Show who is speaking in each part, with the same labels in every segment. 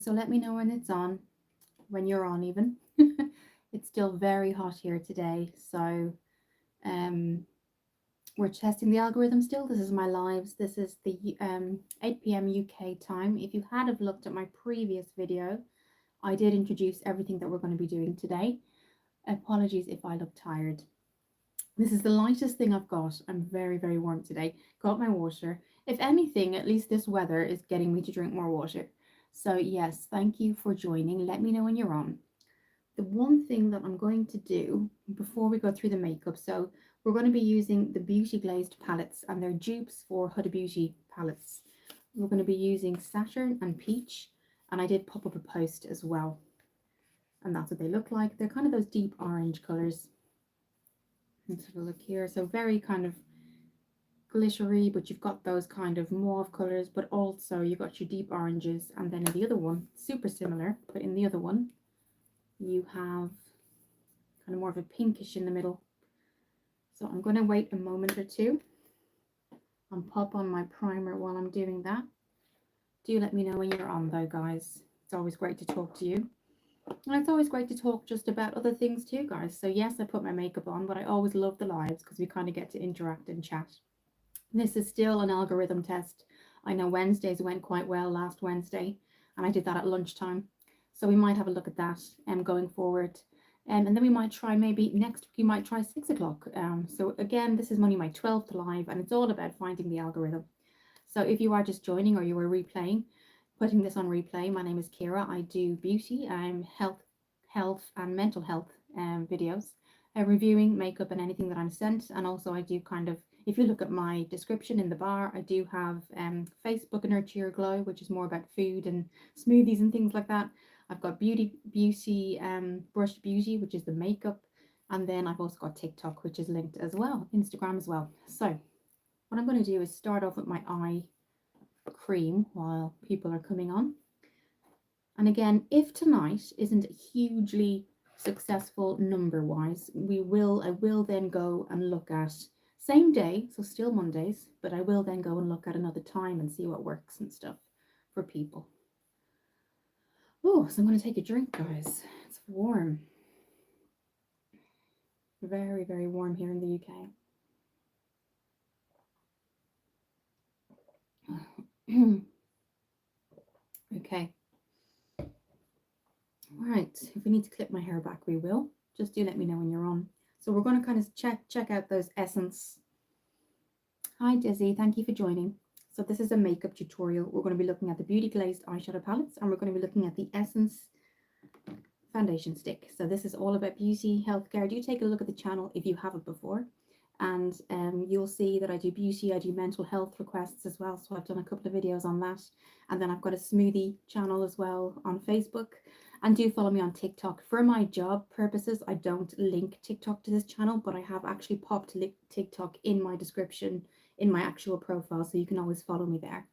Speaker 1: So let me know when it's on, when you're on even. It's still very hot here today, so um, we're testing the algorithm still. This is my lives. This is the 8 p.m. UK time. If you had have looked at my previous video, I did introduce everything that we're going to be doing today. Apologies if I look tired. This is the lightest thing I've got. I'm very, very warm today. Got my water. If anything, at least this weather is getting me to drink more water. So yes, thank you for joining. Let me know when you're on. The one thing that I'm going to do before we go through the makeup, so we're going to be using the Beauty Glazed palettes, and they're dupes for Huda Beauty palettes. We're going to be using Saturn and Peach, and I did pop up a post as well, and that's what they look like. They're kind of those deep orange colours. Let's have a look here. So very kind of glittery, but you've got those kind of mauve colours, but also you've got your deep oranges, and then in the other one, super similar, but in the other one you have kind of more of a pinkish in the middle. So I'm going to wait a moment or two and pop on my primer while I'm doing that. Do let me know when you're on though, guys. It's always great to talk to you. And it's always great to talk just about other things too, guys. So yes, I put my makeup on, but I always love the lives because we kind of get to interact and chat. This is still an algorithm test. I know Wednesdays went quite well last Wednesday, and I did that at lunchtime. So we might have a look at that going forward. And then we might try, maybe next week, you might try 6 o'clock. So again, this is only my 12th live, and it's all about finding the algorithm. So if you are just joining or you are replaying, putting this on replay, my name is Kira. I do beauty, health and mental health videos, reviewing makeup and anything that I'm sent. And also I do kind of, if you look at my description in the bar, I do have Facebook Nurture Your Glow, which is more about food and smoothies and things like that. I've got beauty, Brush Beauty, which is the makeup. And then I've also got TikTok, which is linked as well, Instagram as well. So what I'm going to do is start off with my eye cream while people are coming on. And again, if tonight isn't hugely successful number wise, I will then go and look at same day, so still Mondays, but I will then go and look at another time and see what works and stuff for people. Oh, so I'm going to take a drink, guys. It's warm. Very, very warm here in the UK. Okay. Right, if we need to clip my hair back, we will. Just do let me know when you're on. So we're going to kind of check out those Essence. Hi Dizzy, thank you for joining. So this is a makeup tutorial. We're going to be looking at the Beauty Glazed eyeshadow palettes, and we're going to be looking at the Essence foundation stick. So this is all about beauty, healthcare. Do take a look at the channel if you haven't before, and you'll see that I do beauty, I do mental health requests as well. So I've done a couple of videos on that, and then I've got a smoothie channel as well on Facebook. And do follow me on TikTok. For my job purposes, I don't link TikTok to this channel, but I have actually popped TikTok in my description in my actual profile, so you can always follow me there.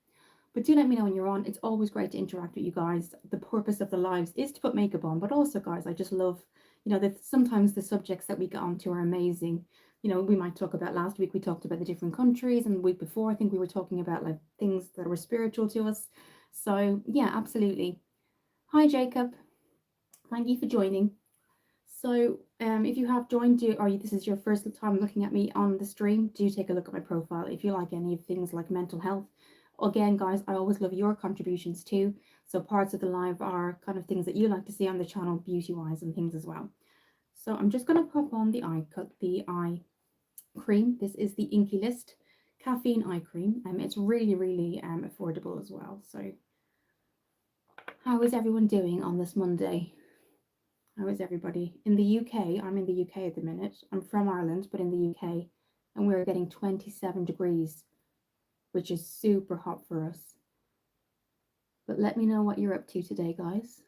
Speaker 1: But do let me know when you're on. It's always great to interact with you guys. The purpose of the lives is to put makeup on, but also, guys, I just love, that sometimes the subjects that we get onto are amazing. We might talk about, last week we talked about the different countries, and the week before I think we were talking about like things that were spiritual to us. So yeah, absolutely. Hi Jacob, thank you for joining. So if you have joined, or this is your first time looking at me on the stream, do take a look at my profile if you like any of things like mental health. Again, guys, I always love your contributions too. So parts of the live are kind of things that you like to see on the channel, beauty-wise and things as well. So I'm just going to pop on the eye cream. This is the Inky List caffeine eye cream, and it's really, really affordable as well. So how is everyone doing on this Monday? How is everybody? In the UK, I'm in the UK at the minute. I'm from Ireland, but in the UK, and we're getting 27 degrees, which is super hot for us. But let me know what you're up to today, guys.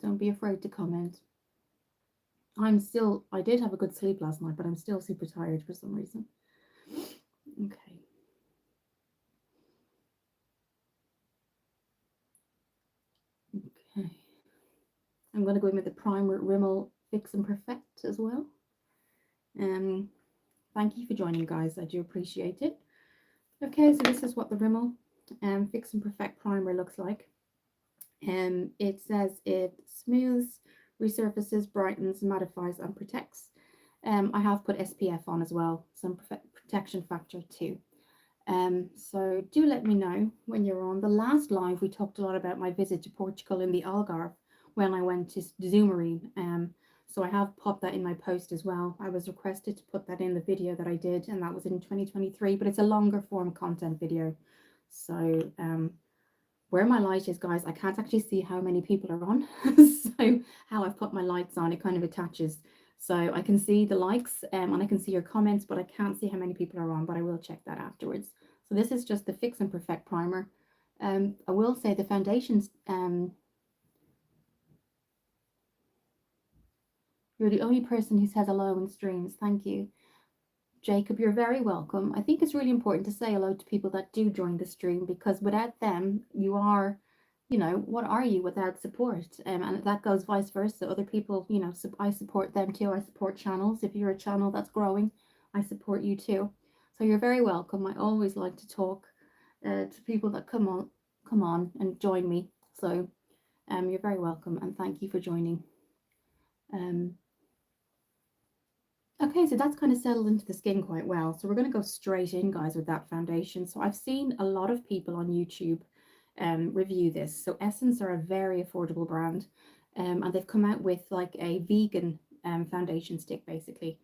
Speaker 1: Don't be afraid to comment. I did have a good sleep last night, but I'm still super tired for some reason. Okay. Okay. I'm going to go in with the primer Rimmel Fix and Perfect as well. Thank you for joining, guys. I do appreciate it. Okay, so this is what the Rimmel Fix and Perfect primer looks like. It says it smooths, resurfaces, brightens, mattifies, and protects. I have put SPF on as well, some protection factor too. So do let me know when you're on. The last live, we talked a lot about my visit to Portugal in the Algarve when I went to Zoomarine. So I have popped that in my post as well. I was requested to put that in the video that I did, and that was in 2023, but it's a longer form content video. So where my light is, guys, I can't actually see how many people are on. So how I've put my lights on, it kind of attaches. So I can see the likes and I can see your comments, but I can't see how many people are on, but I will check that afterwards. So this is just the Fix and Perfect primer. I will say the foundations, you're the only person who says hello in streams. Thank you. Jacob, you're very welcome. I think it's really important to say hello to people that do join the stream, because without them, you are, what are you without support? And that goes vice versa. Other people, I support them too. I support channels. If you're a channel that's growing, I support you too. So you're very welcome. I always like to talk to people that come on and join me. So you're very welcome, and thank you for joining. Okay, so that's kind of settled into the skin quite well. So we're going to go straight in, guys, with that foundation. So I've seen a lot of people on YouTube review this. So Essence are a very affordable brand, and they've come out with like a vegan foundation stick, basically.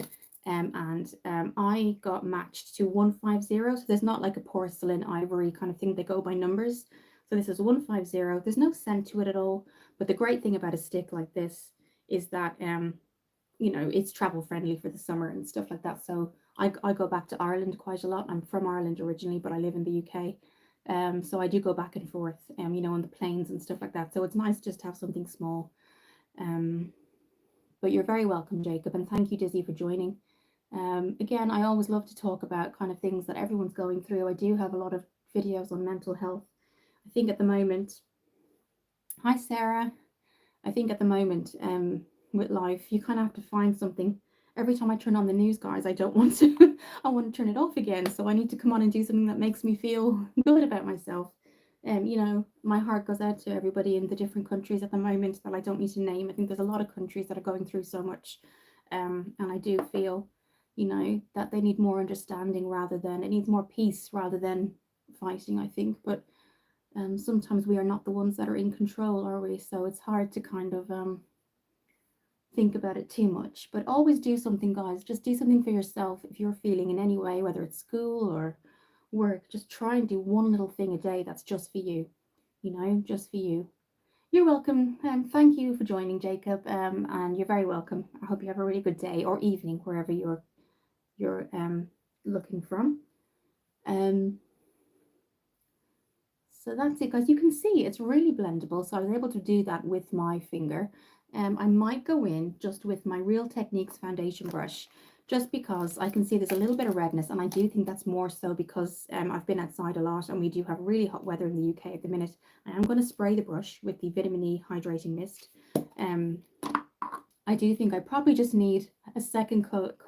Speaker 1: I got matched to 150. So there's not like a porcelain ivory kind of thing. They go by numbers. So this is 150. There's no scent to it at all. But the great thing about a stick like this is that it's travel friendly for the summer and stuff like that. So I go back to Ireland quite a lot. I'm from Ireland originally, but I live in the UK. So I do go back and forth, on the planes and stuff like that. So it's nice just to have something small. But you're very welcome, Jacob, and thank you, Dizzy, for joining. Again, I always love to talk about kind of things that everyone's going through. I do have a lot of videos on mental health. I think at the moment, hi Sarah. I think at the moment, with life, you kind of have to find something. Every time I turn on the news, guys, I don't want to, I want to turn it off again. So I need to come on and do something that makes me feel good about myself. My heart goes out to everybody in the different countries at the moment that I don't need to name. I think there's a lot of countries that are going through so much. And I do feel, that they need more understanding it needs more peace rather than fighting, I think. But sometimes we are not the ones that are in control, are we? So it's hard to kind of think about it too much. But always do something, guys. Just do something for yourself. If you're feeling in any way, whether it's school or work, just try and do one little thing a day that's just for you, just for you. You're welcome. Thank you for joining, Jacob, and you're very welcome. I hope you have a really good day or evening wherever you're looking from. So that's it, guys. You can see it's really blendable. So I was able to do that with my finger. I might go in just with my Real Techniques foundation brush, just because I can see there's a little bit of redness, and I do think that's more so because I've been outside a lot and we do have really hot weather in the UK at the minute. I am going to spray the brush with the Vitamin E Hydrating Mist. I do think I probably just need a second coat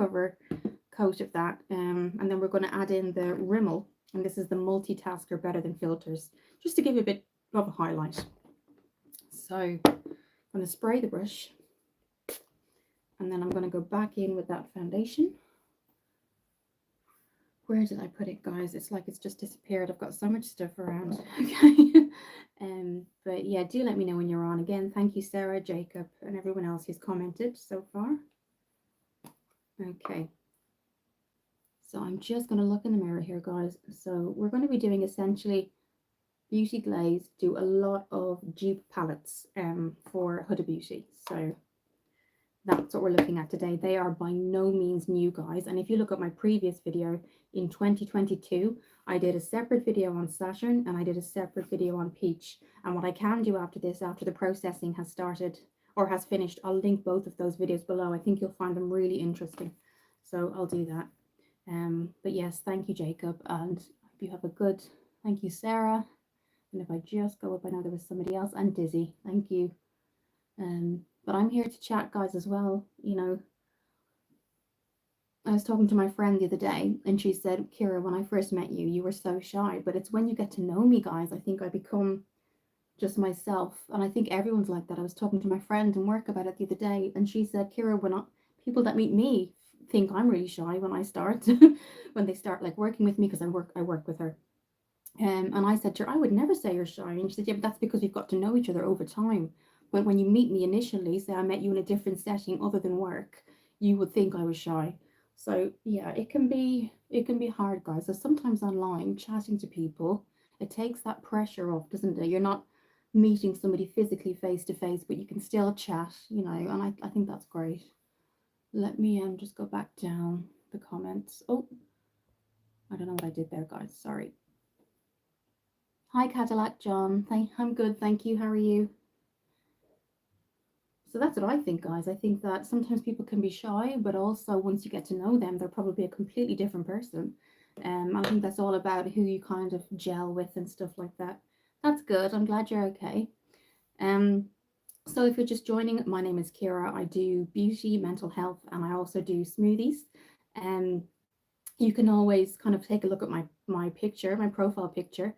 Speaker 1: of that, and then we're going to add in the Rimmel, and this is the Multitasker Better Than Filters, just to give a bit of a highlight. So I'm going to spray the brush, and then I'm going to go back in with that foundation. Where did I put it, guys? It's like it's just disappeared. I've got so much stuff around. Okay. But yeah, do let me know when you're on. Again, thank you, Sarah, Jacob, and everyone else who's commented so far. Okay. So I'm just going to look in the mirror here, guys. So we're going to be doing essentially Beauty Glazed do a lot of dupe palettes for Huda Beauty. So that's what we're looking at today. They are by no means new, guys. And if you look at my previous video in 2022, I did a separate video on Saturn and I did a separate video on Peach. And what I can do after this, after the processing has started or has finished, I'll link both of those videos below. I think you'll find them really interesting. So I'll do that. But yes, thank you, Jacob. And hope you have a good, thank you, Sarah. And if I just go up, I know there was somebody else, and Dizzy, thank you. But I'm here to chat, guys, as well. I was talking to my friend the other day, and she said, Kira, when I first met you, you were so shy. But it's when you get to know me, guys, I think I become just myself. And I think everyone's like that. I was talking to my friend in work about it the other day, and she said, Kira, people that meet me think I'm really shy when I start, when they start like working with me, because I work with her. And I said to her, I would never say you're shy. And she said, yeah, but that's because we've got to know each other over time. When you meet me initially, say I met you in a different setting other than work, you would think I was shy. So yeah, it can be hard, guys. So sometimes online, chatting to people, it takes that pressure off, doesn't it? You're not meeting somebody physically face to face, but you can still chat, and I think that's great. Let me just go back down the comments. Oh, I don't know what I did there, guys. Sorry. Hi, Cadillac John. I'm good, thank you. How are you? So that's what I think, guys. I think that sometimes people can be shy, but also once you get to know them, they're probably a completely different person. I think that's all about who you kind of gel with and stuff like that. That's good. I'm glad you're okay. Um, so if you're just joining, my name is Kira. I do beauty, mental health, and I also do smoothies. Um, you can always kind of take a look at my picture, my profile picture,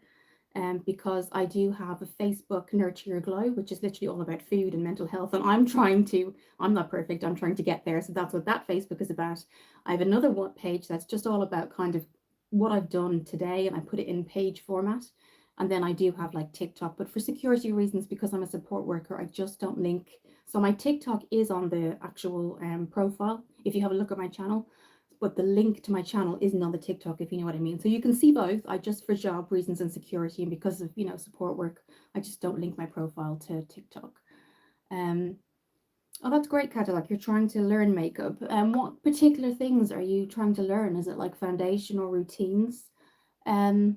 Speaker 1: because I do have a Facebook Nurture Your Glow, which is literally all about food and mental health. And I'm not perfect, I'm trying to get there. So that's what that Facebook is about. I have another one page that's just all about kind of what I've done today, and I put it in page format. And then I do have like TikTok, but for security reasons, because I'm a support worker, I just don't link. So my TikTok is on the actual profile if you have a look at my channel, but the link to my channel isn't on the TikTok, if you know what I mean. So you can see both. I just, for job reasons and security, and because of support work, I just don't link my profile to TikTok. Um, oh, that's great, Cadillac. You're trying to learn makeup. What particular things are you trying to learn? Is it like foundation or routines? Um,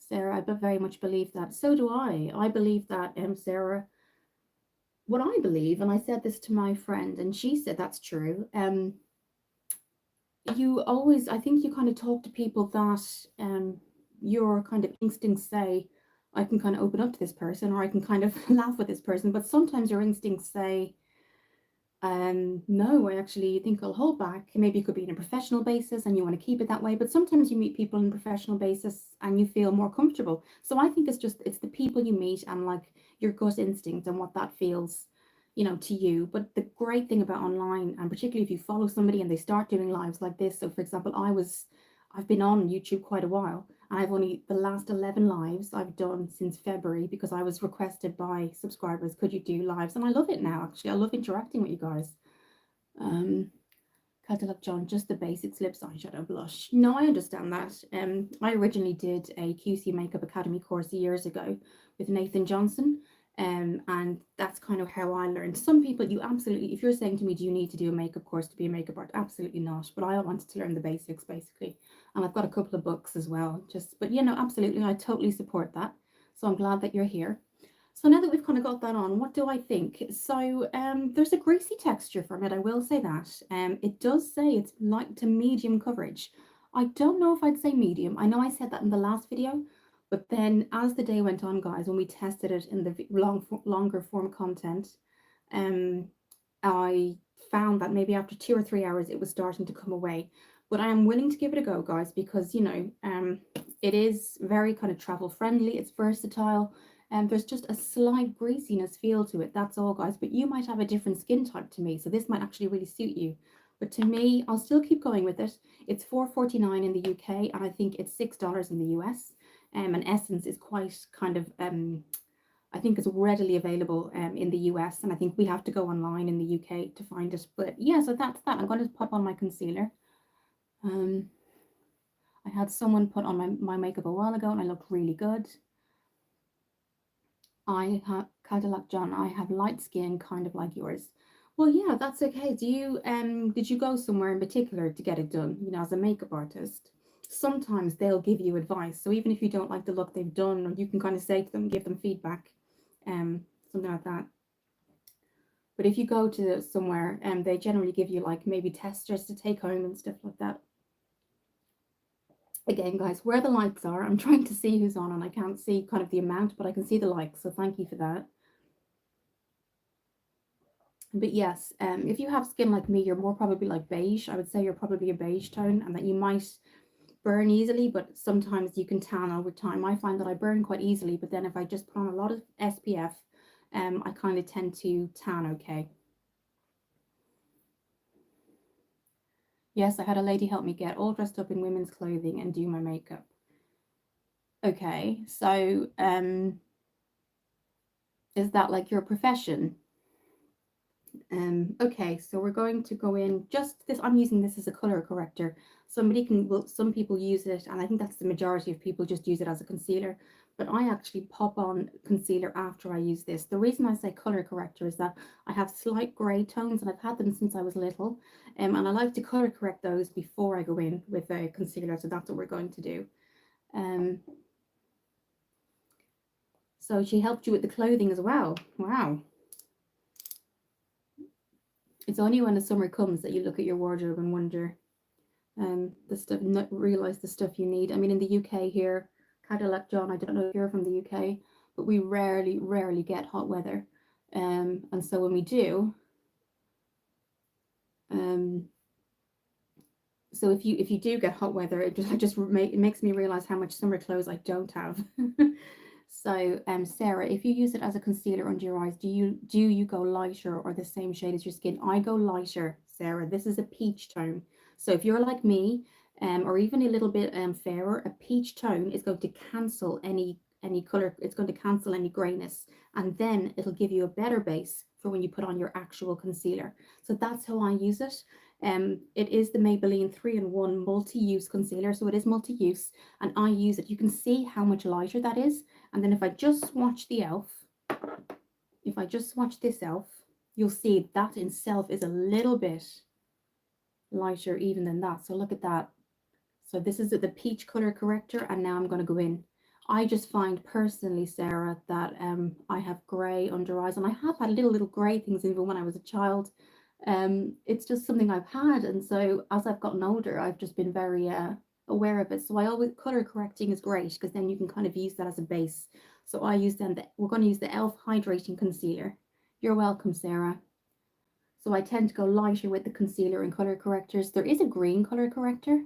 Speaker 1: Sarah, I very much believe that. So do I. I believe that, Sarah. What I believe, and I said this to my friend, and she said that's true. You always, I think you kind of talk to people that your kind of instincts say, I can kind of open up to this person, or I can kind of laugh with this person, but sometimes your instincts say, no, I actually think I'll hold back. Maybe it could be in a professional basis and you want to keep it that way, but sometimes you meet people on a professional basis and you feel more comfortable. So I think it's the people you meet and like your gut instinct and what that feels, to you. But the great thing about online, and particularly if you follow somebody and they start doing lives like this. So for example, I've been on YouTube quite a while, and I've only the last 11 lives I've done since February, because I was requested by subscribers, could you do lives? And I love it now, actually. I love interacting with you guys. Um, Cadillac John, just the basics, lips, eyeshadow, blush. No, I understand that. I originally did a QC Makeup Academy course years ago with Nathan Johnson. And that's kind of how I learned. Some people, you absolutely, if you're saying to me, do you need to do a makeup course to be a makeup artist? Absolutely not. But I wanted to learn the basics, basically. And I've got a couple of books as well. But absolutely, I totally support that. So I'm glad that you're here. So now that we've kind of got that on, what do I think? So there's a greasy texture from it, I will say that. It does say it's light to medium coverage. I don't know if I'd say medium. I know I said that in the last video, but then as the day went on, guys, when we tested it in the longer form content, um, I found that maybe after 2 or 3 hours, it was starting to come away. But I am willing to give it a go, guys, because, it is very kind of travel friendly. It's versatile. And there's just a slight greasiness feel to it. That's all, guys. But you might have a different skin type to me, so this might actually really suit you. But to me, I'll still keep going with it. It's $4.49 in the UK, and I think it's $6 in the US. And Essence is quite kind of I think it's readily available in the US, and I think we have to go online in the UK to find it. But yeah, so that's that. I'm going to pop on my concealer. I had someone put on my makeup a while ago, and I looked really good. I have Cadillac John. I have light skin, kind of like yours. Well, yeah, that's okay. Did you go somewhere in particular to get it done? As a makeup artist, sometimes they'll give you advice. So even if you don't like the look they've done, or you can kind of say to them, give them feedback, something like that. But if you go to somewhere, they generally give you like maybe testers to take home and stuff like that. Again, guys, where the likes are, I'm trying to see who's on, and I can't see kind of the amount, but I can see the likes. So thank you for that. But yes, if you have skin like me, you're more probably like beige. I would say you're probably a beige tone, and that you might burn easily, but sometimes you can tan over time. I find that I burn quite easily, but then if I just put on a lot of SPF, I kind of tend to tan okay. Yes, I had a lady help me get all dressed up in women's clothing and do my makeup. Okay, so is that like your profession? Okay, so we're going to go in just this. I'm using this as a color corrector. Some people use it, and I think that's the majority of people just use it as a concealer. But I actually pop on concealer after I use this. The reason I say color corrector is that I have slight grey tones, and I've had them since I was little. And I like to color correct those before I go in with a concealer. So that's what we're going to do. Um, so she helped you with the clothing as well. Wow. It's only when the summer comes that you look at your wardrobe and wonder the stuff, not realize the stuff you need. I mean, in the UK here, Cadillac John, I don't know if you're from the UK, but we rarely get hot weather. And so when we do, um, so if you do get hot weather, it makes me realize how much summer clothes I don't have. So, Sarah, if you use it as a concealer under your eyes, do you go lighter or the same shade as your skin? I go lighter, Sarah. This is a peach tone. So if you're like me, or even a little bit fairer, a peach tone is going to cancel any color. It's going to cancel any grayness, and then it'll give you a better base for when you put on your actual concealer. So that's how I use it. It is the Maybelline 3-in-1 multi-use concealer, so it is multi-use, and I use it. You can see how much lighter that is. And then if I just swatch the e.l.f., if I just swatch this e.l.f., you'll see that in itself is a little bit lighter even than that. So look at that. So this is the peach color corrector, and now I'm going to go in. I just find personally, Sarah, that I have grey under eyes, and I have had little grey things even when I was a child. It's just something I've had, and so as I've gotten older, I've just been very aware of it. So I always, color correcting is great because then you can kind of use that as a base. So I use we're going to use the e.l.f. hydrating concealer. You're welcome, Sarah. So I tend to go lighter with the concealer and color correctors. There is a green color corrector.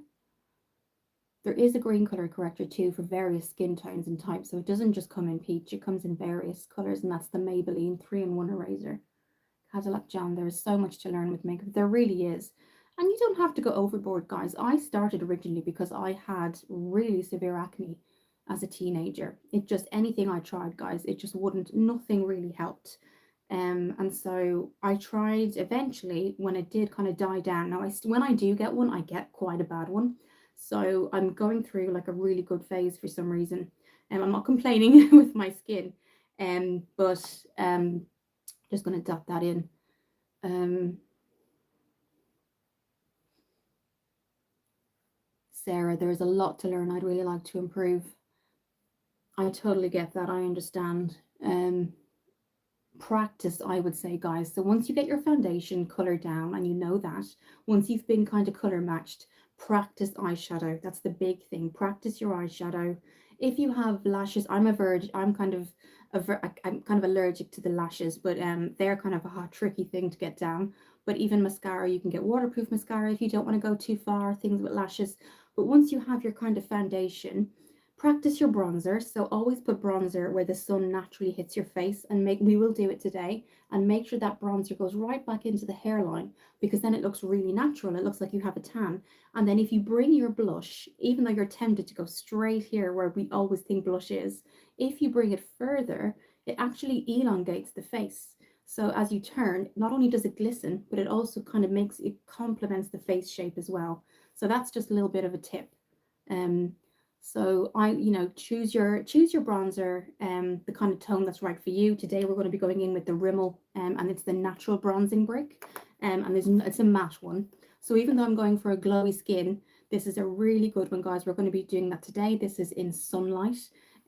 Speaker 1: There is a green color corrector too for various skin tones and types. So it doesn't just come in peach, it comes in various colors, and that's the Maybelline 3-in-1 eraser. Cadillac John, there is so much to learn with makeup. There really is. And you don't have to go overboard, guys. I started originally because I had really severe acne as a teenager. It just, anything I tried, guys, it just wouldn't, nothing really helped. And so I tried eventually when it did kind of die down. Now, when I do get one, I get quite a bad one. So I'm going through like a really good phase for some reason. And I'm not complaining with my skin. But just going to dab that in. Sarah, there's a lot to learn. I'd really like to improve. I totally get that. I understand. Practice, I would say, guys. So once you get your foundation color down and you know that, once you've been kind of color matched, practice eyeshadow. That's the big thing. Practice your eyeshadow. If you have lashes, I'm kind of allergic to the lashes, but they're kind of a hot, tricky thing to get down. But even mascara, you can get waterproof mascara if you don't want to go too far, things with lashes. But once you have your kind of foundation, practice your bronzer. So always put bronzer where the sun naturally hits your face, and we will do it today, and make sure that bronzer goes right back into the hairline, because then it looks really natural. It looks like you have a tan. And then if you bring your blush, even though you're tempted to go straight here where we always think blush is, if you bring it further, it actually elongates the face. So as you turn, not only does it glisten, but it also kind of complements the face shape as well. So that's just a little bit of a tip. So choose your bronzer, the kind of tone that's right for you. Today we're going to be going in with the Rimmel, and it's the natural bronzing brick, and it's a matte one. So even though I'm going for a glowy skin, this is a really good one, guys. We're going to be doing that today. This is in Sunlight,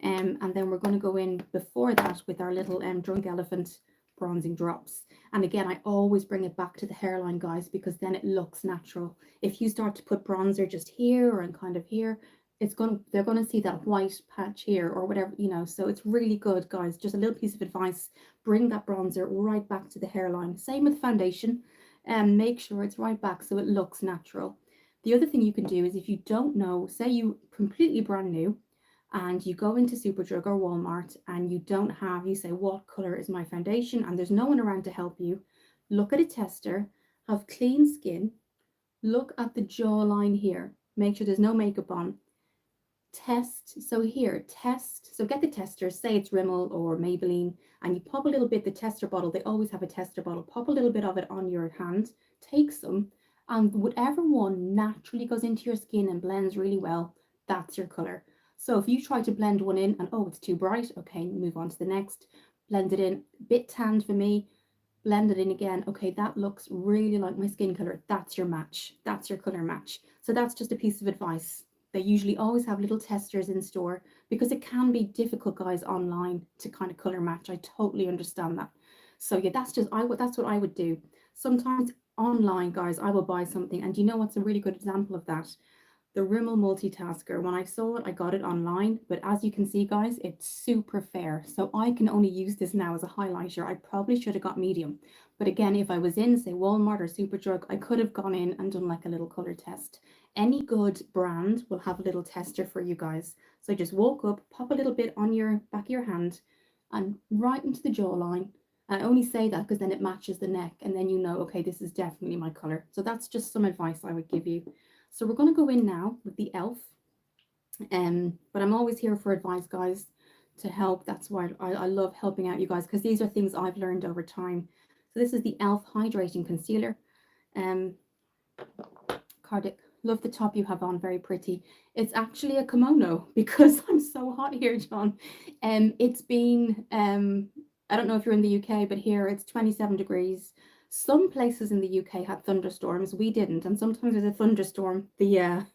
Speaker 1: and then we're going to go in before that with our little Drunk Elephant bronzing drops. And again, I always bring it back to the hairline, guys, because then it looks natural. If you start to put bronzer just here and kind of here, they're going to see that white patch here or whatever, so it's really good, guys. Just a little piece of advice: bring that bronzer right back to the hairline. Same with foundation, and make sure it's right back so it looks natural. The other thing you can do is, if you don't know, say you completely brand new and you go into Superdrug or Walmart and you don't have, you say, what color is my foundation? And there's no one around to help you. Look at a tester, have clean skin, look at the jawline here, make sure there's no makeup on. Test. So here, test. So get the tester, say it's Rimmel or Maybelline, and you pop a little bit, the tester bottle, they always have a tester bottle, pop a little bit of it on your hand, take some, and whatever one naturally goes into your skin and blends really well, that's your color. So if you try to blend one in and, oh, it's too bright, okay, move on to the next, blend it in, bit tanned for me, blend it in again, okay, that looks really like my skin color, that's your match, that's your color match. So that's just a piece of advice. They usually always have little testers in store, because it can be difficult, guys, online to kind of color match. I totally understand that. So yeah, that's what I would do. Sometimes online, guys, I will buy something, and you know what's a really good example of that? The Rimmel Multitasker. When I saw it, I got it online, but as you can see, guys, it's super fair. So I can only use this now as a highlighter. I probably should have got medium. But again, if I was in, say, Walmart or Superdrug, I could have gone in and done like a little color test. Any good brand will have a little tester for you guys. So just walk up, pop a little bit on your back of your hand and right into the jawline. I only say that because then it matches the neck, and then you know, okay, this is definitely my color. So that's just some advice I would give you. So we're going to go in now with the e.l.f. But I'm always here for advice, guys, to help. That's why I love helping out you guys, because these are things I've learned over time. So this is the e.l.f. Hydrating Concealer. Um, Cardic, love the top you have on, very pretty. It's actually a kimono because I'm so hot here, John. It's been, I don't know if you're in the UK, but here it's 27 degrees. Some places in the UK had thunderstorms. We didn't, and sometimes there's a thunderstorm, the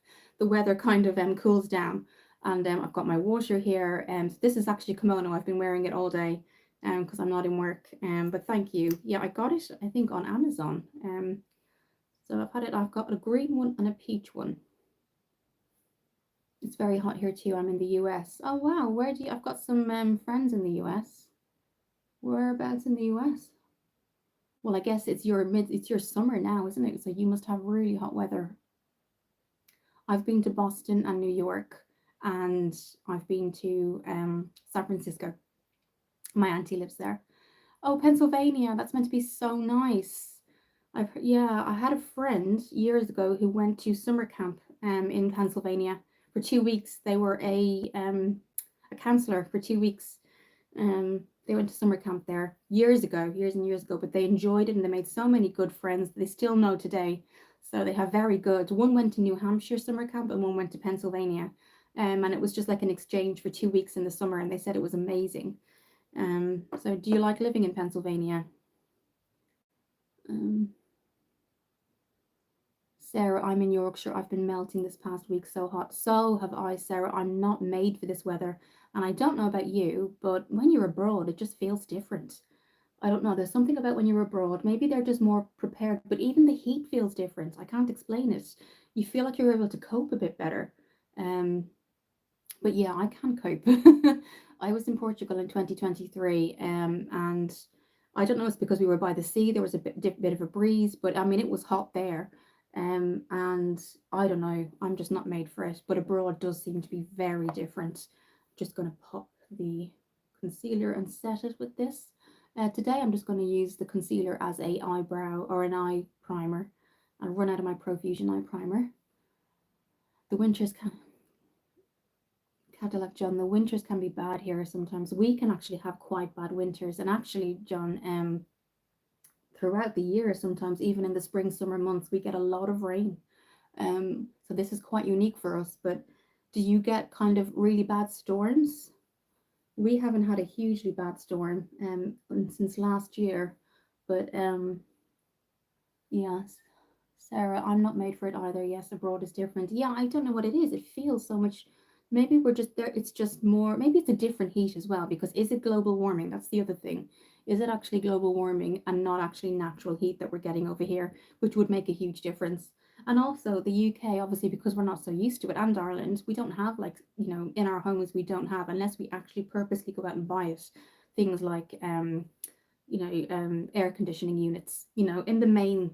Speaker 1: weather kind of cools down. And I've got my water here, and this is actually kimono. I've been wearing it all day, because I'm not in work. But thank you. Yeah, I got it, I think, on Amazon. So I've got a green one and a peach one. It's very hot here too. I'm in the US. Oh wow, I've got some friends in the US. Whereabouts in the US? Well, I guess it's your summer now, isn't it? So you must have really hot weather. I've been to Boston and New York, and I've been to San Francisco. My auntie lives there. Oh, Pennsylvania, that's meant to be so nice. Yeah, I had a friend years ago who went to summer camp in Pennsylvania for 2 weeks. They were a counselor for 2 weeks. They went to summer camp there years ago, years and years ago, but they enjoyed it and they made so many good friends they still know today. So they have very good. One went to New Hampshire summer camp and one went to Pennsylvania. And it was just like an exchange for 2 weeks in the summer, and they said it was amazing. So do you like living in Pennsylvania? Um, Sarah, I'm in Yorkshire. I've been melting this past week, so hot. So have I, Sarah. I'm not made for this weather. And I don't know about you, but when you're abroad, it just feels different. I don't know. There's something about when you're abroad. Maybe they're just more prepared, but even the heat feels different. I can't explain it. You feel like you're able to cope a bit better. Um, but yeah, I can cope. I was in Portugal in 2023, and I don't know, it's because we were by the sea, there was a bit of a breeze, but I mean, it was hot there. And I don't know, I'm just not made for it, but abroad does seem to be very different. Just going to pop the concealer and set it with this. Today, I'm just going to use the concealer as a eyebrow or an eye primer. I'll run out of my Profusion eye primer. The winters Cadillac John, the winters can be bad here sometimes. We can actually have quite bad winters, and actually, John, throughout the year, sometimes even in the spring, summer months, we get a lot of rain. So this is quite unique for us. But do you get kind of really bad storms? We haven't had a hugely bad storm since last year, but yes. Sarah, I'm not made for it either. Yes, abroad is different. Yeah, I don't know what it is. It feels so much. Maybe we're just there. It's just more. Maybe it's a different heat as well. Because is it global warming? That's the other thing. Is it actually global warming and not actually natural heat that we're getting over here, which would make a huge difference? And also the UK, obviously, because we're not so used to it, and Ireland, we don't have, like, in our homes, we don't have, unless we actually purposely go out and buy it, things like air conditioning units, in the main,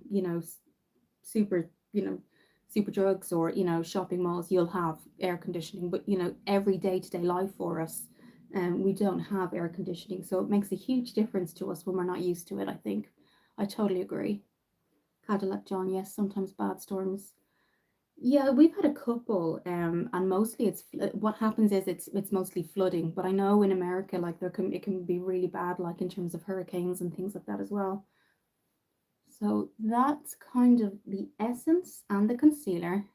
Speaker 1: super, Superdrugs or, you know, shopping malls, you'll have air conditioning, but, you know, every day-to-day life for us, we don't have air conditioning. So it makes a huge difference to us when we're not used to it, I think. I totally agree. Cadillac John, yes, sometimes bad storms. Yeah, we've had a couple, and mostly what happens is it's mostly flooding. But I know in America, like it can be really bad, like in terms of hurricanes and things like that as well. So that's kind of the essence and the concealer.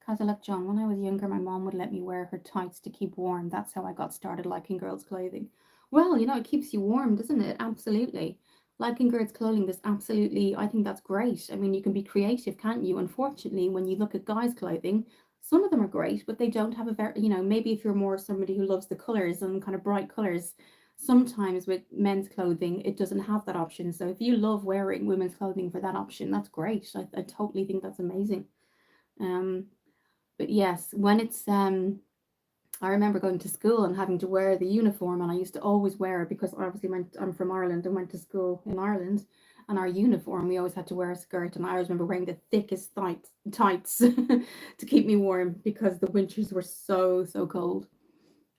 Speaker 1: Cadillac John, when I was younger, my mom would let me wear her tights to keep warm. That's how I got started liking girls' clothing. Well, you know, it keeps you warm, doesn't it? Absolutely. Liking girls' clothing, this absolutely, I think that's great. I mean, you can be creative, can't you? Unfortunately, when you look at guys' clothing, some of them are great, but they don't have a very, you know, maybe if you're more somebody who loves the colors and kind of bright colors, sometimes with men's clothing, it doesn't have that option. So if you love wearing women's clothing for that option, that's great. I totally think that's amazing. Um, but yes, when it's I remember going to school and having to wear the uniform, and I used to always wear it because obviously I'm from Ireland and went to school in Ireland, and our uniform we always had to wear a skirt, and I always remember wearing the thickest tights to keep me warm because the winters were so cold.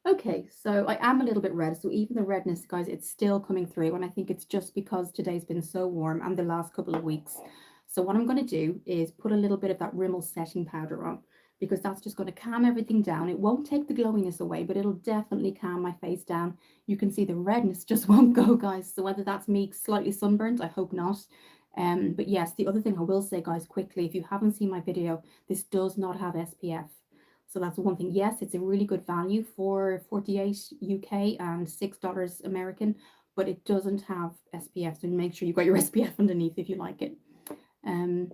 Speaker 1: Okay, so I am a little bit red. So even the redness, guys, it's still coming through. And I think it's just because today's been so warm and the last couple of weeks. So what I'm going to do is put a little bit of that Rimmel setting powder on because that's just going to calm everything down. It won't take the glowiness away, but it'll definitely calm my face down. You can see the redness just won't go, guys. So whether that's me slightly sunburnt, I hope not. But yes, the other thing I will say, guys, quickly, if you haven't seen my video, this does not have SPF. So that's one thing. Yes, it's a really good value for 48 UK and $6 American, but it doesn't have SPF. So make sure you got your SPF underneath if you like it. Um,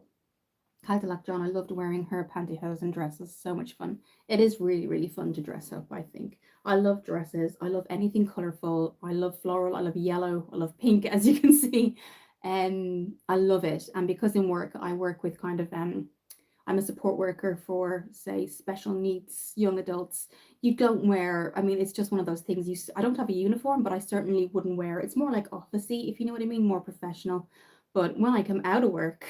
Speaker 1: Cadillac John, I loved wearing her pantyhose and dresses. So much fun. It is really fun to dress up, I think. I love dresses. I love anything colorful. I love floral. I love yellow. I love pink, as you can see. I love it. And because in work, I work with kind of I'm a support worker for, say, special needs young adults. You don't wear, I mean, it's just one of those things. I don't have a uniform, but I certainly wouldn't wear. It's more like officey, if you know what I mean, more professional. But when I come out of work,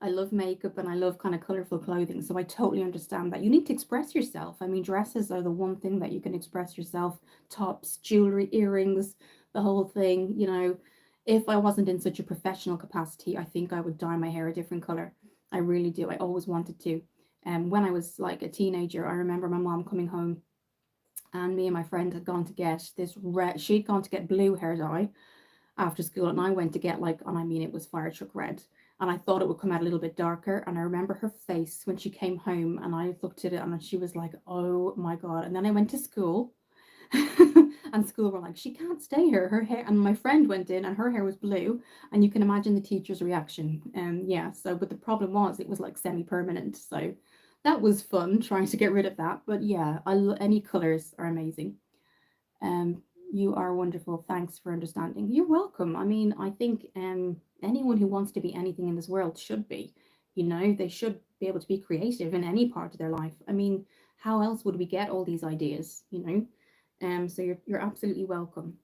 Speaker 1: I love makeup and I love kind of colorful clothing. So I totally understand that. You need to express yourself. I mean, dresses are the one thing that you can express yourself. Tops, jewelry, earrings, the whole thing. You know, if I wasn't in such a professional capacity, I think I would dye my hair a different color. I really do. I always wanted to. When I was like a teenager, I remember my mom coming home and me and my friend had gone to get this red, she'd gone to get blue hair dye after school, and I went to get like, and I mean, it was fire truck red. And I thought it would come out a little bit darker. And I remember her face when she came home, and I looked at it and she was like, oh my God. And then I went to school and school were like, she can't stay here. Her hair, and my friend went in and her hair was blue. And you can imagine the teacher's reaction. Yeah, so, but the problem was it was like semi-permanent. So that was fun trying to get rid of that. But yeah, any colors are amazing. Um, you are wonderful. Thanks for understanding. You're welcome. I mean, I think anyone who wants to be anything in this world should be. You know, they should be able to be creative in any part of their life. I mean, how else would we get all these ideas? You know, so you're absolutely welcome.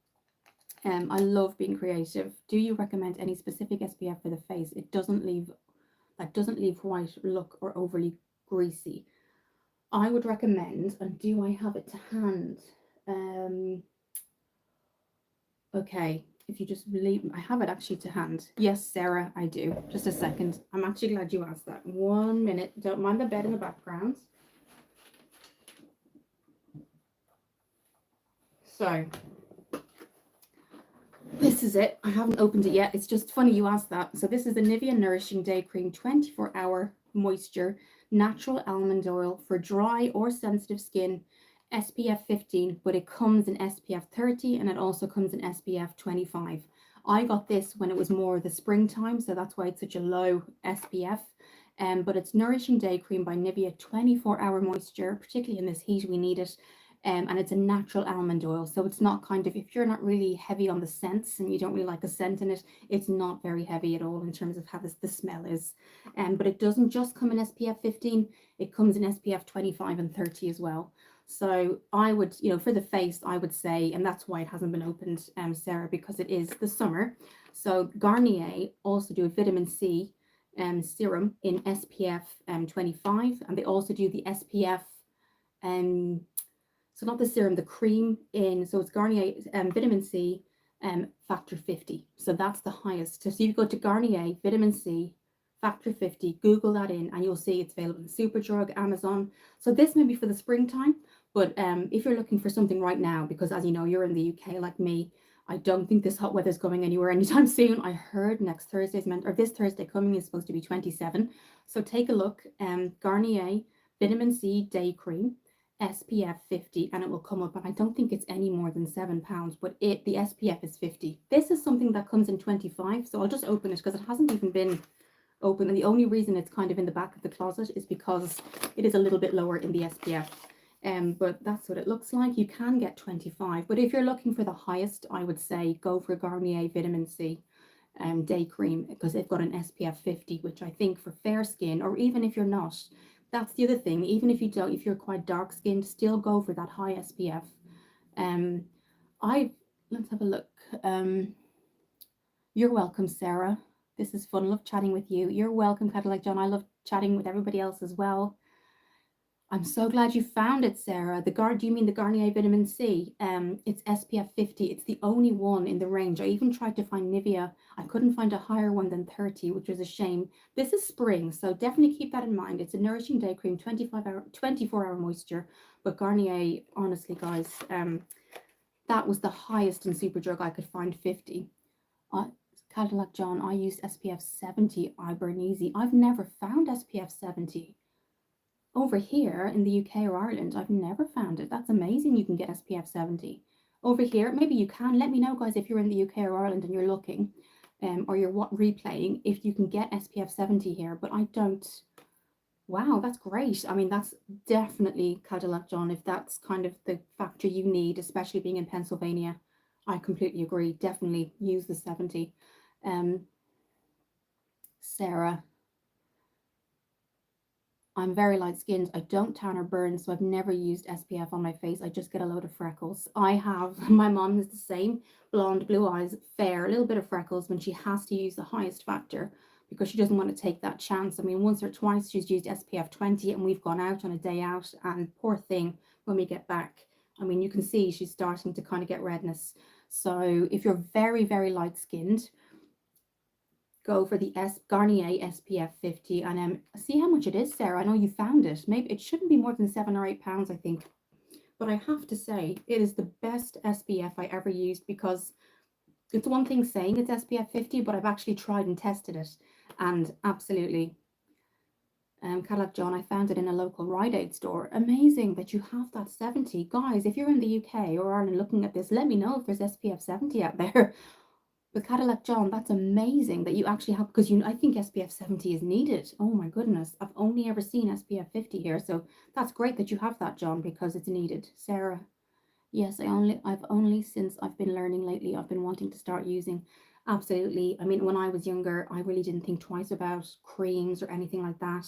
Speaker 1: I love being creative. Do you recommend any specific SPF for the face? It doesn't leave that doesn't leave white look or overly greasy. I would recommend, and do I have it to hand? Okay, if you just leave, I have it actually to hand. Yes, Sarah, I do. Just a second. I'm actually glad you asked that. 1 minute. Don't mind the bed in the background. So, this is it. I haven't opened it yet. It's just funny you asked that. So this is the Nivea Nourishing Day Cream 24-hour moisture, natural almond oil for dry or sensitive skin, SPF 15, but it comes in SPF 30 and it also comes in SPF 25. I got this when it was more the springtime, so that's why it's such a low SPF. But it's Nourishing Day Cream by Nivea, 24-hour moisture, particularly in this heat, we need it. And it's a natural almond oil, so it's not kind of, if you're not really heavy on the scents and you don't really like a scent in it, it's not very heavy at all in terms of how the smell is. But it doesn't just come in SPF 15, it comes in SPF 25 and 30 as well. So I would, you know, for the face, I would say, and that's why it hasn't been opened, Sarah, because it is the summer. So Garnier also do a vitamin C serum in SPF 25, and they also do the SPF so not the serum, the cream in, so it's Garnier vitamin C factor 50. So that's the highest. So you go to Garnier vitamin C factor 50, Google that in, and you'll see it's available in Superdrug, Amazon. So this may be for the springtime, but if you're looking for something right now, because as you know, you're in the UK like me, I don't think this hot weather is going anywhere anytime soon. I heard next Thursday's meant, or this Thursday coming is supposed to be 27. So take a look. Garnier vitamin C day cream, SPF 50, and it will come up, and I don't think it's any more than £7, but the SPF is 50. This is something that comes in 25, so I'll just open it because it hasn't even been open, and the only reason it's kind of in the back of the closet is because it is a little bit lower in the SPF. But that's what it looks like. You can get 25, but if you're looking for the highest, I would say go for Garnier vitamin C day cream, because they've got an SPF 50, which I think for fair skin, or even if you're not, that's the other thing, even if you don't, if you're quite dark skinned, still go for that high SPF. Let's have a look. You're welcome, Sarah. This is fun. Love chatting with you. You're welcome, Cadillac John. I love chatting with everybody else as well. I'm so glad you found it, Sarah. Do you mean the Garnier vitamin C? It's SPF 50. It's the only one in the range. I even tried to find Nivea. I couldn't find a higher one than 30, which was a shame. This is spring, so definitely keep that in mind. It's a nourishing day cream, 24-hour moisture. But Garnier, honestly, guys, that was the highest in Superdrug I could find, 50. Cadillac John, I used SPF 70 Ibernese. I've never found SPF 70. Over here in the UK or Ireland, I've never found it. That's amazing you can get SPF 70. Over here, maybe you can. Let me know, guys, if you're in the UK or Ireland and you're looking, or you're replaying, if you can get SPF 70 here, but I don't. Wow, that's great. I mean, that's definitely Cadillac John, if that's kind of the factor you need, especially being in Pennsylvania. I completely agree. Definitely use the 70. Sarah, I'm very light skinned. I don't tan or burn, so I've never used SPF on my face. I just get a load of freckles. I have, my mom is the same, blonde, blue eyes, fair, a little bit of freckles when she has to use the highest factor because she doesn't want to take that chance. I mean, once or twice she's used SPF 20 and we've gone out on a day out, and poor thing, when we get back, I mean, you can see she's starting to kind of get redness. So if you're very, very light skinned, go for the Garnier SPF 50, and see how much it is, Sarah. I know you found it. Maybe it shouldn't be more than £7 or £8, I think. But I have to say, it is the best SPF I ever used, because it's one thing saying it's SPF 50, but I've actually tried and tested it, and absolutely. Cadillac John, I found it in a local Rite Aid store. Amazing that you have that 70. Guys, if you're in the UK or Ireland looking at this, let me know if there's SPF 70 out there. But Cadillac John, that's amazing that you actually have, because I think SPF 70 is needed. Oh my goodness, I've only ever seen SPF 50 here, so that's great that you have that, John, because it's needed. Sarah, yes, I've only since I've been learning lately, I've been wanting to start using. Absolutely. I mean, when I was younger, I really didn't think twice about creams or anything like that.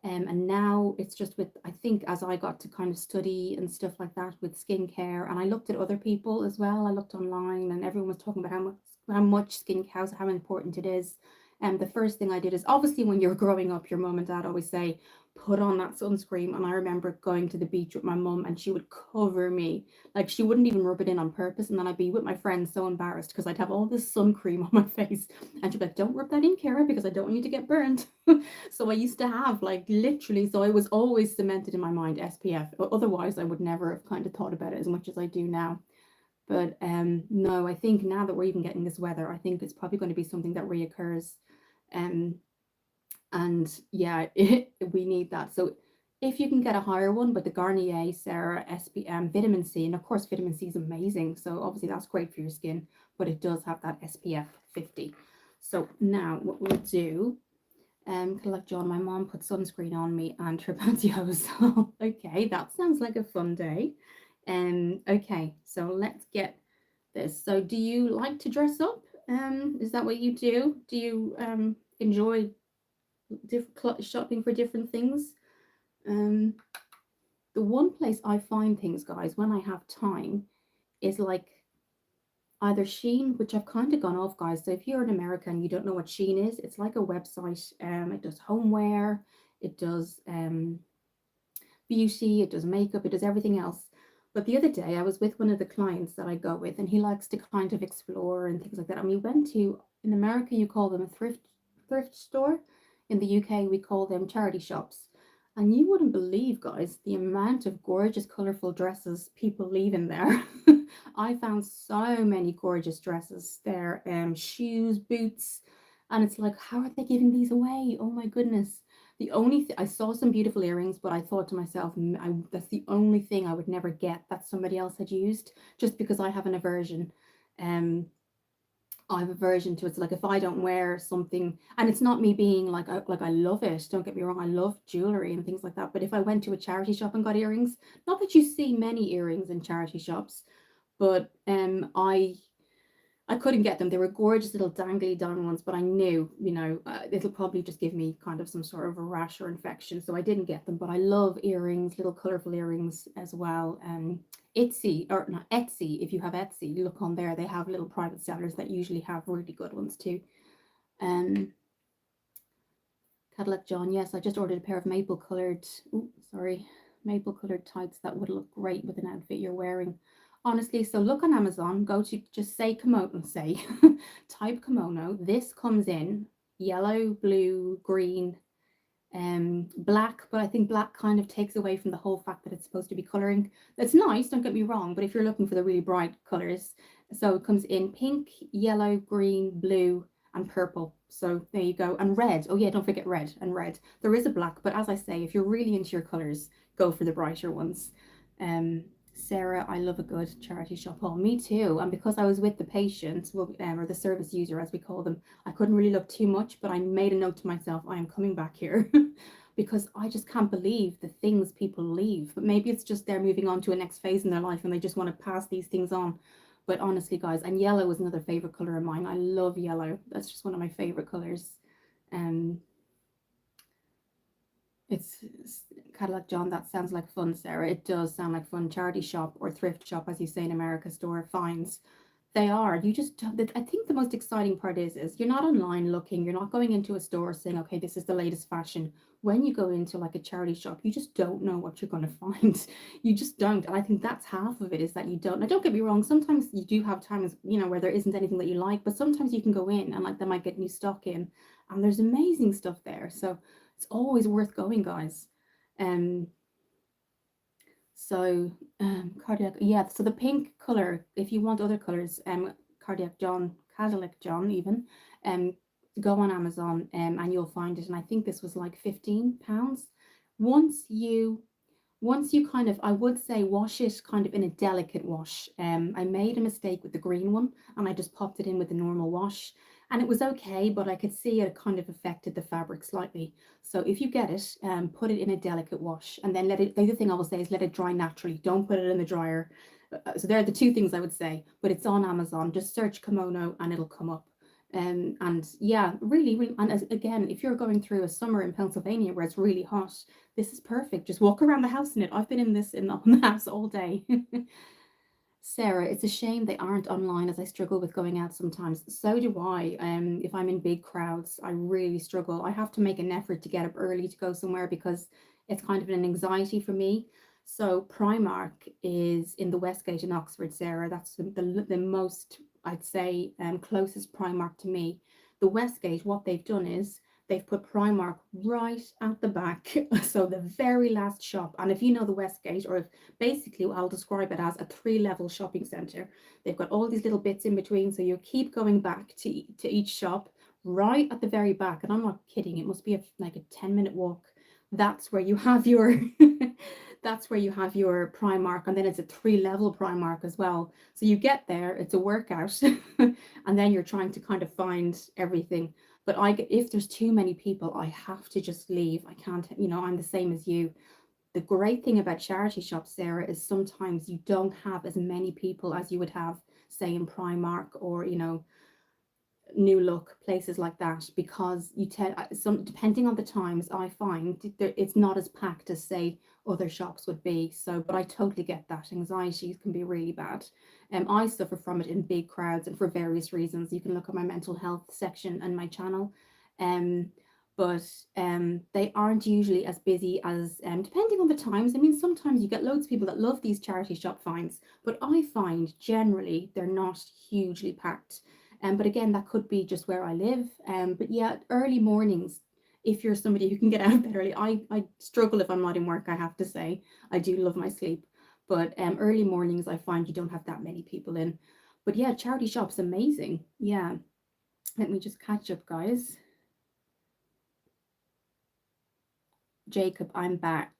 Speaker 1: And now it's just with, I think as I got to kind of study and stuff like that with skincare, and I looked at other people as well. I looked online and everyone was talking about how much skincare, how important it is. And the first thing I did is, obviously when you're growing up, your mum and dad always say, put on that sunscreen. And I remember going to the beach with my mum and she would cover me. Like, she wouldn't even rub it in on purpose. And then I'd be with my friends so embarrassed because I'd have all this sun cream on my face. And she'd be like, don't rub that in, Kara, because I don't want you to get burned. So I used to have, like, literally, so I was always cemented in my mind SPF. Otherwise, I would never have kind of thought about it as much as I do now. But no, I think now that we're even getting this weather, I think it's probably going to be something that reoccurs. And yeah, we need that. So if you can get a higher one, but the Garnier, Sarah, SPF, vitamin C, and of course vitamin C is amazing. So obviously that's great for your skin, but it does have that SPF 50. So now what we'll do, like John, my mom put sunscreen on me and her pantyhose. Okay, that sounds like a fun day. Okay, so let's get this. So do you like to dress up? Is that what you do? Do you enjoy shopping for different things? The one place I find things, guys, when I have time, is like either Shein, which I've kind of gone off, guys. So if you're in America and you don't know what Shein is, it's like a website. It does homeware, it does beauty, it does makeup, it does everything else. But the other day, I was with one of the clients that I go with, and he likes to kind of explore and things like that. And we went to, in America, you call them a thrift store. In the UK, we call them charity shops. And you wouldn't believe, guys, the amount of gorgeous, colorful dresses people leave in there. I found so many gorgeous dresses there, shoes, boots, and it's like, how are they giving these away? Oh my goodness. The only I saw some beautiful earrings, but I thought to myself, that's the only thing I would never get that somebody else had used, just because I have an aversion. Um, I have aversion to it. So like if I don't wear something, and it's not me being like I love it. Don't get me wrong, I love jewelry and things like that. But if I went to a charity shop and got earrings, not that you see many earrings in charity shops, but I couldn't get them. They were gorgeous little dangly down ones, but I knew, it'll probably just give me kind of some sort of a rash or infection, so I didn't get them. But I love earrings, little colorful earrings as well. Etsy, or not Etsy, if you have Etsy, you look on there. They have little private sellers that usually have really good ones too. Um, Cadillac John, yes, I just ordered a pair of maple colored tights that would look great with an outfit you're wearing. Honestly, so look on Amazon, go to just say kimono, say type kimono. This comes in yellow, blue, green, black, but I think black kind of takes away from the whole fact that it's supposed to be coloring. That's nice, don't get me wrong, but if you're looking for the really bright colors, so it comes in pink, yellow, green, blue, and purple. So there you go. And red. Oh yeah, don't forget red and red. There is a black, but as I say, if you're really into your colors, go for the brighter ones. Um, Sarah, I love a good charity shop haul. Me too. And because I was with the patient, well, or the service user as we call them, I couldn't really look too much, but I made a note to myself, I am coming back here because I just can't believe the things people leave. But maybe it's just they're moving on to a next phase in their life and they just want to pass these things on. But honestly, guys, and yellow is another favorite color of mine. I love yellow. That's just one of my favorite colors. Um, it's Cadillac John. That sounds like fun, Sarah. It does sound like fun. Charity shop or thrift shop, as you say in America, store finds. They are. You just. I think the most exciting part is you're not online looking. You're not going into a store saying, okay, this is the latest fashion. When you go into like a charity shop, you just don't know what you're going to find. You just don't. And I think that's half of it is that you don't. Now, don't get me wrong. Sometimes you do have times, where there isn't anything that you like, but sometimes you can go in and like they might get new stock in, and there's amazing stuff there. So it's always worth going, guys. Um, so cardiac, yeah. So the pink color, if you want other colors, cardiac John, Cadillac John, even, um, go on Amazon, and you'll find it. And I think this was like £15. Once you kind of, I would say, wash it kind of in a delicate wash. I made a mistake with the green one and I just popped it in with the normal wash and it was okay, but I could see it kind of affected the fabric slightly. So if you get it, put it in a delicate wash and then the other thing I will say is let it dry naturally. Don't put it in the dryer. So there are the two things I would say, but it's on Amazon. Just search kimono and it'll come up. And yeah, really, really, and again, if you're going through a summer in Pennsylvania where it's really hot, this is perfect. Just walk around the house in it. I've been in this in the house all day. Sarah, it's a shame they aren't online as I struggle with going out sometimes. So do I. If I'm in big crowds, I really struggle. I have to make an effort to get up early to go somewhere because it's kind of an anxiety for me. So Primark is in the Westgate in Oxford, Sarah. That's the most, I'd say, closest Primark to me. The Westgate, what they've done is they've put Primark right at the back. So the very last shop. And if you know the Westgate, or if basically I'll describe it as a three-level shopping center. They've got all these little bits in between, so you keep going back to each shop right at the very back. And I'm not kidding, it must be like a 10-minute walk. That's where you have your that's where you have your Primark, and then it's a three-level Primark as well. So you get there, it's a workout, and then you're trying to kind of find everything. But if there's too many people, I have to just leave. I can't, I'm the same as you. The great thing about charity shops, Sarah, is sometimes you don't have as many people as you would have, say, in Primark or, New Look, places like that, because you tend some, depending on the times, I find it's not as packed as say other shops would be. So, but I totally get that. Anxiety can be really bad. I suffer from it in big crowds and for various reasons. You can look at my mental health section and my channel. Um, but they aren't usually as busy as depending on the times. I mean, sometimes you get loads of people that love these charity shop finds, but I find generally they're not hugely packed. But again, that could be just where I live. But yeah, early mornings, if you're somebody who can get out of bed early, I struggle if I'm not in work, I have to say. I do love my sleep. But early mornings, I find you don't have that many people in. But yeah, charity shop's amazing. Yeah, let me just catch up, guys. Jacob, I'm back.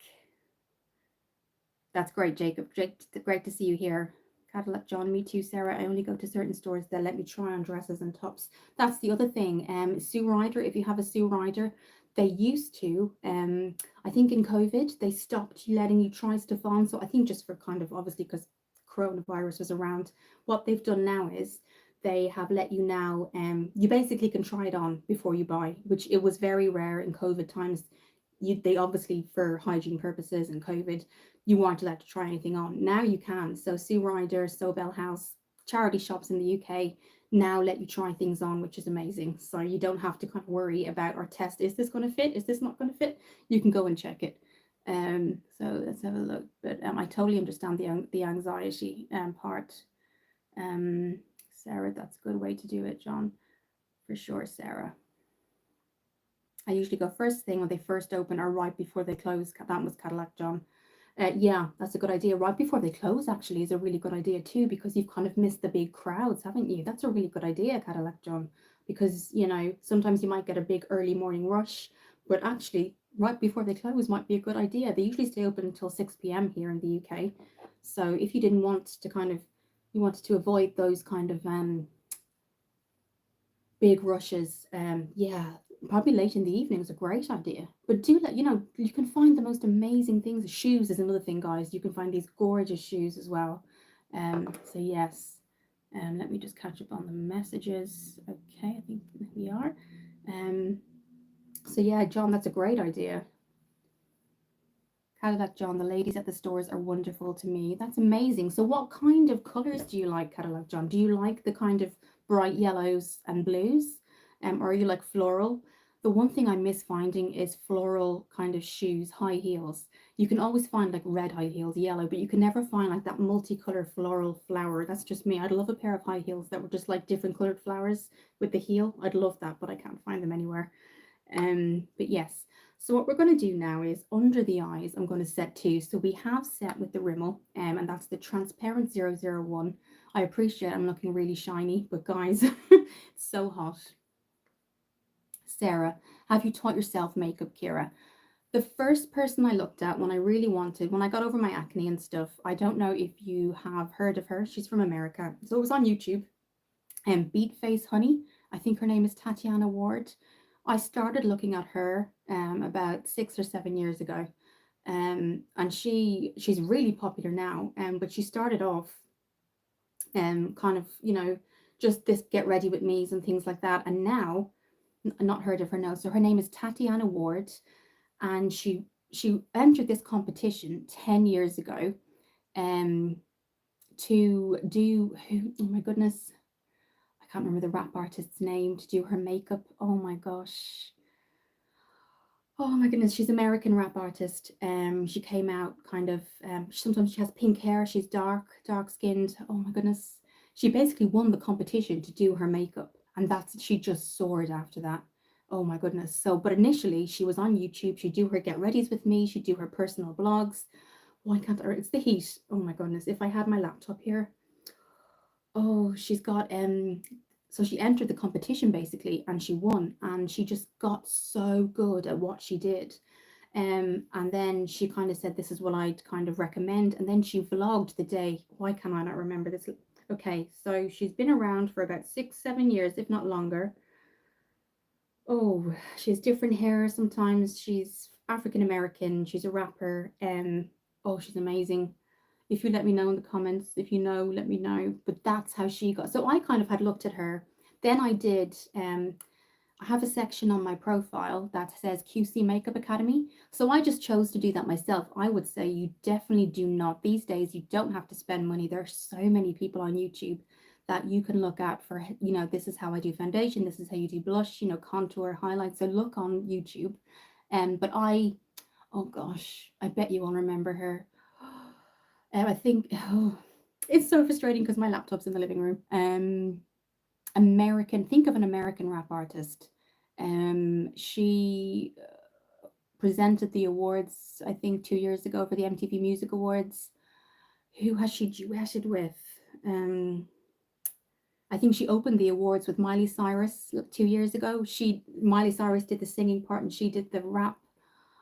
Speaker 1: That's great, Jacob. Great to see you here. Cadillac John, me too, Sarah. I only go to certain stores that let me try on dresses and tops. That's the other thing. Sue Ryder, if you have a Sue Ryder, they used to. I think in COVID they stopped letting you try stuff on. So I think just for kind of obviously because coronavirus was around, what they've done now is they have let you now. You basically can try it on before you buy, which it was very rare in COVID times. They obviously for hygiene purposes and COVID you weren't allowed to try anything on. Now you can. So Sue Ryder, Sobel House, charity shops in the UK now let you try things on, which is amazing. So you don't have to kind of worry about or test, is this going to fit? Is this not going to fit? You can go and check it. So let's have a look. But I totally understand the anxiety part. Sarah, that's a good way to do it, John. For sure, Sarah. I usually go first thing when they first open or right before they close. That was Cadillac John. Yeah, that's a good idea. Right before they close, actually, is a really good idea too, because you've kind of missed the big crowds, haven't you? That's a really good idea, Cadillac John, because sometimes you might get a big early morning rush, but actually, right before they close might be a good idea. They usually stay open until 6 p.m. here in the UK. So if you didn't want to you wanted to avoid those kind of big rushes. Yeah, probably late in the evening is a great idea. But do let you can find the most amazing things. Shoes is another thing, guys. You can find these gorgeous shoes as well. So yes. Let me just catch up on the messages. Okay, I think we are. So yeah, John, that's a great idea. Cadillac John, the ladies at the stores are wonderful to me. That's amazing. So what kind of colors do you like, Cadillac John? Do you like the kind of bright yellows and blues? Or are you like floral? The one thing I miss finding is floral kind of shoes, high heels. You can always find like red high heels, yellow, but you can never find like that multicolored floral flower. That's just me. I'd love a pair of high heels that were just like different colored flowers with the heel. I'd love that, but I can't find them anywhere. But yes, so what we're going to do now is under the eyes, I'm going to set two. So we have set with the Rimmel, and that's the transparent 001. I appreciate I'm looking really shiny, but guys, it's so hot. Sarah, have you taught yourself makeup, Kira? The first person I looked at when I really wanted, when I got over my acne and stuff, I don't know if you have heard of her. She's from America. So it was on YouTube. And Beat Face Honey, I think her name is Tatiana Ward. I started looking at her about 6 or 7 years ago. And she's really popular now. But she started off kind of, just this get ready with me's and things like that. And now, not heard of her now. So her name is Tatiana Ward, and she entered this competition 10 years ago to do, oh my goodness, I can't remember the rap artist's name, to do her makeup. Oh my gosh. Oh my goodness, she's American rap artist. She came out kind of sometimes she has pink hair, she's dark skinned. Oh my goodness. She basically won the competition to do her makeup, and she just soared after that. Oh my goodness. So but initially she was on YouTube, she'd do her get readies with me, she'd do her personal blogs. Why can't I, it's the heat. Oh my goodness. If I had my laptop here. Oh, she's got so she entered the competition basically and she won, and she just got so good at what she did. And then she kind of said, this is what I'd kind of recommend. And then she vlogged the day. Why can I not remember this? Okay, so she's been around for about 6, 7 years, if not longer. Oh, she has different hair sometimes. She's African American, she's a rapper. Oh, she's amazing. If you let me know in the comments, if you know, let me know. But that's how she got. So I kind of had looked at her Then I have a section on my profile that says QC Makeup Academy. So I just chose to do that myself. I would say you definitely do not. These days, you don't have to spend money. There are so many people on YouTube that you can look at for, this is how I do foundation, this is how you do blush, contour, highlight. So look on YouTube. But oh gosh, I bet you all remember her. I think, it's so frustrating because my laptop's in the living room. Think of an American rap artist. She presented the awards, I think, 2 years ago for the MTV Music Awards. Who has she duetted with? Um, I think she opened the awards with Miley Cyrus 2 years ago. Miley Cyrus did the singing part and she did the rap.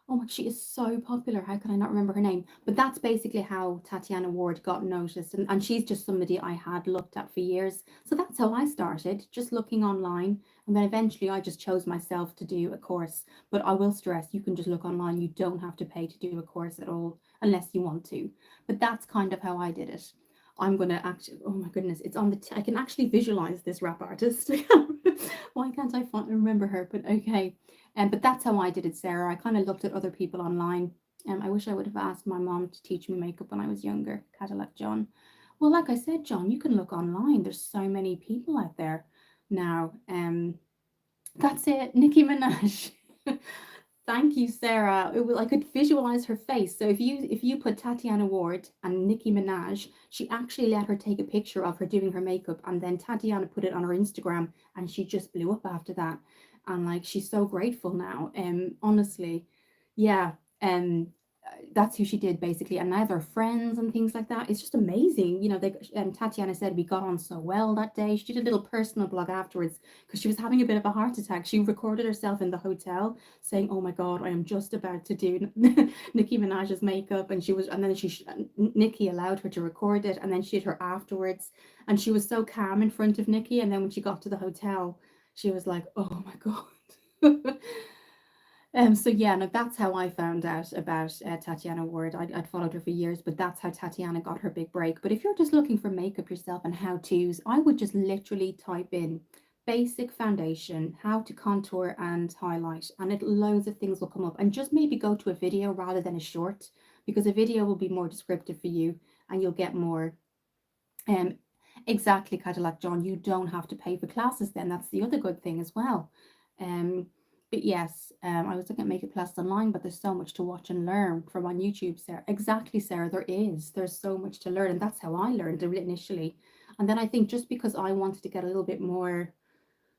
Speaker 1: Oh my, she is so popular. How can I not remember her name? But that's basically how Tatiana Ward got noticed. And she's just somebody I had looked at for years. So that's how I started, just looking online. And then eventually I just chose myself to do a course. But I will stress, you can just look online. You don't have to pay to do a course at all, unless you want to. But that's kind of how I did it. I'm going to actually, oh my goodness, it's on I can actually visualize this rap artist. Why can't I remember her? But okay. But that's how I did it, Sarah. I kind of looked at other people online. I wish I would have asked my mom to teach me makeup when I was younger, Cadillac John. Well, like I said, John, you can look online. There's so many people out there now. That's it, Nicki Minaj. Thank you, Sarah. I could visualize her face. So if you put Tatiana Ward and Nicki Minaj, she actually let her take a picture of her doing her makeup, and then Tatiana put it on her Instagram, and she just blew up after that. And like she's so grateful now. Honestly, yeah. Um, that's who she did basically, and now they're friends and things like that. It's just amazing, They Tatiana said we got on so well that day. She did a little personal blog afterwards because she was having a bit of a heart attack. She recorded herself in the hotel saying, "Oh my God, I am just about to do Nicki Minaj's makeup," and then Nicki allowed her to record it, and then she did her afterwards, and she was so calm in front of Nicki, and then when she got to the hotel, she was like, "Oh my God." So yeah, no, that's how I found out about Tatiana Ward. I'd followed her for years, but that's how Tatiana got her big break. But if you're just looking for makeup yourself and how to's, I would just literally type in basic foundation, how to contour and highlight, and loads of things will come up. And just maybe go to a video rather than a short, because a video will be more descriptive for you, and you'll get more. Um, exactly, Cadillac John. You don't have to pay for classes. Then that's the other good thing as well. Um, but yes, I was looking at makeup classes online, but there's so much to watch and learn from on YouTube, Sarah. Exactly, Sarah, there is. There's so much to learn, and that's how I learned it initially. And then I think just because I wanted to get a little bit more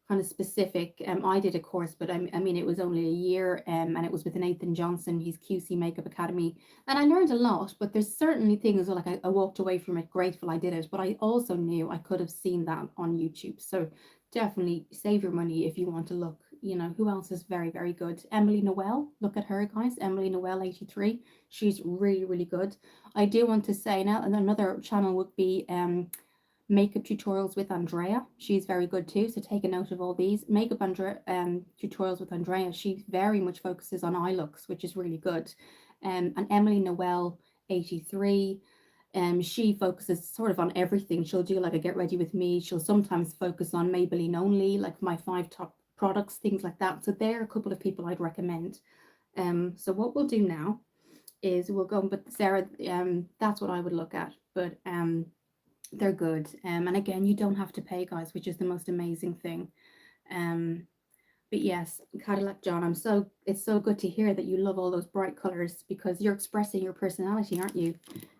Speaker 1: kind of specific, I did a course, but I mean, it was only a year, and it was with Nathan Johnson. He's QC Makeup Academy, and I learned a lot. But there's certainly things like I walked away from it grateful I did it, but I also knew I could have seen that on YouTube. So definitely save your money if you want to look. Who else is very, very good? Emily Noel. Look at her, guys. Emily Noel 83. She's really, really good. I do want to say now, and another channel would be makeup tutorials with Andrea. She's very good too. So take a note of all these. Makeup tutorials with Andrea. She very much focuses on eye looks, which is really good. And Emily Noel 83. She focuses sort of on everything. She'll do like a get ready with me. She'll sometimes focus on Maybelline only, like my 5 top products, things like that. So there are a couple of people I'd recommend. So what we'll do now is we'll go, but Sarah, that's what I would look at. But they're good. And again, you don't have to pay, guys, which is the most amazing thing. Um, but yes, Cadillac John, it's so good to hear that you love all those bright colors because you're expressing your personality, aren't you?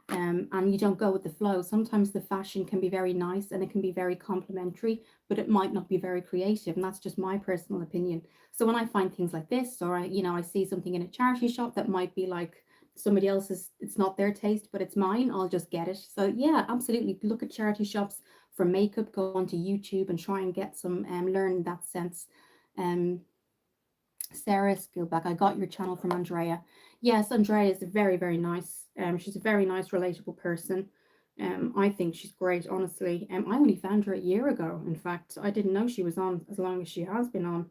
Speaker 1: And you don't go with the flow. Sometimes the fashion can be very nice and it can be very complimentary, but it might not be very creative. And that's just my personal opinion. So when I find things like this, or I see something in a charity shop that might be like somebody else's, it's not their taste, but it's mine, I'll just get it. So yeah, absolutely. Look at charity shops for makeup, go onto YouTube and try and get some, learn that sense. Um, Sarah Skillback, I got your channel from Andrea. Yes, Andrea is very, very nice. She's a very nice, relatable person. I think she's great, honestly. I only found her a year ago. In fact, I didn't know she was on as long as she has been on.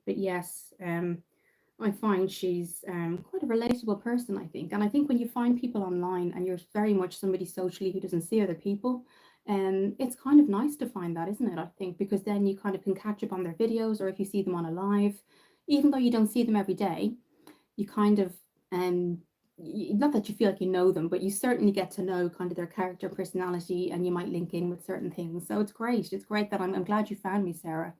Speaker 1: But yes, I find she's quite a relatable person, I think. And I think when you find people online and you're very much somebody socially who doesn't see other people, It's kind of nice to find that, isn't it? I think, because then you kind of can catch up on their videos, or if you see them on a live, even though you don't see them every day, you kind of not that you feel like you know them, but you certainly get to know kind of their character, personality, and you might link in with certain things. So it's great. It's great that I'm glad you found me, Sarah.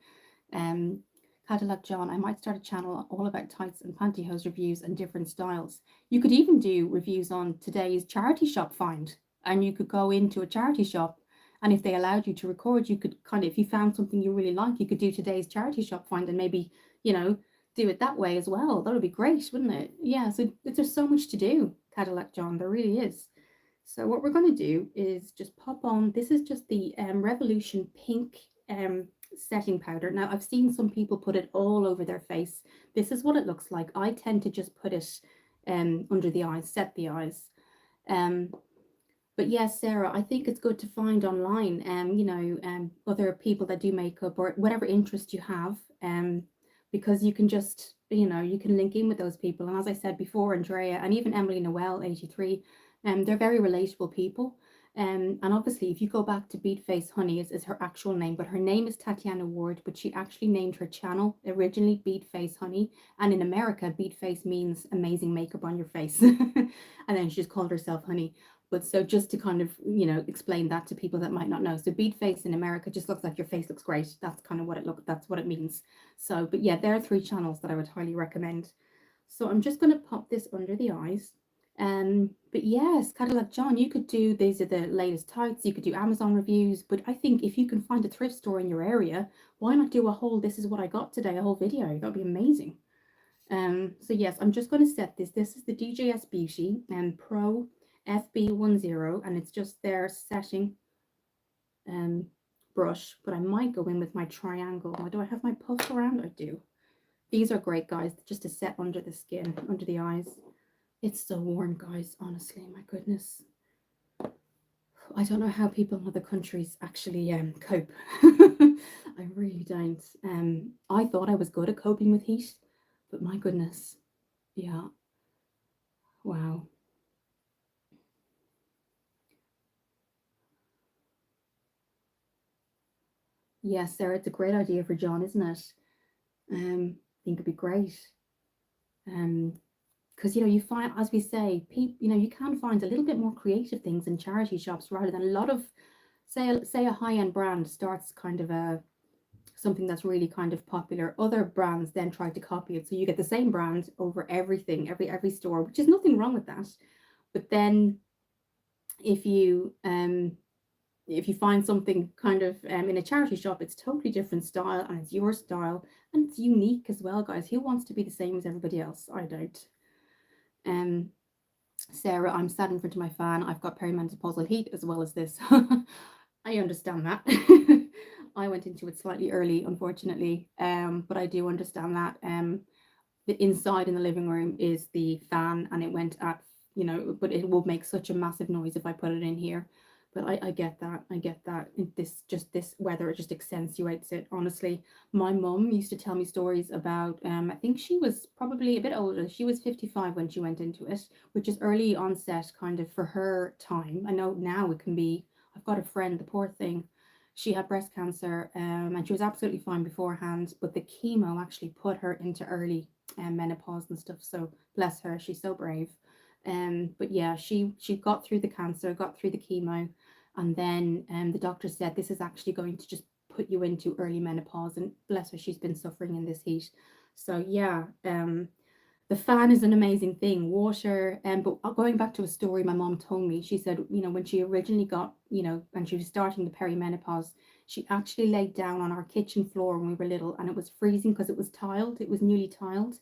Speaker 1: Um, Cadillac John, I might start a channel all about tights and pantyhose reviews and different styles. You could even do reviews on today's charity shop find, and you could go into a charity shop, and if they allowed you to record, you could kind of, if you found something you really like, you could do today's charity shop find and maybe, you know, do it that way as well. That would be great, wouldn't it? Yeah, so there's so much to do, Cadillac John, there really is. So what we're going to do is just pop on, this is just the Revolution Pink setting powder. Now, I've seen some people put it all over their face. This is what it looks like. I tend to just put it under the eyes, set the eyes. Um, but yes, Sarah, I think it's good to find online, other people that do makeup or whatever interest you have, because you can just, you can link in with those people. And as I said before, Andrea and even Emily Noel, 83, they're very relatable people. And obviously, if you go back to Beatface Honey is her actual name, but her name is Tatiana Ward, but she actually named her channel originally Beatface Honey. And in America, Beatface means amazing makeup on your face. And then she just called herself Honey. But so just to kind of, explain that to people that might not know. So bead face in America just looks like your face looks great. That's kind of what that's what it means. So, but yeah, there are 3 channels that I would highly recommend. So I'm just going to pop this under the eyes. But yes, Cadillac John, you could do, these are the latest tights, you could do Amazon reviews, but I think if you can find a thrift store in your area, why not do a whole, this is what I got today, a whole video? That'd be amazing. So yes, I'm just going to set this. This is the DJS Beauty and Pro FB10, and it's just their setting brush, but I might go in with my triangle. Do I have my puff around? I do. These are great, guys, just to set under the skin, under the eyes. It's so warm, guys, honestly, my goodness. I don't know how people in other countries actually cope. I really don't. I thought I was good at coping with heat, but my goodness, yeah, wow. Yes, Sarah, it's a great idea for John, isn't it? I think it'd be great. Because you find, as we say, people, you can find a little bit more creative things in charity shops rather than a lot of, say a high-end brand starts kind of a something that's really kind of popular. Other brands then try to copy it, so you get the same brand over everything, every store, which is nothing wrong with that. But then if you find something kind of in a charity shop, it's totally different style and it's your style and it's unique as well, guys. Who wants to be the same as everybody else? I don't. Sarah, I'm sat in front of my fan. I've got perimenopausal heat as well as this. I understand that. I went into it slightly early, unfortunately, but I do understand that. The inside in the living room is the fan, and it went at, but it will make such a massive noise if I put it in here. But I get that. I get that. This weather, it just accentuates it. Honestly, my mum used to tell me stories about. I think she was probably a bit older. She was 55 when she went into it, which is early onset, kind of for her time. I know now it can be. I've got a friend, the poor thing. She had breast cancer, and she was absolutely fine beforehand, but the chemo actually put her into early menopause and stuff. So bless her, she's so brave. But yeah, she got through the cancer, got through the chemo, and then the doctor said this is actually going to just put you into early menopause. And bless her, she's been suffering in this heat. So yeah, the fan is an amazing thing. Water, but going back to a story my mom told me, she said, when she originally got, when she was starting the perimenopause, she actually laid down on our kitchen floor when we were little, and it was freezing because it was tiled, it was newly tiled,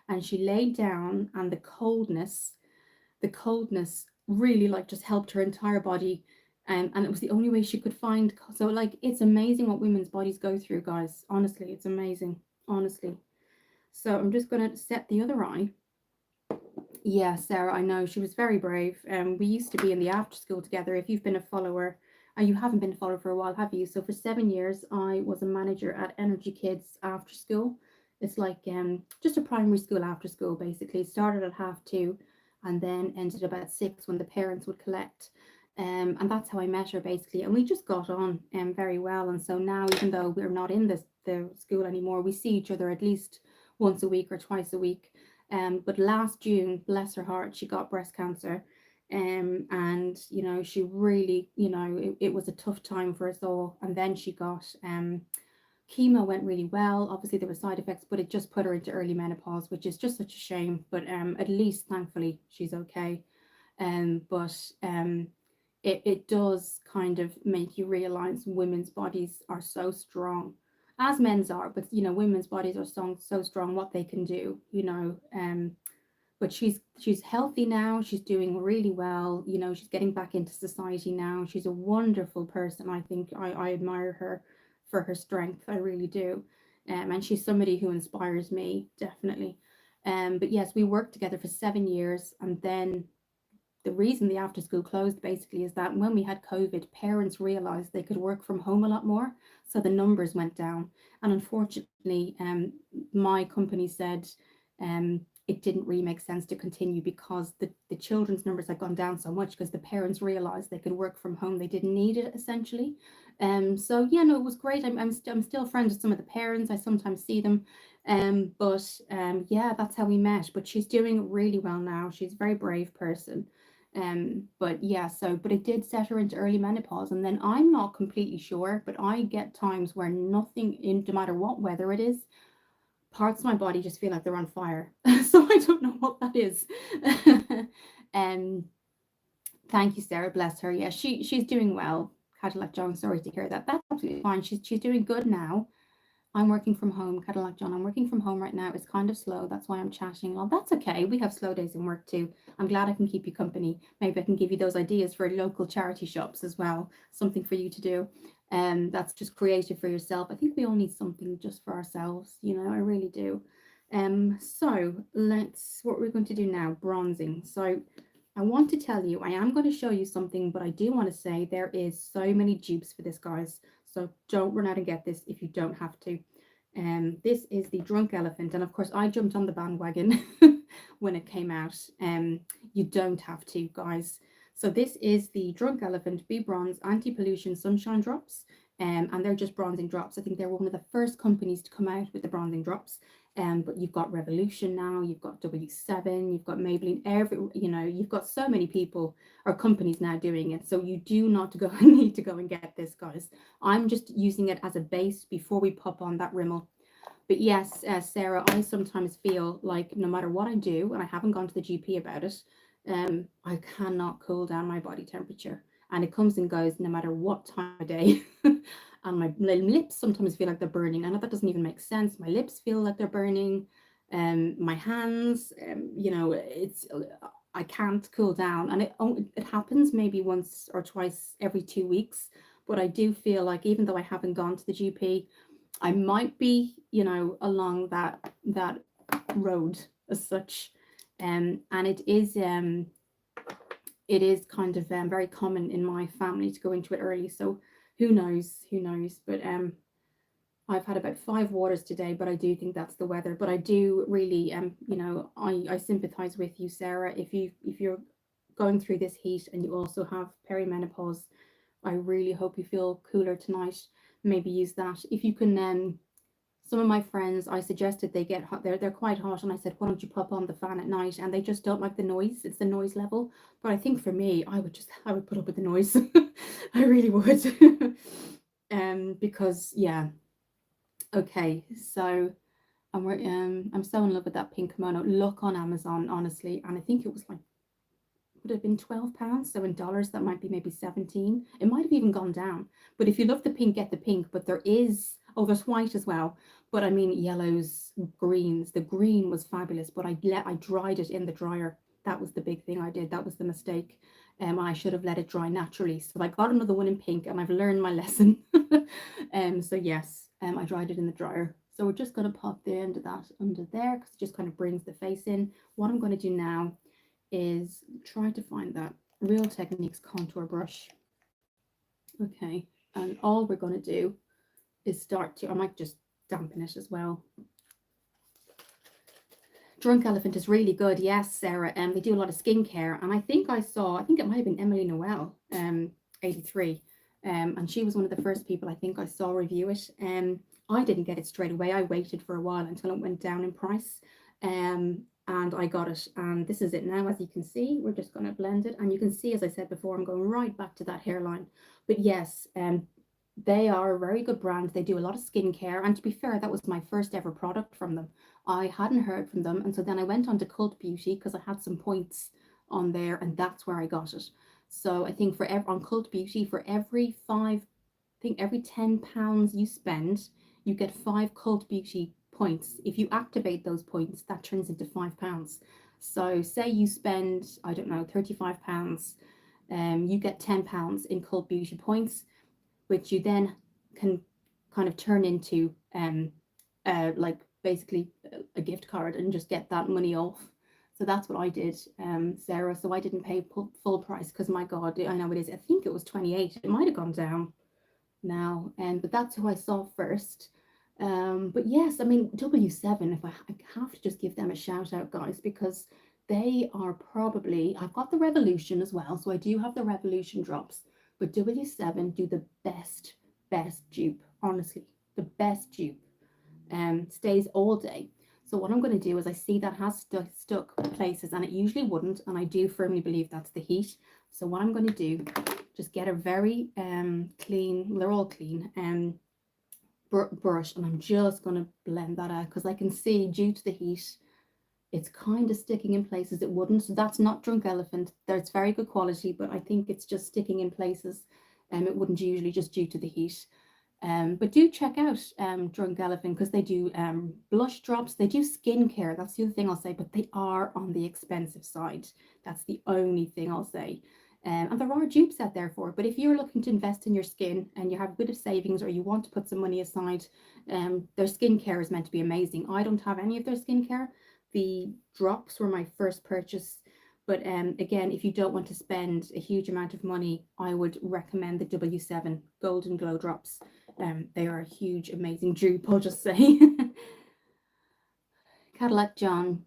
Speaker 1: and she laid down, and the coldness really like just helped her entire body, and it was the only way she could find. So like, it's amazing what women's bodies go through, guys. Honestly, it's amazing, honestly. So I'm just going to set the other eye. Yeah, Sarah, I know she was very brave. We used to be in the after school together. If you've been a follower, you haven't been a follower for a while, have you? So for 7 years, I was a manager at Energy Kids after school. It's like just a primary school after school, basically. Started at 2:30 and then ended about 6 when the parents would collect. And that's how I met her basically. And we just got on very well. And so now, even though we're not in the school anymore, we see each other at least once a week or twice a week. But last June, bless her heart, she got breast cancer. And she really, it was a tough time for us all. And then she got chemo went really well. Obviously, there were side effects, but it just put her into early menopause, which is just such a shame. But at least, thankfully, she's okay. But it does kind of make you realize women's bodies are so strong, as men's are. But women's bodies are so strong, what they can do. But she's healthy now. She's doing really well. She's getting back into society now. She's a wonderful person. I think I admire her for her strength. I really do. And she's somebody who inspires me, definitely. But yes, we worked together for 7 years, and then the reason the after school closed basically is that when we had COVID, parents realized they could work from home a lot more. So the numbers went down. And unfortunately, my company said it didn't really make sense to continue because the children's numbers had gone down so much because the parents realized they could work from home. They didn't need it essentially. So yeah, no, it was great. I'm still friends with some of the parents. I sometimes see them. But yeah, that's how we met. But she's doing really well now. She's a very brave person. But yeah, but it did set her into early menopause, and then I'm not completely sure, but I get times where nothing, in no matter what weather it is, parts of my body just feel like they're on fire. So I don't know what that is. um, Thank you, Sarah. Bless her. Yeah, she's doing well. Cadillac John, sorry to hear that. That's absolutely fine. She's doing good now. I'm working from home, Cadillac John. I'm working from home right now. It's kind of slow. That's why I'm chatting. Well, that's okay. We have slow days in work too. I'm glad I can keep you company. Maybe I can give you those ideas for local charity shops as well. Something for you to do. That's just creative for yourself. I think we all need something just for ourselves. I really do. So what we're going to do now, bronzing. So I want to tell you, I am going to show you something, but I do want to say there is so many dupes for this, guys. So don't run out and get this if you don't have to. This is the Drunk Elephant, and of course I jumped on the bandwagon when it came out. You don't have to, guys. So this is the Drunk Elephant Be Bronze Anti-Pollution Sunshine Drops. And they're just bronzing drops. I think they're one of the first companies to come out with the bronzing drops. But you've got Revolution now, you've got W7, you've got Maybelline, you've got so many people or companies now doing it. So you do not need to go and get this, guys. I'm just using it as a base before we pop on that Rimmel. But yes, Sarah, I sometimes feel like no matter what I do, and I haven't gone to the GP about it, I cannot cool down my body temperature. And it comes and goes no matter what time of day. And my lips sometimes feel like they're burning. I know that doesn't even make sense. My lips feel like they're burning. My hands, I can't cool down. And it happens maybe once or twice every 2 weeks. But I do feel like even though I haven't gone to the GP, I might be, along that road as such. And it is kind of very common in my family to go into it early. So who knows? Who knows? But I've had about 5 waters today, but I do think that's the weather. But I do really, I sympathize with you, Sarah. If you're going through this heat and you also have perimenopause, I really hope you feel cooler tonight. Maybe use that if you can. Some of my friends, I suggested they get hot. They're quite hot, and I said, why don't you pop on the fan at night? And they just don't like the noise. It's the noise level. But I think for me, I would put up with the noise. I really would. Because yeah. Okay, so I'm so in love with that pink kimono. Look on Amazon, honestly, and I think it was like, would have been £12. So in dollars, that might be maybe 17. It might have even gone down. But if you love the pink, get the pink. But there's white as well. But I mean, yellows, greens. The green was fabulous, but I dried it in the dryer. That was the big thing I did. That was the mistake. I should have let it dry naturally. So I got another one in pink, and I've learned my lesson. So yes, I dried it in the dryer. So we're just going to pop the end of that under there because it just kind of brings the face in. What I'm going to do now is try to find that Real Techniques contour brush. Okay, and all we're going to do is I might just dampen it as well, Drunk Elephant is really good. Yes, Sarah. They do a lot of skincare, and I think it might have been Emily Noel, 83, and she was one of the first people I think I saw review it. I didn't get it straight away. I waited for a while until it went down in price, and I got it. And this is it now. As you can see, we're just going to blend it, and you can see, as I said before, I'm going right back to that hairline. But yes, they are a very good brand. They do a lot of skincare, and to be fair, that was my first ever product from them. I hadn't heard from them, and so then I went on to Cult Beauty because I had some points on there, and that's where I got it. So I think on Cult Beauty, for every five, I think every £10 you spend, you get 5 Cult Beauty points. If you activate those points, that turns into £5. So say you spend, I don't know, £35, you get £10 in Cult Beauty points, which you then can kind of turn into like basically a gift card and just get that money off. So that's what I did, Sarah. So I didn't pay full price because my God, I know it is. I think it was 28. It might have gone down now, but that's who I saw first. But yes, I mean W7. If I have to just give them a shout out, guys, because they are probably. I've got the Revolution as well, so I do have the Revolution drops. But W7 do the best dupe. Honestly, the best dupe. Stays all day. So what I'm going to do is I see that has stuck places, and it usually wouldn't, and I do firmly believe that's the heat. So what I'm going to do, just get a very clean, they're all clean, brush, and I'm just going to blend that out because I can see due to the heat it's kind of sticking in places it wouldn't. So that's not Drunk Elephant. It's very good quality, but I think it's just sticking in places it wouldn't usually, just due to the heat. But do check out Drunk Elephant because they do blush drops. They do skincare. That's the other thing I'll say, but they are on the expensive side. That's the only thing I'll say. And there are dupes out there for it. But if you're looking to invest in your skin and you have a bit of savings or you want to put some money aside, their skincare is meant to be amazing. I don't have any of their skincare. The drops were my first purchase. But again, if you don't want to spend a huge amount of money, I would recommend the W7 Golden Glow Drops. They are a huge, amazing dupe, I'll just say. Cadillac John.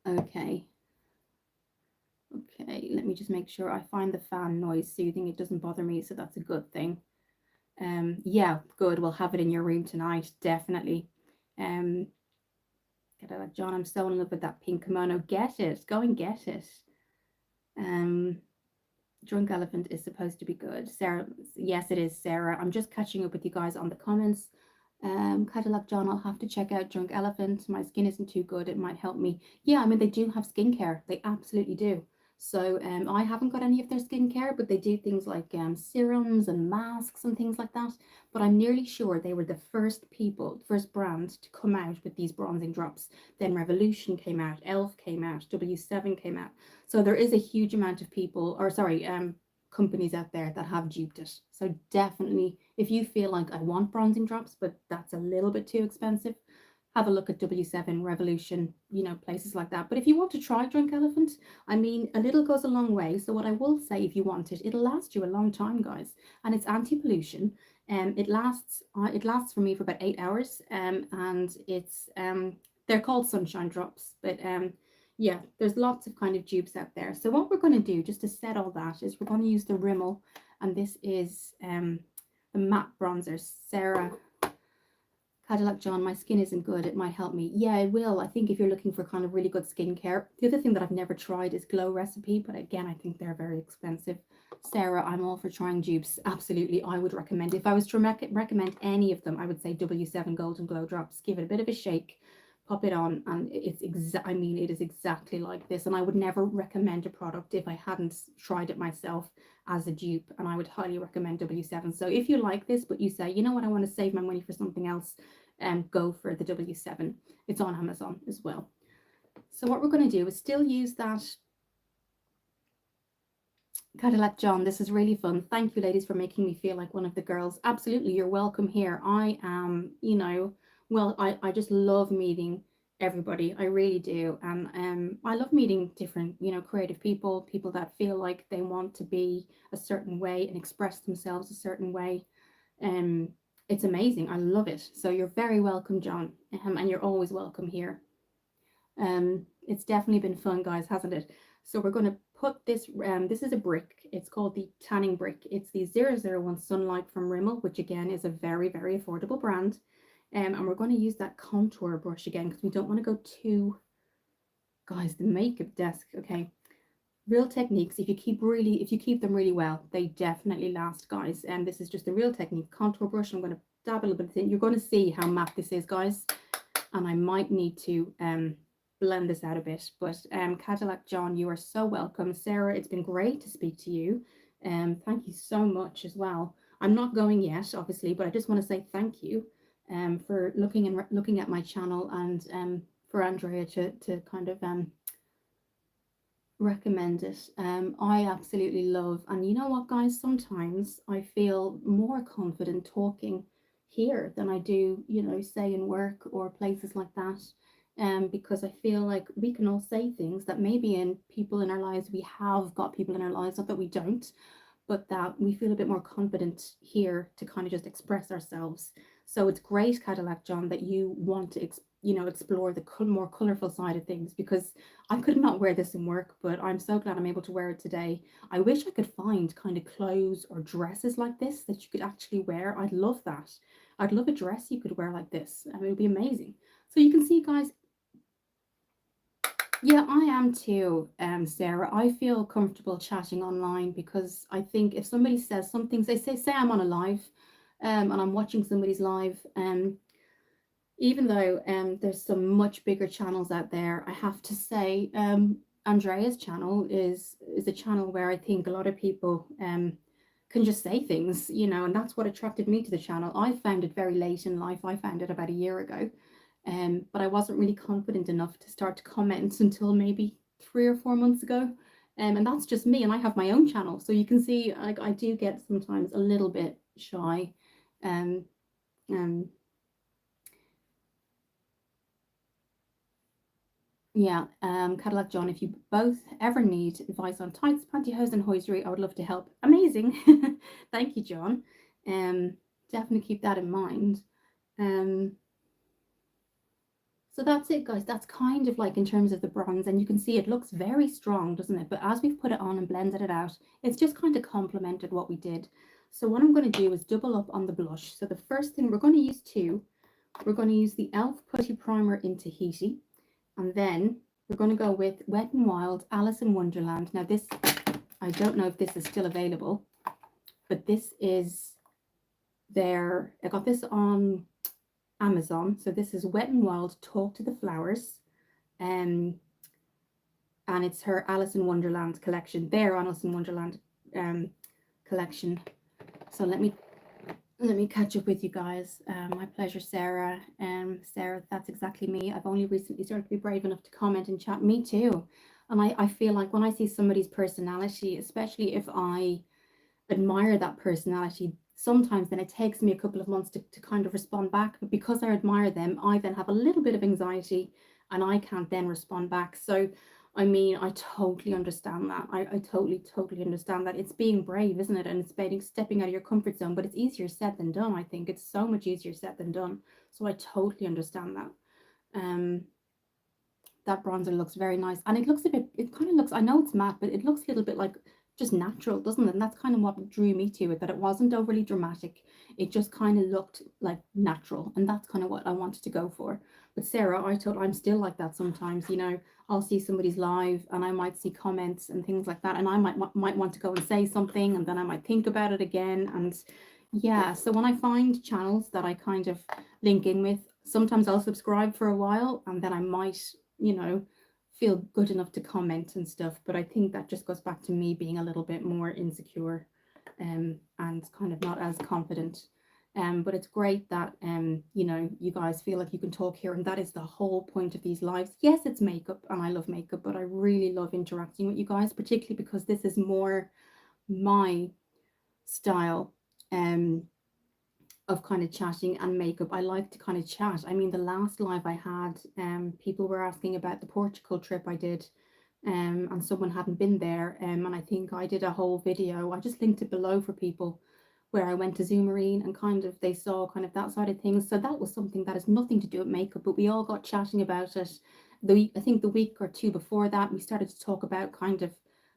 Speaker 1: Okay. Okay, let me just make sure I find the fan noise soothing. It doesn't bother me, so that's a good thing. Yeah, good. We'll have it in your room tonight, definitely. Cadillac John, I'm so in love with that pink kimono. Get it. Go and get it. Drunk Elephant is supposed to be good. Sarah, yes, it is, Sarah. I'm just catching up with you guys on the comments. Cadillac John, I'll have to check out Drunk Elephant. My skin isn't too good. It might help me. Yeah, I mean, they do have skincare. They absolutely do. So I haven't got any of their skincare, but they do things like serums and masks and things like that. But I'm nearly sure they were the first brand to come out with these bronzing drops. Then Revolution came out, Elf came out, W7 came out. So there is a huge amount of people, or sorry, companies out there that have duped it. So definitely, if you feel like I want bronzing drops, but that's a little bit too expensive, have a look at W7, Revolution, places like that. But if you want to try Drunk Elephant, I mean, a little goes a long way. So what I will say, if you want it, it'll last you a long time, guys. And it's anti-pollution. It lasts for me for about 8 hours. And it's they're called sunshine drops, but yeah, there's lots of kind of dupes out there. So what we're going to do, just to set all that, is we're going to use the Rimmel, and this is the matte bronzer. Sarah, Cadillac John, my skin isn't good. It might help me. Yeah, it will. I think if you're looking for kind of really good skincare. The other thing that I've never tried is Glow Recipe, but again, I think they're very expensive. Sarah, I'm all for trying dupes. Absolutely, I would recommend. If I was to recommend any of them, I would say W7 Golden Glow Drops. Give it a bit of a shake, pop it on, and it is exactly like this. And I would never recommend a product if I hadn't tried it myself as a dupe, and I would highly recommend W7. So if you like this, but you say, you know what, I want to save my money for something else, go for the W7. It's on Amazon as well. So what we're going to do is still use that Cadillac John. This is really fun. Thank you, ladies, for making me feel like one of the girls. Absolutely, you're welcome here. I am, well, I just love meeting everybody. I really do. And I love meeting different, creative people that feel like they want to be a certain way and express themselves a certain way. It's amazing. I love it. So you're very welcome, John, and you're always welcome here. It's definitely been fun, guys, hasn't it? So we're going to put this, this is a brick. It's called the tanning brick. It's the 001 Sunlight from Rimmel, which again is a very, very affordable brand. And we're going to use that contour brush again because we don't want to go too, guys, the makeup desk. Okay. Real techniques, if you keep them really well, they definitely last, guys. And this is just a real technique. Contour brush. I'm going to dab a little bit in. You're going to see how matte this is, guys. And I might need to blend this out a bit. But Cadillac John, you are so welcome. Sarah, it's been great to speak to you. Thank you so much as well. I'm not going yet, obviously, but I just want to say thank you for looking at my channel, and for Andrea to kind of recommend it. I absolutely love, and you know what, guys, sometimes I feel more confident talking here than I do, you know, say in work or places like that. Because I feel like we can all say things that maybe in people in our lives, we have got people in our lives, not that we don't, but that we feel a bit more confident here to kind of just express ourselves. So it's great, Cadillac John, that you want to explore the more colorful side of things, because I could not wear this in work, but I'm so glad I'm able to wear it today. I wish I could find kind of clothes or dresses like this that you could actually wear. I'd love that. I'd love a dress you could wear like this. I mean, it would be amazing. So you can see, guys, yeah, I am too, Sarah. I feel comfortable chatting online because I think if somebody says something, they say I'm on a live, and I'm watching somebody's live, even though there's some much bigger channels out there, I have to say, Andrea's channel is a channel where I think a lot of people can just say things, you know, and that's what attracted me to the channel. I found it very late in life. I found it about a year ago, but I wasn't really confident enough to start to comment until maybe 3 or 4 months ago. And that's just me, and I have my own channel, so you can see, like, I do get sometimes a little bit shy. Um, um, Yeah, Cadillac John, if you both ever need advice on tights, pantyhose, and hosiery, I would love to help. Amazing. Thank you, John. Um, Definitely keep that in mind. Um, so that's it, guys. That's kind of like in terms of the bronze, and you can see it looks very strong, doesn't it? But as we've put it on and blended it out, it's just kind of complemented what we did. So what I'm going to do is double up on the blush. So the first thing, we're going to use two. We're going to use the e.l.f. Putty Primer in Tahiti. And then we're going to go with Wet n Wild Alice in Wonderland. Now this, I don't know if this is still available, but this is their, I got this on Amazon. So this is Wet n Wild Talk to the Flowers. Um, and it's her Alice in Wonderland collection, their Alice in Wonderland collection. So let me catch up with you guys. My pleasure, Sarah. Sarah, that's exactly me. I've only recently started to be brave enough to comment and chat. Me too. And I feel like when I see somebody's personality, especially if I admire that personality, sometimes then it takes me a couple of months to kind of respond back. But because I admire them, I then have a little bit of anxiety and I can't then respond back. So I mean, I totally understand that. I totally understand that. It's being brave, isn't it? And it's stepping out of your comfort zone, but it's easier said than done. I think it's so much easier said than done. So I totally understand that. Um, that bronzer looks very nice, and it looks a bit, it kind of looks, I know it's matte, but it looks a little bit like just natural, doesn't it? And that's kind of what drew me to it, that it wasn't overly dramatic. It just kind of looked like natural, and that's kind of what I wanted to go for. But Sarah, I'm still like that sometimes, you know. I'll see somebody's live and I might see comments and things like that, and I might want to go and say something, and then I might think about it again. And yeah, so when I find channels that I kind of link in with, sometimes I'll subscribe for a while and then I might, you know, feel good enough to comment and stuff. But I think that just goes back to me being a little bit more insecure, and kind of not as confident. But it's great that you know, you guys feel like you can talk here, and that is the whole point of these lives. Yes, it's makeup and I love makeup, but I really love interacting with you guys, particularly because this is more my style of kind of chatting and makeup. I like to kind of chat. I mean, the last live I had, people were asking about the Portugal trip I did, and someone hadn't been there, and I think I did a whole video. I just linked it below for people where I went to Zoomerine and kind of they saw kind of that side of things. So that was something that has nothing to do with makeup, but we all got chatting about it. I think the week or two before that, we started to talk about kind of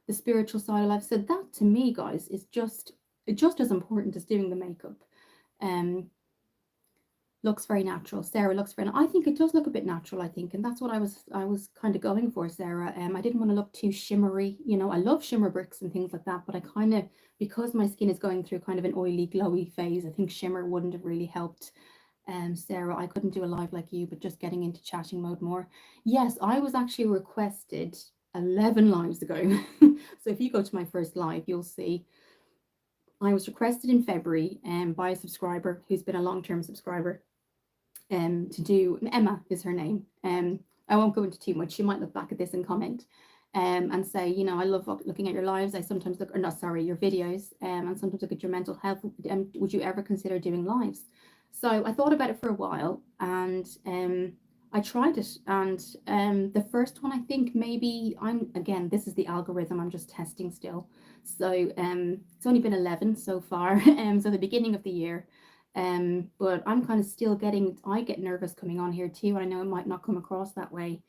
Speaker 1: the spiritual side of life. So that to me, guys, is just as important as doing the makeup. Um, looks very natural. Sarah looks very. I think it does look a bit natural. I think, and that's what I was kind of going for, Sarah. I didn't want to look too shimmery. You know, I love shimmer bricks and things like that, but I kind of, because my skin is going through kind of an oily, glowy phase, I think shimmer wouldn't have really helped. Sarah, I couldn't do a live like you, but just getting into chatting mode more. Yes, I was actually requested 11 lives ago. So if you go to my first live, you'll see I was requested in February by a subscriber who's been a long-term subscriber to do, and Emma is her name. I won't go into too much. She might look back at this and comment and say, you know, I love looking at your lives. I sometimes look, or not, sorry, your videos, and sometimes look at your mental health. Would you ever consider doing lives? So I thought about it for a while, and I tried it. And the first one, I think maybe again, this is the algorithm. I'm just testing still. So it's only been 11 so far. So the beginning of the year. But I'm kind of still I get nervous coming on here too. I know it might not come across that way.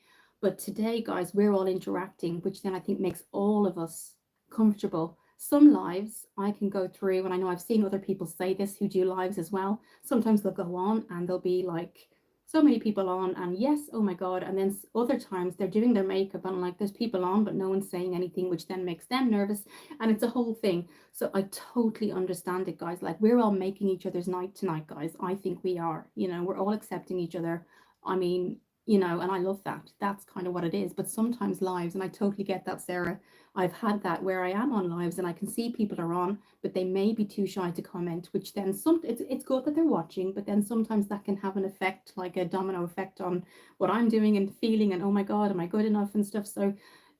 Speaker 1: But today, guys, we're all interacting, which then I think makes all of us comfortable. Some lives I can go through, and I know I've seen other people say this who do lives as well. Sometimes they'll go on and they'll be like, so many people on, and yes, oh my God. And then other times they're doing their makeup and like there's people on, but no one's saying anything, which then makes them nervous. And it's a whole thing. So I totally understand it, guys. Like we're all making each other's night tonight, guys. I think we are, you know, we're all accepting each other. I mean, you know, and I love that. That's kind of what it is. But sometimes lives, and I totally get that, Sarah. I've had that where I am on lives and I can see people are on, but they may be too shy to comment, which then it's good that they're watching, but then sometimes that can have an effect, like a domino effect on what I'm doing and feeling, and oh my God, am I good enough and stuff. So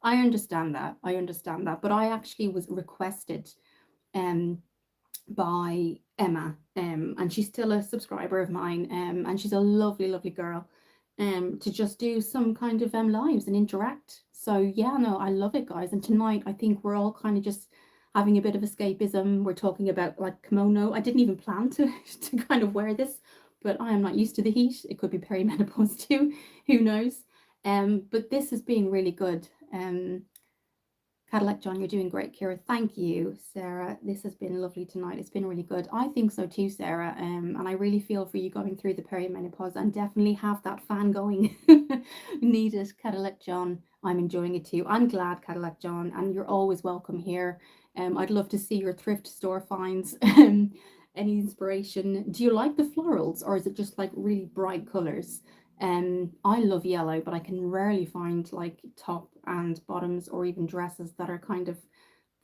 Speaker 1: I understand that. I understand that. But I actually was requested um by Emma, and she's still a subscriber of mine, and she's a lovely, lovely girl, to just do some kind of lives and interact. So yeah, no, I love it, guys. And tonight, I think we're all kind of just having a bit of escapism. We're talking about like kimono. I didn't even plan to to kind of wear this, but I am not used to the heat. It could be perimenopause too. Who knows? But this has been really good. Cadillac John, you're doing great, Kira. Thank you, Sarah. This has been lovely tonight. It's been really good. I think so too, Sarah. And I really feel for you going through the perimenopause, and definitely have that fan going. Need it, Cadillac John. I'm enjoying it too. I'm glad, Cadillac John, and you're always welcome here. I'd love to see your thrift store finds. Any inspiration? Do you like the florals, or is it just like really bright colors? I love yellow, but I can rarely find like top and bottoms or even dresses that are kind of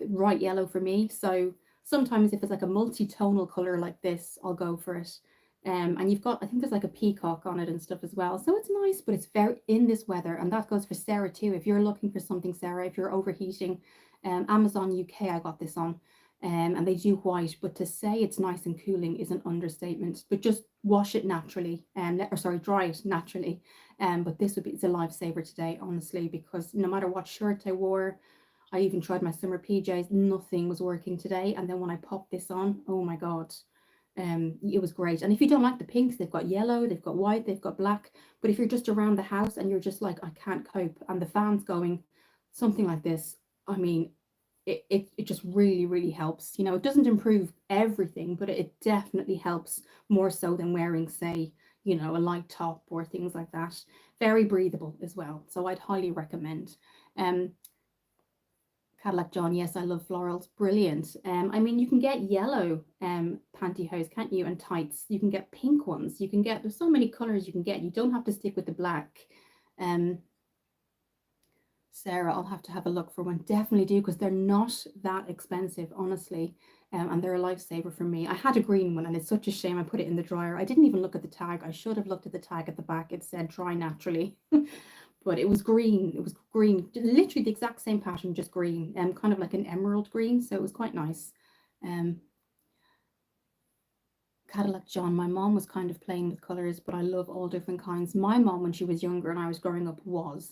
Speaker 1: right yellow for me. So sometimes if it's like a multi-tonal color like this, I'll go for it. And you've got, I think there's like a peacock on it and stuff as well. So it's nice, but it's very in this weather, and that goes for Sarah too. If you're looking for something, Sarah, if you're overheating, Amazon UK, I got this on. And they do white, but to say it's nice and cooling is an understatement. But just wash it naturally, or sorry, dry it naturally. But this would be, it's a lifesaver today, honestly, because no matter what shirt I wore, I even tried my summer PJs, nothing was working today. And then when I popped this on, oh my God, it was great. And if you don't like the pinks, they've got yellow, they've got white, they've got black. But if you're just around the house and you're just like, I can't cope, and the fan's going, something like this, I mean, it just really, really helps. You know, it doesn't improve everything, but it definitely helps more so than wearing, say, you know, a light top or things like that. Very breathable as well. So I'd highly recommend. Cadillac John, yes, I love florals. Brilliant. I mean, you can get yellow pantyhose, can't you? And tights. You can get pink ones. You can get, there's so many colors you can get. You don't have to stick with the black. Sarah, I'll have to have a look for one. Definitely do, because they're not that expensive, honestly. And they're a lifesaver for me. I had a green one, and it's such a shame I put it in the dryer. I didn't even look at the tag. I should have looked at the tag at the back. It said dry naturally. But it was green. It was green, literally the exact same pattern, just green, kind of like an emerald green. So it was quite nice. Cadillac John, my mom was kind of playing with colors, but I love all different kinds. My mom, when she was younger and I was growing up,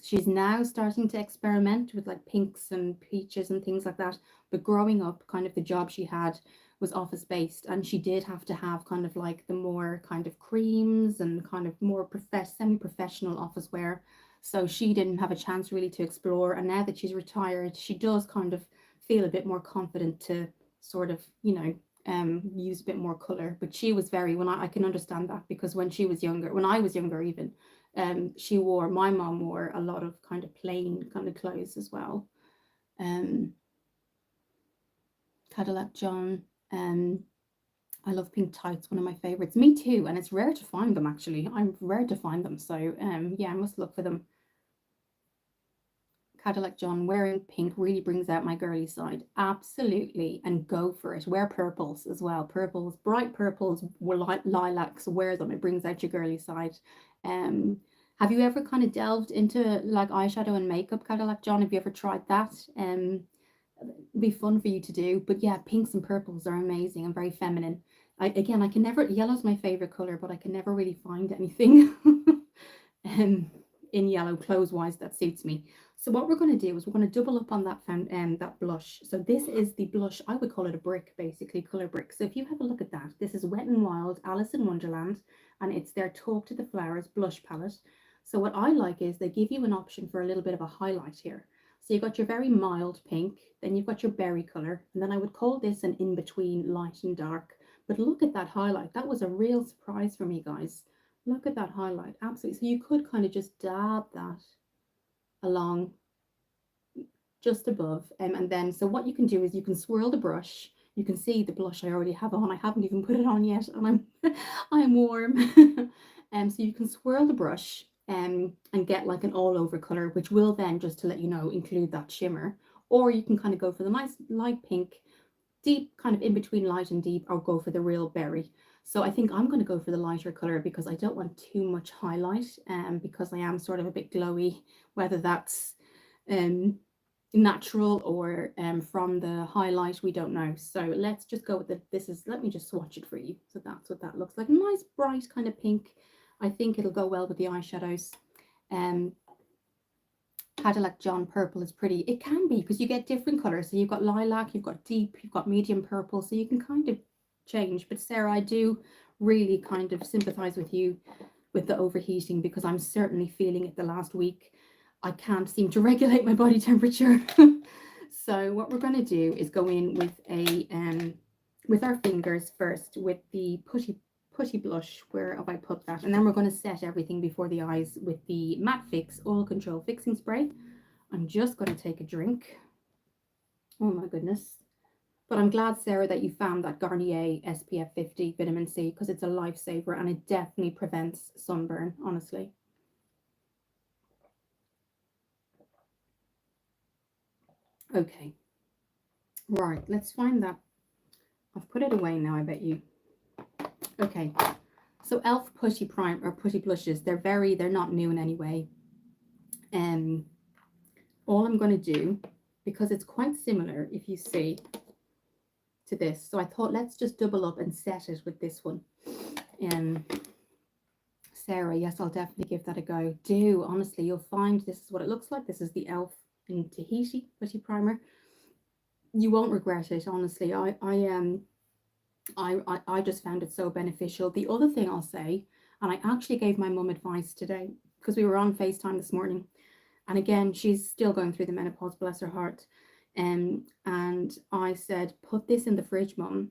Speaker 1: she's now starting to experiment with like pinks and peaches and things like that. But growing up, kind of the job she had was office based, and she did have to have kind of like the more kind of creams and kind of more semi-professional office wear. So she didn't have a chance really to explore. And now that she's retired, she does kind of feel a bit more confident to sort of, use a bit more color. But she was very, when I can understand that, because when she was younger, when I was younger even, my mom wore a lot of kind of plain kind of clothes as well. Um, Cadillac John. I love pink tights, one of my favorites. Me too, and it's rare to find them actually. I'm rare to find them, so yeah, I must look for them. Cadillac John, wearing pink really brings out my girly side. Absolutely, and go for it. Wear purples as well. Purples, bright purples, lilacs. Wear them. It brings out your girly side. Um, have you ever kind of delved into like eyeshadow and makeup, Cadillac John? Have you ever tried that? It'd be fun for you to do. But yeah, pinks and purples are amazing and very feminine. I can never, yellow's my favorite color, but I can never really find anything um, in yellow clothes wise that suits me. So what we're going to do is we're going to double up on that blush. So this is the blush. I would call it a brick, basically, color brick. So if you have a look at that, this is Wet n Wild, Alice in Wonderland, and it's their Talk to the Flowers blush palette. So what I like is they give you an option for a little bit of a highlight here. So you've got your very mild pink, then you've got your berry color, and then I would call this an in-between light and dark. But look at that highlight. That was a real surprise for me, guys. Look at that highlight. Absolutely. So you could kind of just dab that along just above. And then, so what you can do is you can swirl the brush. You can see the blush I already have on. I haven't even put it on yet, and I'm warm. So you can swirl the brush and get like an all over color, which will then, just to let you know, include that shimmer. Or you can kind of go for the nice light pink, deep, kind of in between light and deep, or go for the real berry. So I think I'm going to go for the lighter color because I don't want too much highlight, because I am sort of a bit glowy, whether that's um natural or from the highlight, we don't know. So let's just go with let me just swatch it for you. So that's what that looks like. Nice bright kind of pink. I think it'll go well with the eyeshadows. um Cadillac John purple is pretty. It can be because you get different colors. So you've got lilac, you've got deep, you've got medium purple. So you can kind of change. But Sarah, I do really kind of sympathize with you with the overheating, because I'm certainly feeling it the last week. I can't seem to regulate my body temperature. So what we're going to do is go in with our fingers first with the putty blush. Where have I put that? And then we're going to set everything before the eyes with the Matte Fix Oil Control Fixing Spray. I'm just going to take a drink. Oh my goodness. But I'm glad, Sarah, that you found that Garnier SPF 50 vitamin C, because it's a lifesaver and it definitely prevents sunburn, honestly. Okay. Right, let's find that. I've put it away now, I bet you. Okay. So e.l.f. Putty Prime or Putty Blushes, they're not new in any way. All I'm going to do, because it's quite similar, if you see, to this. So I thought let's just double up and set it with this one. Sarah, yes, I'll definitely give that a go. Do, honestly, you'll find this is what it looks like. This is the e.l.f. in Tahiti Putty Primer. You won't regret it, honestly. I just found it so beneficial. The other thing I'll say, and I actually gave my mum advice today because we were on FaceTime this morning, and again, she's still going through the menopause, bless her heart. And I said, put this in the fridge, Mum.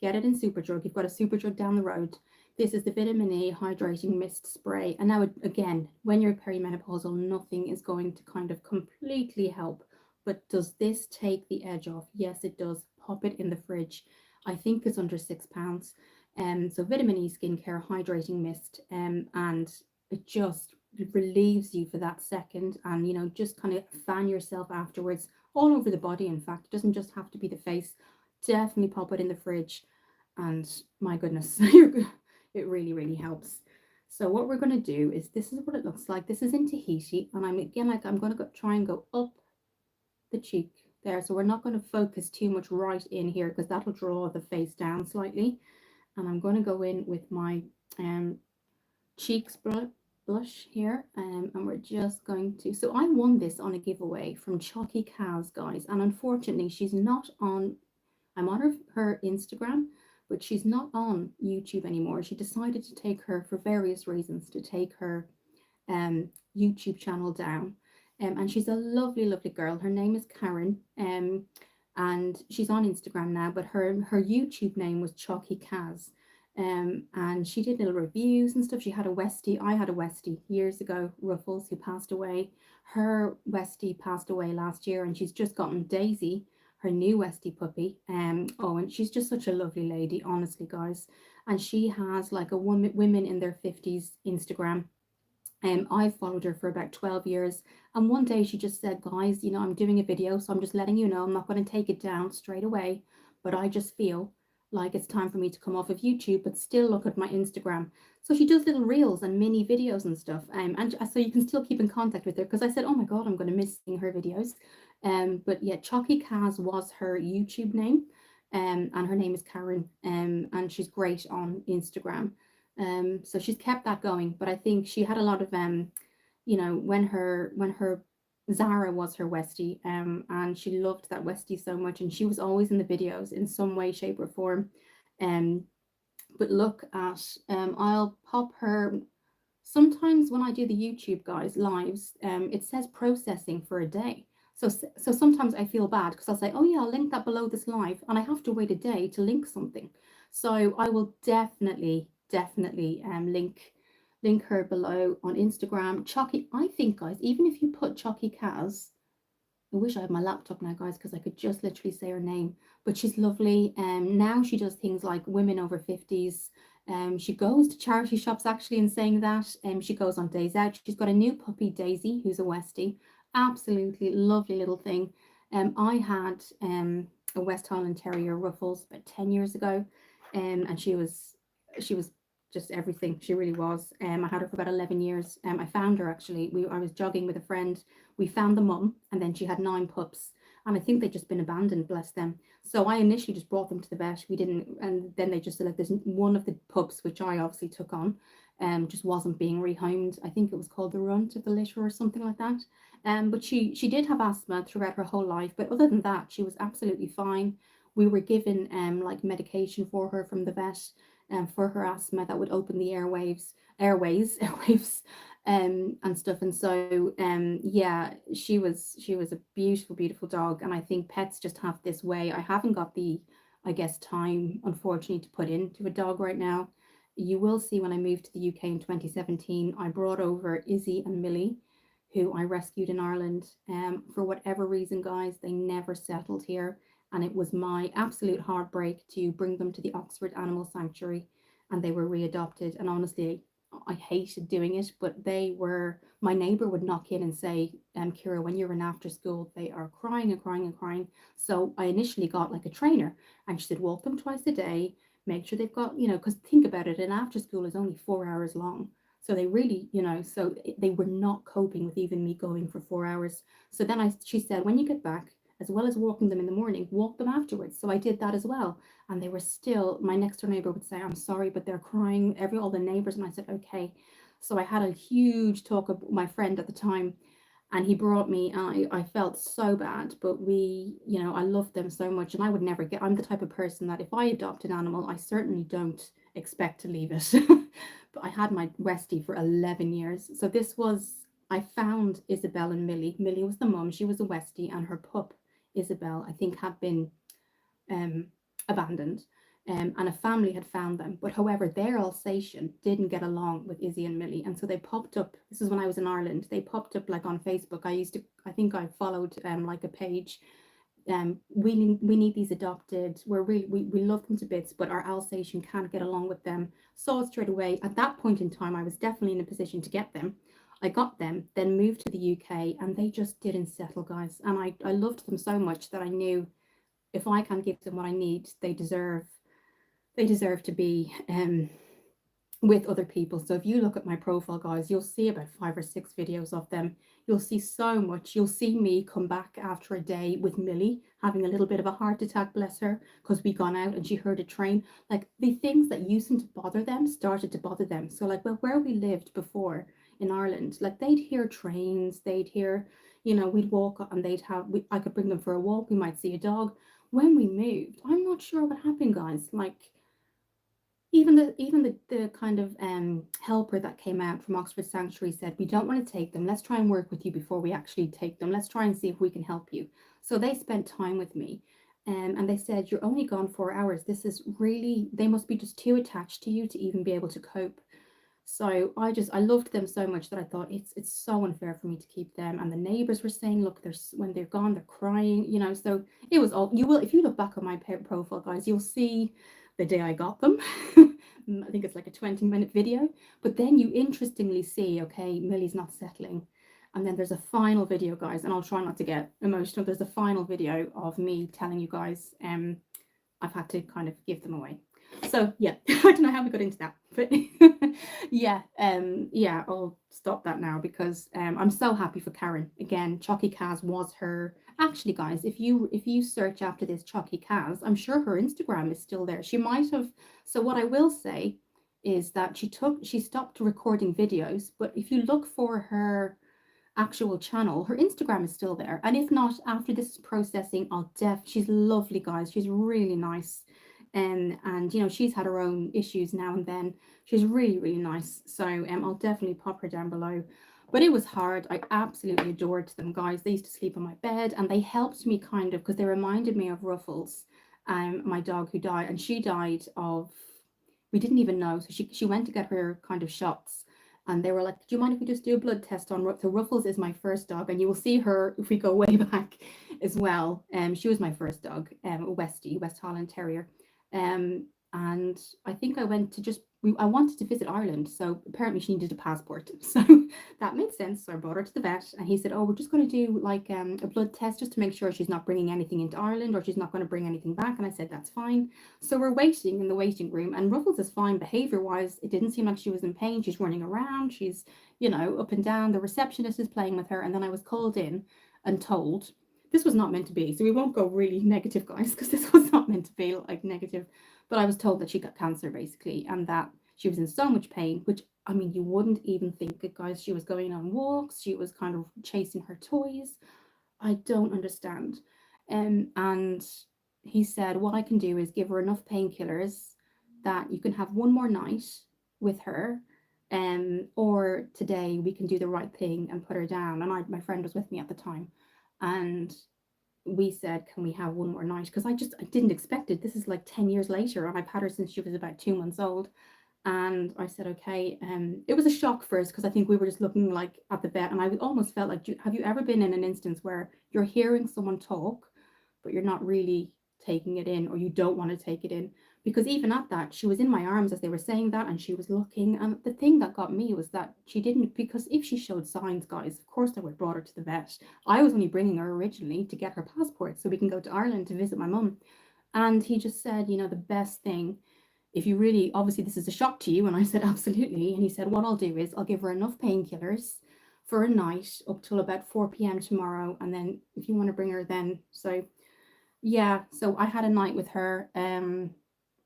Speaker 1: Get it in Superdrug. You've got a Superdrug down the road. This is the Vitamin E Hydrating Mist Spray. And now, again, when you're perimenopausal, nothing is going to kind of completely help. But does this take the edge off? Yes, it does. Pop it in the fridge. I think it's under £6. So Vitamin E Skincare Hydrating Mist. And it just relieves you for that second. And, just kind of fan yourself afterwards all over the body. In fact, it doesn't just have to be the face. Definitely pop it in the fridge, and my goodness, it really, really helps. So what we're going to do is, this is what it looks like. This is in Tahiti, and I'm going to try and go up the cheek there. So we're not going to focus too much right in here, because that'll draw the face down slightly. And I'm going to go in with my cheeks blush here, and we're just going to, so I won this on a giveaway from Chalky Cows, guys, and unfortunately she's not on I'm on her Instagram, but she's not on YouTube anymore. She decided to take her, for various reasons, to take her YouTube channel down. And she's a lovely, lovely girl. Her name is Karen. And she's on Instagram now, but her YouTube name was Chalky Kaz. And she did little reviews and stuff. She had a Westie. I had a Westie years ago, Ruffles, who passed away. Her Westie passed away last year, and she's just gotten Daisy, her new Westie puppy. Oh, and she's just such a lovely lady, honestly, guys. And she has like a women in their 50s Instagram. I followed her for about 12 years. And one day she just said, guys, I'm doing a video, so I'm just letting you know I'm not going to take it down straight away, but I just feel like it's time for me to come off of YouTube, but still look at my Instagram. So she does little reels and mini videos and stuff. And so you can still keep in contact with her, because I said, oh my God, I'm going to miss seeing her videos. But yeah, Chalky Kaz was her YouTube name. And her name is Karen. And she's great on Instagram. So she's kept that going, but I think she had a lot of when her Zara was her Westie, and she loved that Westie so much, and she was always in the videos in some way, shape, or form. Um, but look at I'll pop her sometimes when I do the YouTube guys lives. It says processing for a day. So sometimes I feel bad because I'll say, oh yeah, I'll link that below this live, and I have to wait a day to link something. So I will definitely link her below on Instagram. Chalky, I think, guys, even if you put Chalky Kaz, I wish I had my laptop now, guys, because I could just literally say her name. But she's lovely. Now she does things like women over 50s. She goes to charity shops, actually, in saying that. She goes on days out. She's got a new puppy, Daisy, who's a Westie. Absolutely lovely little thing. I had a West Highland Terrier, Ruffles, about 10 years ago. And she was just everything. She really was. I had her for about 11 years. I found her, actually. I was jogging with a friend. We found the mum, and then she had 9 pups, and I think they'd just been abandoned, bless them. So I initially just brought them to the vet. We didn't, and then they just said, like, there's one of the pups, which I obviously took on, just wasn't being rehomed. I think it was called the runt of the litter or something like that. But she did have asthma throughout her whole life, but other than that, she was absolutely fine. We were given like medication for her from the vet, for her asthma, that would open the airways, and stuff. And so yeah, she was a beautiful dog. And I think pets just have this way. I haven't got the, I guess, time, unfortunately, to put into a dog right now. You will see when I moved to the UK in 2017, I brought over Izzy and Millie, who I rescued in Ireland. For whatever reason, guys, they never settled here, and it was my absolute heartbreak to bring them to the Oxford Animal Sanctuary, and they were readopted. And honestly, I hated doing it, but my neighbour would knock in and say, Kira, when you're in after school, they are crying and crying and crying. So I initially got like a trainer, and she said, walk them twice a day, make sure they've got, because think about it, an after school is only 4 hours long. So they really, so they were not coping with even me going for 4 hours. So then she said, when you get back, as well as walking them in the morning, walk them afterwards. So I did that as well. And they were still, my next door neighbor would say, I'm sorry, but they're crying, all the neighbors. And I said, okay. So I had a huge talk with my friend at the time, and he brought me, I felt so bad, but I loved them so much. And I would never I'm the type of person that if I adopt an animal, I certainly don't expect to leave it. But I had my Westie for 11 years. So I found Isabel and Millie. Millie was the mum, she was a Westie, and her pup, Isabel, I think had been um, abandoned, and a family had found them. But however, their Alsatian didn't get along with Izzy and Millie, and so they popped up. This is when I was in Ireland. They popped up like on Facebook. I think I followed like a page. We need these adopted. We love them to bits, but our Alsatian can't get along with them. Saw it straight away. At that point in time, I was definitely in a position to get them. I got them, then moved to the UK, and they just didn't settle, guys. And I loved them so much that I knew, if I can't give them what I need, they deserve to be with other people. So if you look at my profile, guys, you'll see about 5 or 6 videos of them. You'll see so much. You'll see me come back after a day with Millie having a little bit of a heart attack, bless her, because we gone out and she heard a train. Like, the things that used to bother them started to bother them. So like, well, where we lived before in Ireland, like, they'd hear trains, they'd hear, we'd walk and I could bring them for a walk. We might see a dog. when we moved, I'm not sure what happened, guys. Like, even the kind of helper that came out from Oxford Sanctuary said, we don't want to take them. Let's try and work with you before we actually take them. Let's try and see if we can help you. So they spent time with me, and they said, you're only gone 4 hours. This is really, they must be just too attached to you to even be able to cope. So I loved them so much that I thought it's so unfair for me to keep them. And the neighbors were saying, look, when they're gone, they're crying, you know. So it was all, you will, if you look back on my profile, guys, you'll see the day I got them. I think it's like a 20-minute video. But then you interestingly see, okay, Millie's not settling. And then there's a final video, guys, and I'll try not to get emotional. There's a final video of me telling you guys, I've had to kind of give them away. So yeah, I don't know how we got into that, but yeah, I'll stop that now because I'm so happy for Karen. Again, Chalky Kaz was her. Actually, guys, if you search after this Chalky Kaz, I'm sure her Instagram is still there. She might have. So what I will say is that she stopped recording videos, but if you look for her actual channel, her Instagram is still there. And if not, after this processing, she's lovely, guys. She's really nice. And you know, she's had her own issues now and then. She's really, really nice. So I'll definitely pop her down below. But it was hard. I absolutely adored them, guys. They used to sleep on my bed and they helped me kind of, because they reminded me of Ruffles, my dog who died, and she died of, we didn't even know. So she went to get her kind of shots and they were like, do you mind if we just do a blood test on Ruffles? So Ruffles is my first dog, and you will see her if we go way back as well. She was my first dog, a Westie, West Highland Terrier. And I think I went to I wanted to visit Ireland, so apparently she needed a passport. So that made sense. So I brought her to the vet, and he said, oh, we're just going to do like a blood test just to make sure she's not bringing anything into Ireland or she's not going to bring anything back. And I said, that's fine. So we're waiting in the waiting room, and Ruffles is fine behavior-wise. It didn't seem like she was in pain. She's running around. She's, you know, up and down. The receptionist is playing with her. And then I was called in and told, this was not meant to be. So we won't go really negative, guys, because this was not meant to be like negative. But I was told that she got cancer, basically, and that she was in so much pain, which, I mean, you wouldn't even think it, guys. She was going on walks. She was kind of chasing her toys. I don't understand. And he said, what I can do is give her enough painkillers that you can have one more night with her, or today we can do the right thing and put her down. And my friend was with me at the time. And we said, can we have one more night? Because I didn't expect it. This is like 10 years later, and I've had her since she was about 2 months old. And I said, okay. It was a shock first because I think we were just looking like at the vet, and I almost felt like, have you ever been in an instance where you're hearing someone talk, but you're not really taking it in, or you don't want to take it in? Because even at that, she was in my arms as they were saying that, and she was looking. And the thing that got me was that she didn't, because if she showed signs, guys, of course I would have brought her to the vet. I was only bringing her originally to get her passport so we can go to Ireland to visit my mum. And he just said, you know, the best thing, if you really, obviously this is a shock to you. And I said, absolutely. And he said, what I'll do is I'll give her enough painkillers for a night up till about 4 p.m. tomorrow. And then if you want to bring her then. So yeah, so I had a night with her.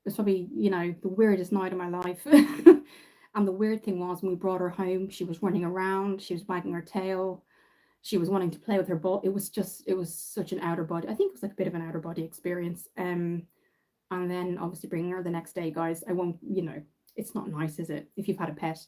Speaker 1: It's probably, you know, the weirdest night of my life. And the weird thing was, when we brought her home, she was running around, she was wagging her tail, she was wanting to play with her ball. It was such an outer body. I think it was like a bit of an outer body experience. And then obviously bringing her the next day, guys, I won't, you know, it's not nice, is it, if you've had a pet?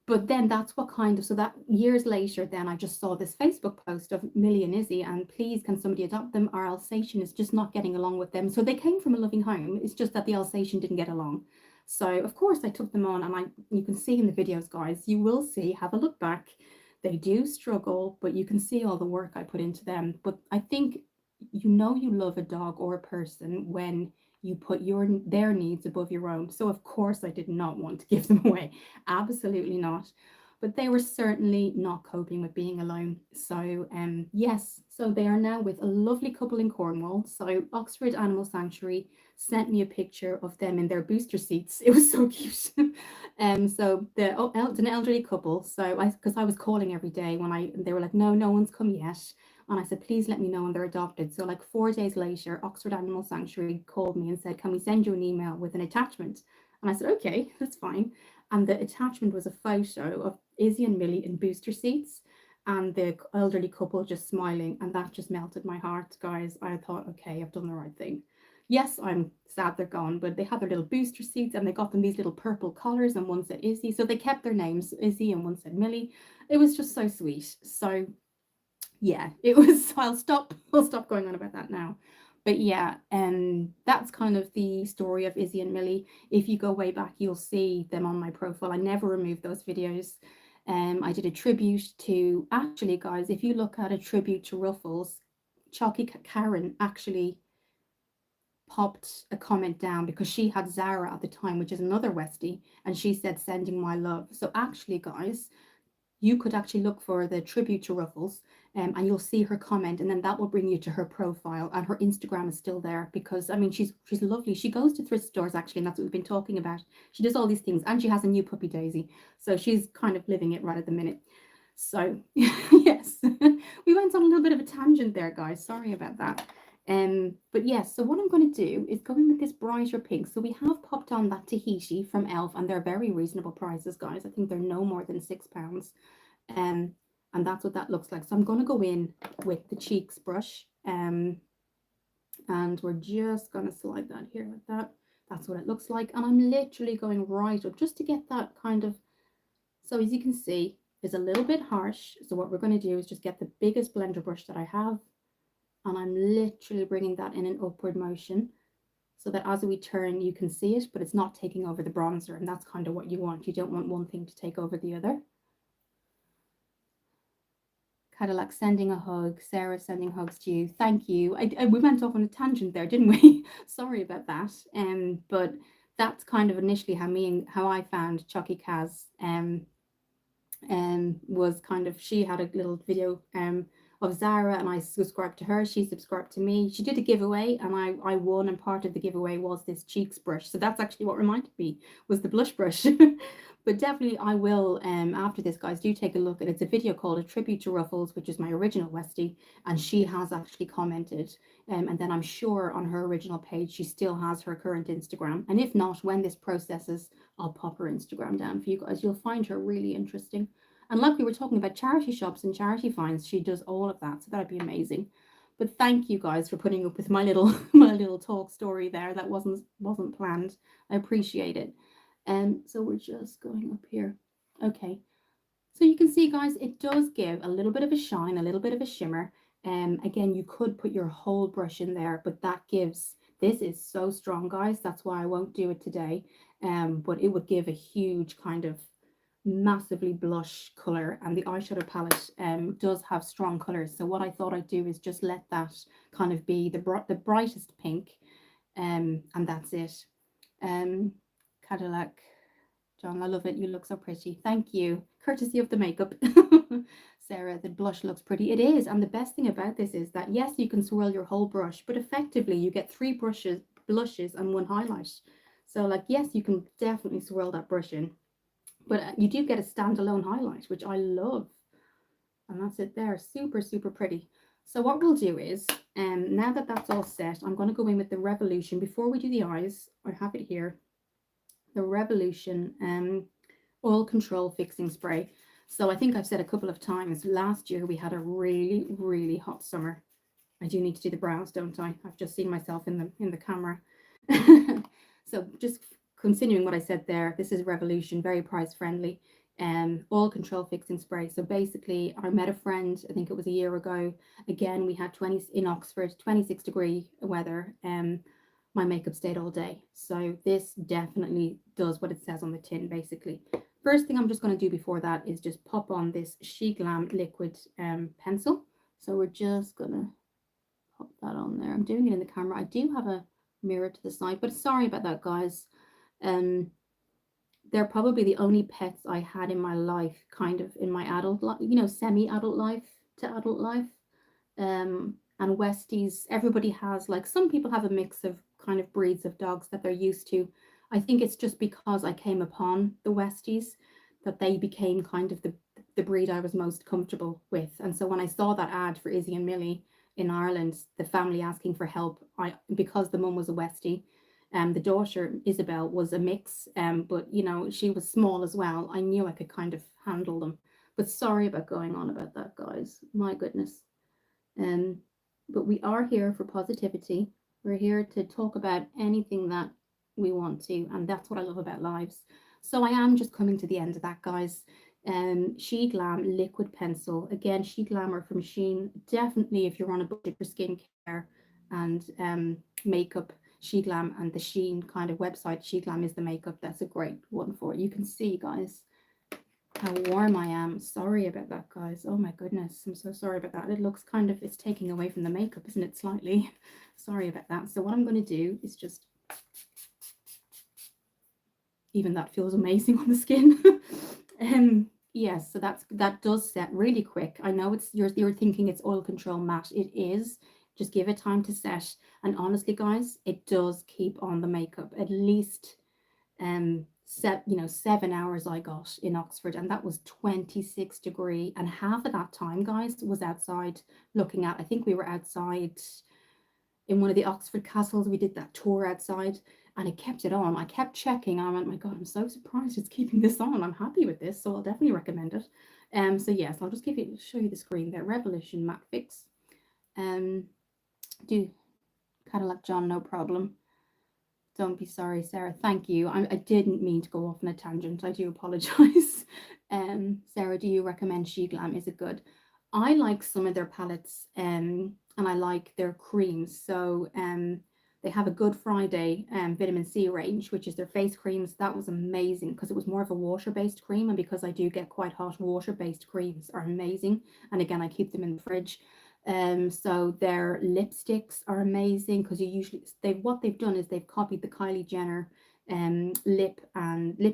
Speaker 1: But then that's what kind of, so that years later, then I just saw this Facebook post of Millie and Izzy, and please, can somebody adopt them? Our Alsatian is just not getting along with them. So they came from a loving home. It's just that the Alsatian didn't get along. So of course I took them on, and you can see in the videos, guys, you will see, have a look back. They do struggle, but you can see all the work I put into them. But I think, you know, you love a dog or a person when you put their needs above your own. So of course I did not want to give them away. Absolutely not. But they were certainly not coping with being alone. So yes, so they are now with a lovely couple in Cornwall. So Oxford Animal Sanctuary sent me a picture of them in their booster seats. It was so cute. So an elderly couple. So because I was calling every day when they were like, no one's come yet. And I said, please let me know when they're adopted. So like 4 days later, Oxford Animal Sanctuary called me and said, can we send you an email with an attachment? And I said, okay, that's fine. And the attachment was a photo of Izzy and Millie in booster seats. and the elderly couple just smiling, and that just melted my heart, guys. I thought, okay, I've done the right thing. Yes, I'm sad they're gone, but they had their little booster seats and they got them these little purple collars, and one said Izzy. So they kept their names, Izzy, and one said Millie. It was just so sweet. So yeah, it was. I'll stop going on about that now. But yeah, that's kind of the story of Izzy and Millie. If you go way back, you'll see them on my profile. I never removed those videos. I did a tribute to, actually, guys, if you look at a tribute to Ruffles, Chalky Karen actually popped a comment down because she had Zara at the time, which is another Westie, and she said sending my love. So actually, guys, you could actually look for the tribute to Ruffles, and you'll see her comment, and then that will bring you to her profile, and her Instagram is still there because I mean she's lovely. She goes to thrift stores actually, and that's what we've been talking about. She does all these things, and she has a new puppy Daisy, so she's kind of living it right at the minute. So yes, we went on a little bit of a tangent there, guys. Sorry about that. But yes, so what I'm going to do is go in with this brighter pink. So we have popped on that Tahiti from Elf, and they're very reasonable prices, guys. I think they're no more than £6. Um, and that's what that looks like. So I'm going to go in with the cheeks brush, and we're just going to slide that here like that. That's what it looks like. And I'm literally going right up just to get that kind of, so as you can see, it's a little bit harsh. So what we're going to do is just get the biggest blender brush that I have, and I'm literally bringing that in an upward motion so that as we turn, you can see it, but it's not taking over the bronzer. And that's kind of what you want. You don't want one thing to take over the other. Cadillac sending a hug. Sarah sending hugs to you. Thank you. We went off on a tangent there, didn't we? Sorry about that. But that's kind of initially how I found Chucky Kaz. Was kind of, she had a little video of Zara, and I subscribed to her. She subscribed to me. She did a giveaway, and I won, and part of the giveaway was this cheeks brush. So that's actually what reminded me, was the blush brush. But definitely I will, after this, guys, do take a look at, it's a video called A Tribute to Ruffles, which is my original Westie, and she has actually commented, and then I'm sure on her original page she still has her current Instagram, and if not, when this processes, I'll pop her Instagram down for you guys. You'll find her really interesting. And like we were talking about charity shops and charity finds, she does all of that. So that'd be amazing. But thank you guys for putting up with my little talk story there. That wasn't planned. I appreciate it. And so we're just going up here. Okay. So you can see, guys, it does give a little bit of a shine, a little bit of a shimmer. Again, you could put your whole brush in there, but that gives, this is so strong, guys. That's why I won't do it today. But it would give a huge kind of massively blush color, and the eyeshadow palette does have strong colors. So what I thought I'd do is just let that kind of be the brightest pink, and that's it. Cadillac, John, I love it. You look so pretty. Thank you. Courtesy of the makeup. Sarah, the blush looks pretty. It is. And the best thing about this is that, yes, you can swirl your whole brush, but effectively you get 3 blushes and 1 highlight. So like, yes, you can definitely swirl that brush in, but you do get a standalone highlight, which I love. And that's it there. Super, super pretty. So what we'll do is, now that that's all set, I'm going to go in with the Revolution. Before we do the eyes, I have it here. The Revolution Oil Control Fixing Spray. So I think I've said a couple of times, last year we had a really, really hot summer. I do need to do the brows, don't I? I've just seen myself in the camera. So just continuing what I said there, this is Revolution, very price friendly. Oil Control Fixing Spray. So basically, I met a friend, I think it was a year ago. Again, we had in Oxford, 26-degree weather. My makeup stayed all day. So this definitely does what it says on the tin, basically. First thing I'm just going to do before that is just pop on this She Glam liquid pencil. So we're just going to pop that on there. I'm doing it in the camera. I do have a mirror to the side, but sorry about that, guys. They're probably the only pets I had in my life, kind of in my adult life, you know, semi-adult life to adult life. And Westies, everybody has, like, some people have a mix of kind of breeds of dogs that they're used to. I think it's just because I came upon the Westies that they became kind of the breed I was most comfortable with. And so when I saw that ad for Izzy and Millie in Ireland, the family asking for help, because the mum was a Westie, the daughter Isabel was a mix, but you know, she was small as well. I knew I could kind of handle them. But sorry about going on about that, guys. My goodness. Um, but we are here for positivity. We're here to talk about anything that we want to, and that's what I love about lives. So I am just coming to the end of that, guys. She Glam liquid pencil. Again, She Glamour from Sheen. Definitely, if you're on a budget for skincare and makeup, She Glam and the Sheen kind of website, She Glam is the makeup. That's a great one for it. You can see, guys, how warm I am. Sorry about that, guys. Oh my goodness. I'm so sorry about that. It looks kind of, it's taking away from the makeup, isn't it? Slightly. Sorry about that. So what I'm going to do is just, even that feels amazing on the skin. Yes, so that does set really quick. I know it's you're thinking it's oil control matte. It is. Just give it time to set. And honestly, guys, it does keep on the makeup. At least 7 hours I got in Oxford, and that was 26 degree, and half of that time, guys, was outside looking at, I think we were outside in one of the Oxford castles. We did that tour outside, and it kept it on. I kept checking. I went, my God, I'm so surprised it's keeping this on. I'm happy with this, so I'll definitely recommend it. So yes, I'll just show you the screen there. Revolution Matte Fix. Do Cadillac John, no problem. Don't be sorry, Sarah. Thank you. I didn't mean to go off on a tangent. I do apologize. Sarah, do you recommend She Glam? Is it good? I like some of their palettes, and I like their creams. So they have a Good Friday vitamin C range, which is their face creams. That was amazing because it was more of a water-based cream, and because I do get quite hot, water-based creams are amazing. And again, I keep them in the fridge. So their lipsticks are amazing because what they've done is they've copied the Kylie Jenner lip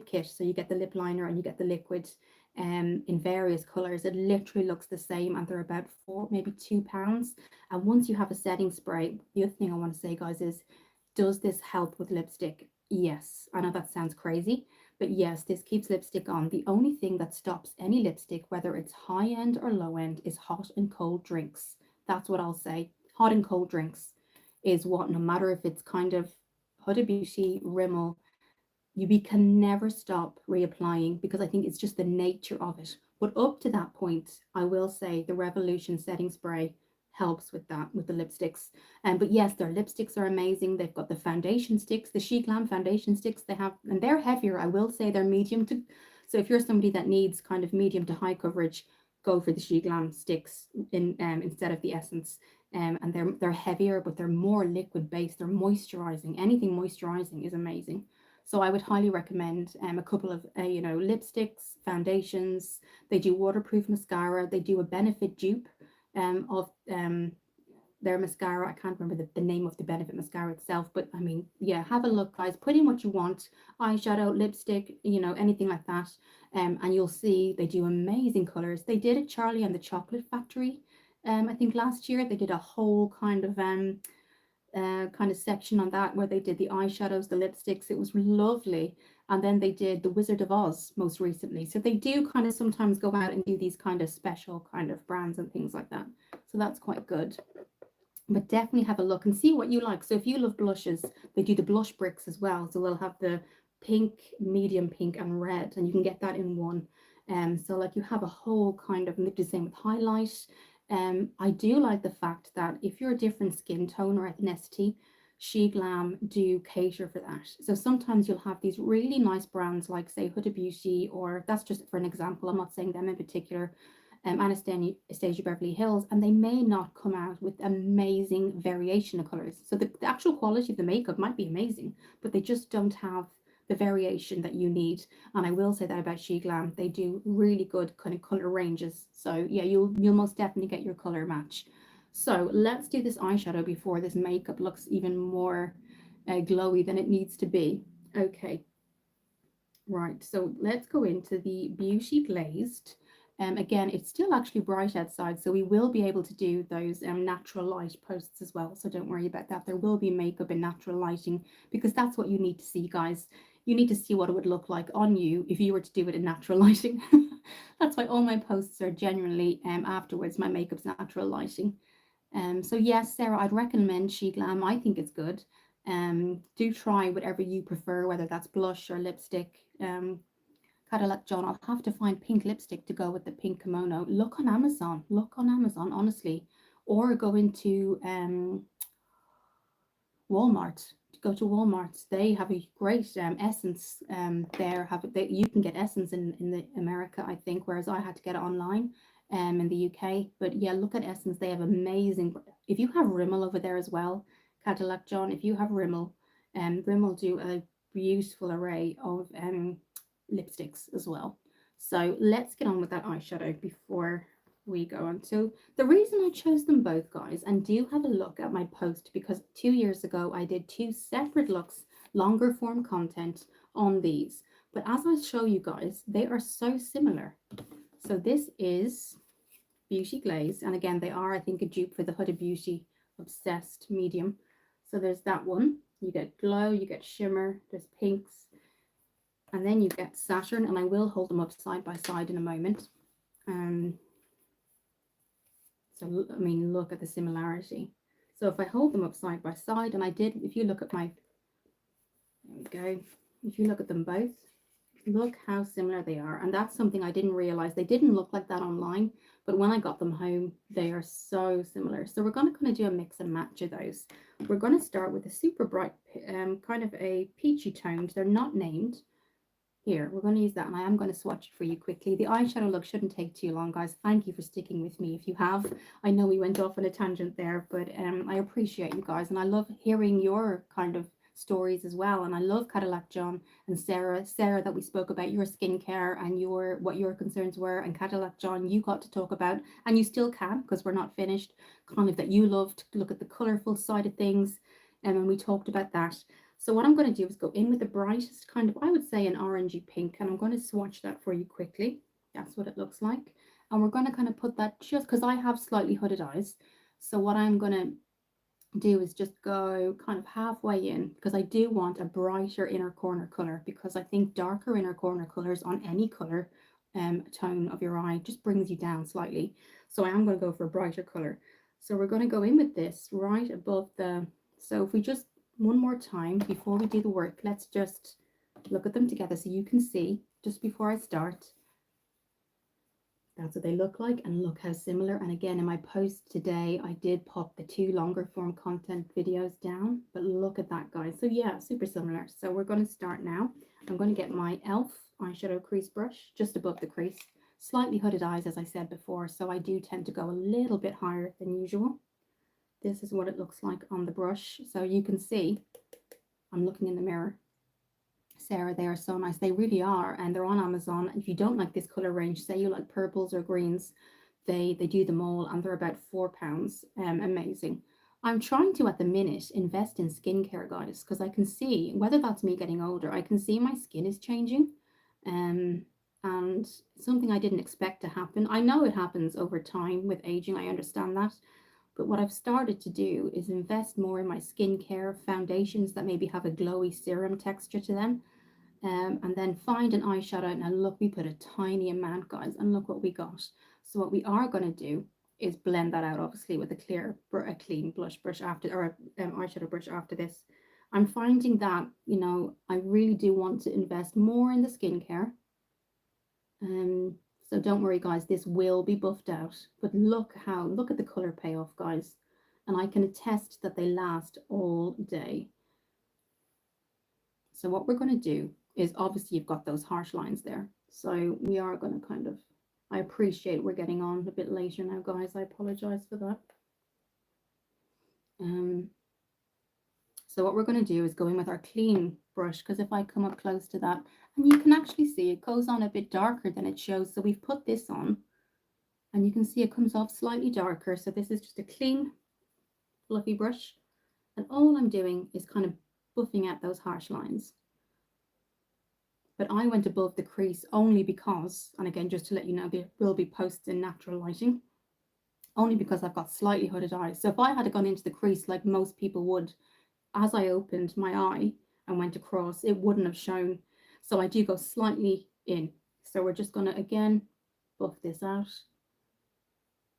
Speaker 1: kit. So you get the lip liner and you get the liquid in various colors. It literally looks the same, and they're about maybe £2. And once you have a setting spray, the other thing I want to say, guys, is does this help with lipstick? Yes. I know that sounds crazy, but yes, this keeps lipstick on. The only thing that stops any lipstick, whether it's high end or low end, is hot and cold drinks. That's what I'll say. Hot and cold drinks is what, no matter if it's kind of Huda Beauty, Rimmel, we can never stop reapplying because I think it's just the nature of it. But up to that point, I will say the Revolution setting spray helps with that, with the lipsticks. But yes, their lipsticks are amazing. They've got the foundation sticks, the She Glam foundation sticks they have, and they're heavier. I will say they're medium to, so if you're somebody that needs kind of medium to high coverage, go for the She Glam sticks instead of the Essence. And they're heavier, but they're more liquid based. They're moisturizing. Anything moisturizing is amazing. So I would highly recommend a couple of lipsticks, foundations. They do waterproof mascara. They do a benefit dupe of their mascara. I can't remember the name of the benefit mascara itself, but I mean, yeah, have a look, guys. Put in what you want: eyeshadow, lipstick, anything like that. And you'll see they do amazing colors. They did a Charlie and the Chocolate Factory. I think last year they did a whole kind of section on that where they did the eyeshadows, the lipsticks. It was lovely. And then they did the Wizard of Oz most recently. So they do kind of sometimes go out and do these kind of special kind of brands and things like that. So that's quite good. But definitely have a look and see what you like. So if you love blushes, they do the blush bricks as well. So they'll have the pink, medium pink, and red, and you can get that in one. So like you have a whole kind of, and they do the same with highlight. I do like the fact that if you're a different skin tone or ethnicity, She Glam do cater for that. So sometimes you'll have these really nice brands like, say, Huda Beauty, or that's just for an example. I'm not saying them in particular. Anastasia Beverly Hills, and they may not come out with amazing variation of colors. So the actual quality of the makeup might be amazing, but they just don't have the variation that you need. And I will say that about She Glam, they do really good kind of color ranges. So yeah, you'll most definitely get your color match. So let's do this eyeshadow before this makeup looks even more glowy than it needs to be. Okay, right, so let's go into the Beauty Glazed. Again, it's still actually bright outside, so we will be able to do those natural light posts as well. So don't worry about that. There will be makeup in natural lighting because that's what you need to see, guys. You need to see what it would look like on you if you were to do it in natural lighting. That's why all my posts are genuinely afterwards. My makeup's natural lighting. So yes, Sarah, I'd recommend She Glam. I think it's good. Do try whatever you prefer, whether that's blush or lipstick. Cadillac John, I'll have to find pink lipstick to go with the pink kimono. Look on Amazon. Look on Amazon, honestly. Or go into Walmart. Go to Walmart. They have a great essence there. You can get essence in the America, I think, whereas I had to get it online in the UK. But yeah, look at Essence. They have amazing. If you have Rimmel over there as well, Cadillac John, if you have Rimmel, Rimmel do a beautiful array of lipsticks as well. So let's get on with that eyeshadow before we go on. So the reason I chose them both, guys, and do have a look at my post, because 2 years ago I did 2 separate looks, longer form content on these. But as I show you guys, they are so similar. So this is Beauty Glazed, and again, they are, I think, a dupe for the Huda Beauty Obsessed medium. So there's that one. You get glow, you get shimmer, there's pinks, and then you get Saturn, and I will hold them up side by side in a moment. So, I mean, look at the similarity. So if I hold them up side by side, and I did, if you look at my, there we go, if you look at them both, look how similar they are. And that's something I didn't realize. They didn't look like that online, but when I got them home, they are so similar. So we're going to kind of do a mix and match of those. We're going to start with a super bright, kind of a peachy toned. They're not named. Here, we're going to use that, and I am going to swatch it for you quickly. The eyeshadow look shouldn't take too long, guys. Thank you for sticking with me if you have. I know we went off on a tangent there, but I appreciate you guys, and I love hearing your kind of stories as well. And I love Cadillac John and Sarah that we spoke about your skincare and what your concerns were, and Cadillac John, you got to talk about, and you still can because we're not finished, kind of that you loved to look at the colorful side of things, and we talked about that. So what I'm going to do is go in with the brightest kind of, I would say, an orangey pink, and I'm going to swatch that for you quickly. That's what it looks like. And we're going to kind of put that, just because I have slightly hooded eyes. So what I'm going to do is just go kind of halfway in, because I do want a brighter inner corner color, because I think darker inner corner colors on any color tone of your eye just brings you down slightly. So I am going to go for a brighter color. So we're going to go in with this right above the, so if we just one more time before we do the work, let's just look at them together so you can see just before I start. That's what they look like, and look how similar. And again, in my post today, I did pop the 2 longer form content videos down, but look at that, guys. So yeah, super similar. So we're going to start now. I'm going to get my e.l.f. eyeshadow crease brush just above the crease. Slightly hooded eyes, as I said before, so I do tend to go a little bit higher than usual. This is what it looks like on the brush. So you can see, I'm looking in the mirror. Sarah, they are so nice. They really are. And they're on Amazon. If you don't like this color range, say you like purples or greens, they do them all, and they're about £4. Amazing. I'm trying to, at the minute, invest in skincare, guys, because I can see, whether that's me getting older, I can see my skin is changing. And something I didn't expect to happen. I know it happens over time with aging. I understand that. But what I've started to do is invest more in my skincare foundations that maybe have a glowy serum texture to them. And then find an eyeshadow. Now look, we put a tiny amount, guys, and look what we got. So what we are going to do is blend that out, obviously, with a clean blush brush after, or eyeshadow brush after this. I'm finding that, you know, I really do want to invest more in the skincare. So don't worry, guys, this will be buffed out. But look at the color payoff, guys. And I can attest that they last all day. So what we're going to do is, obviously you've got those harsh lines there. So we are going to kind of, I appreciate we're getting on a bit later now, guys. I apologize for that. So what we're going to do is go in with our clean brush, because if I come up close to that, and you can actually see it goes on a bit darker than it shows. So we've put this on, and you can see it comes off slightly darker. So this is just a clean, fluffy brush. And all I'm doing is kind of buffing out those harsh lines. But I went above the crease only because, and again, just to let you know, there will be posts in natural lighting, only because I've got slightly hooded eyes. So if I had gone into the crease like most people would, as I opened my eye and went across, it wouldn't have shown. So I do go slightly in. So we're just going to, again, buff this out.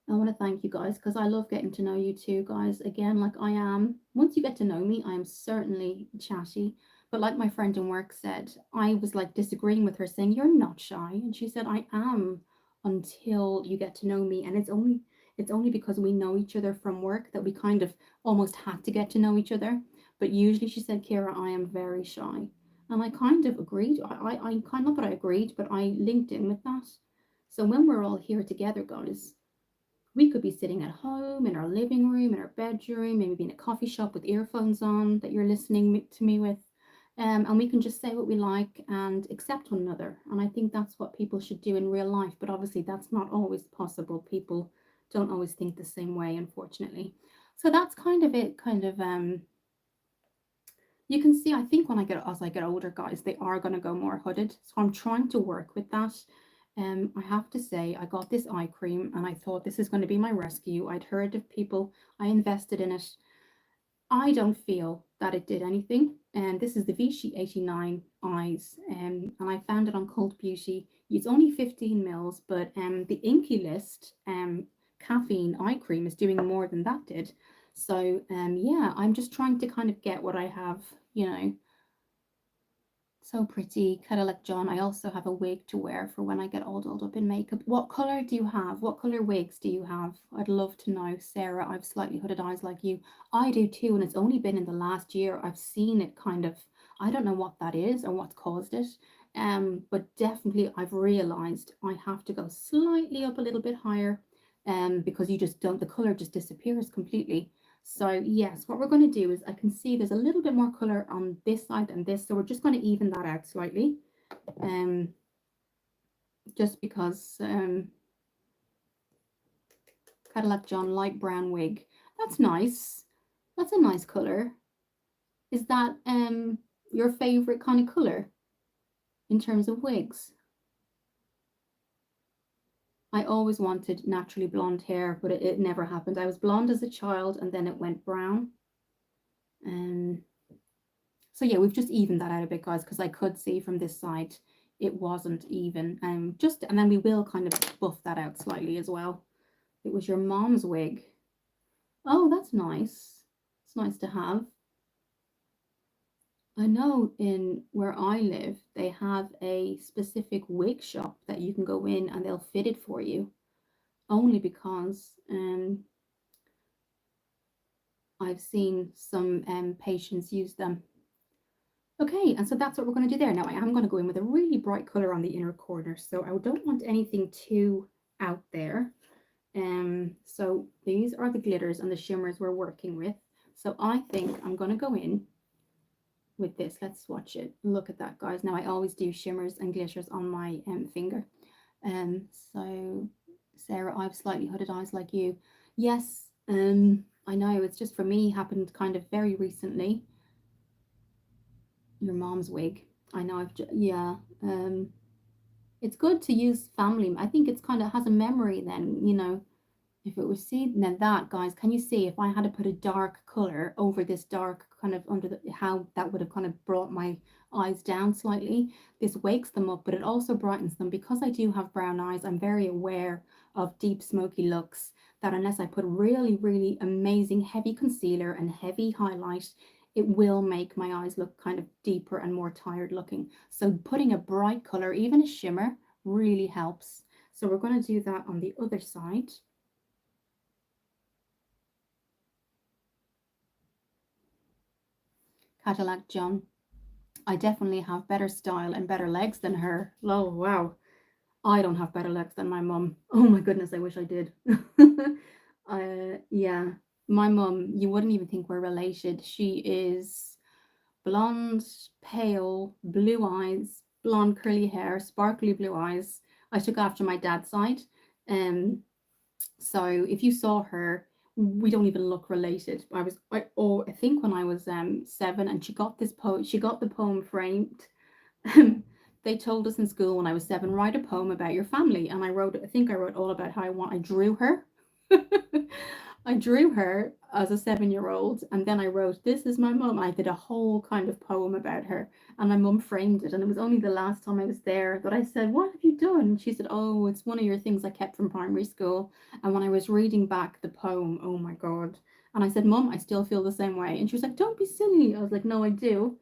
Speaker 1: I want to thank you guys, because I love getting to know you too, guys. Again, like I am, once you get to know me, I am certainly chatty. But like my friend in work said, I was like disagreeing with her, saying, "You're not shy." And she said, "I am until you get to know me." And it's only because we know each other from work that we kind of almost had to get to know each other. But usually she said, "Kira, I am very shy." And I kind of agreed. I kind of not that I agreed, but I linked in with that. So when we're all here together, guys, we could be sitting at home in our living room, in our bedroom, maybe in a coffee shop with earphones on that you're listening to me with. And we can just say what we like and accept one another. And I think that's what people should do in real life. But obviously, that's not always possible. People don't always think the same way, unfortunately. So that's kind of it. You can see, I think when as I get older, guys, they are going to go more hooded. So I'm trying to work with that. I have to say, I got this eye cream and I thought this is going to be my rescue. I'd heard of people, I invested in it. I don't feel that it did anything. And this is the Vichy 89 eyes. And I found it on Cult Beauty. It's only 15 mils, but the Inky List caffeine eye cream is doing more than that did. So yeah, I'm just trying to kind of get what I have, you know, so pretty. Cadillac John. I also have a wig to wear for when I get all dolled up in makeup. What colour do you have? What colour wigs do you have? I'd love to know. Sarah, I've slightly hooded eyes like you. I do too, and it's only been in the last year I've seen it kind of, I don't know what that is or what's caused it. But definitely I've realised I have to go slightly up a little bit higher because you just don't, the colour just disappears completely. So yes, what we're going to do is I can see there's a little bit more colour on this side than this. So we're just going to even that out slightly. Um, just because Cadillac John light brown wig. That's nice. That's a nice colour. Is that your favourite kind of colour in terms of wigs? I always wanted naturally blonde hair, but it never happened. I was blonde as a child and then it went brown. Um, So yeah, we've just evened that out a bit, guys, because I could see from this side it wasn't even. And then we will kind of buff that out slightly as well. It was your mom's wig. Oh, that's nice. It's nice to have. I know in where I live, they have a specific wig shop that you can go in and they'll fit it for you. Only because I've seen some patients use them. Okay, and so that's what we're going to do there. Now I am going to go in with a really bright colour on the inner corner, so I don't want anything too out there. So these are the glitters and the shimmers we're working with. So I think I'm going to go in with this. Let's swatch it. Look at that, guys. Now I always do shimmers and glitters on my finger. So Sarah, I have slightly hooded eyes like you. Yes, I know it's just for me happened kind of very recently. Your mom's wig. I know yeah. It's good to use family. I think it's kind of has a memory then, if it was seen then that, guys, can you see if I had to put a dark color over this dark kind of under how that would have kind of brought my eyes down slightly. This wakes them up, but it also brightens them. Because I do have brown eyes, I'm very aware of deep smoky looks that unless I put really, really amazing heavy concealer and heavy highlight, it will make my eyes look kind of deeper and more tired looking. So putting a bright color, even a shimmer, really helps. So we're going to do that on the other side. Cadillac John. I definitely have better style and better legs than her. Oh, wow. I don't have better legs than my mum. Oh my goodness, I wish I did. Yeah, my mum, you wouldn't even think we're related. She is blonde, pale, blue eyes, blonde curly hair, sparkly blue eyes. I took after my dad's side. Um, so if you saw her, we don't even look related. I think when I was 7, and she got the poem framed. They told us in school when I was 7, write a poem about your family, and I think I wrote all about how I drew her. I drew her as a 7-year-old, and then I wrote, "This is my mum." I did a whole kind of poem about her, and my mum framed it. And it was only the last time I was there that I said, "What have you done?" She said, "Oh, it's one of your things I kept from primary school." And when I was reading back the poem, oh my God. And I said, "Mum, I still feel the same way." And she was like, "Don't be silly." I was like, "No, I do."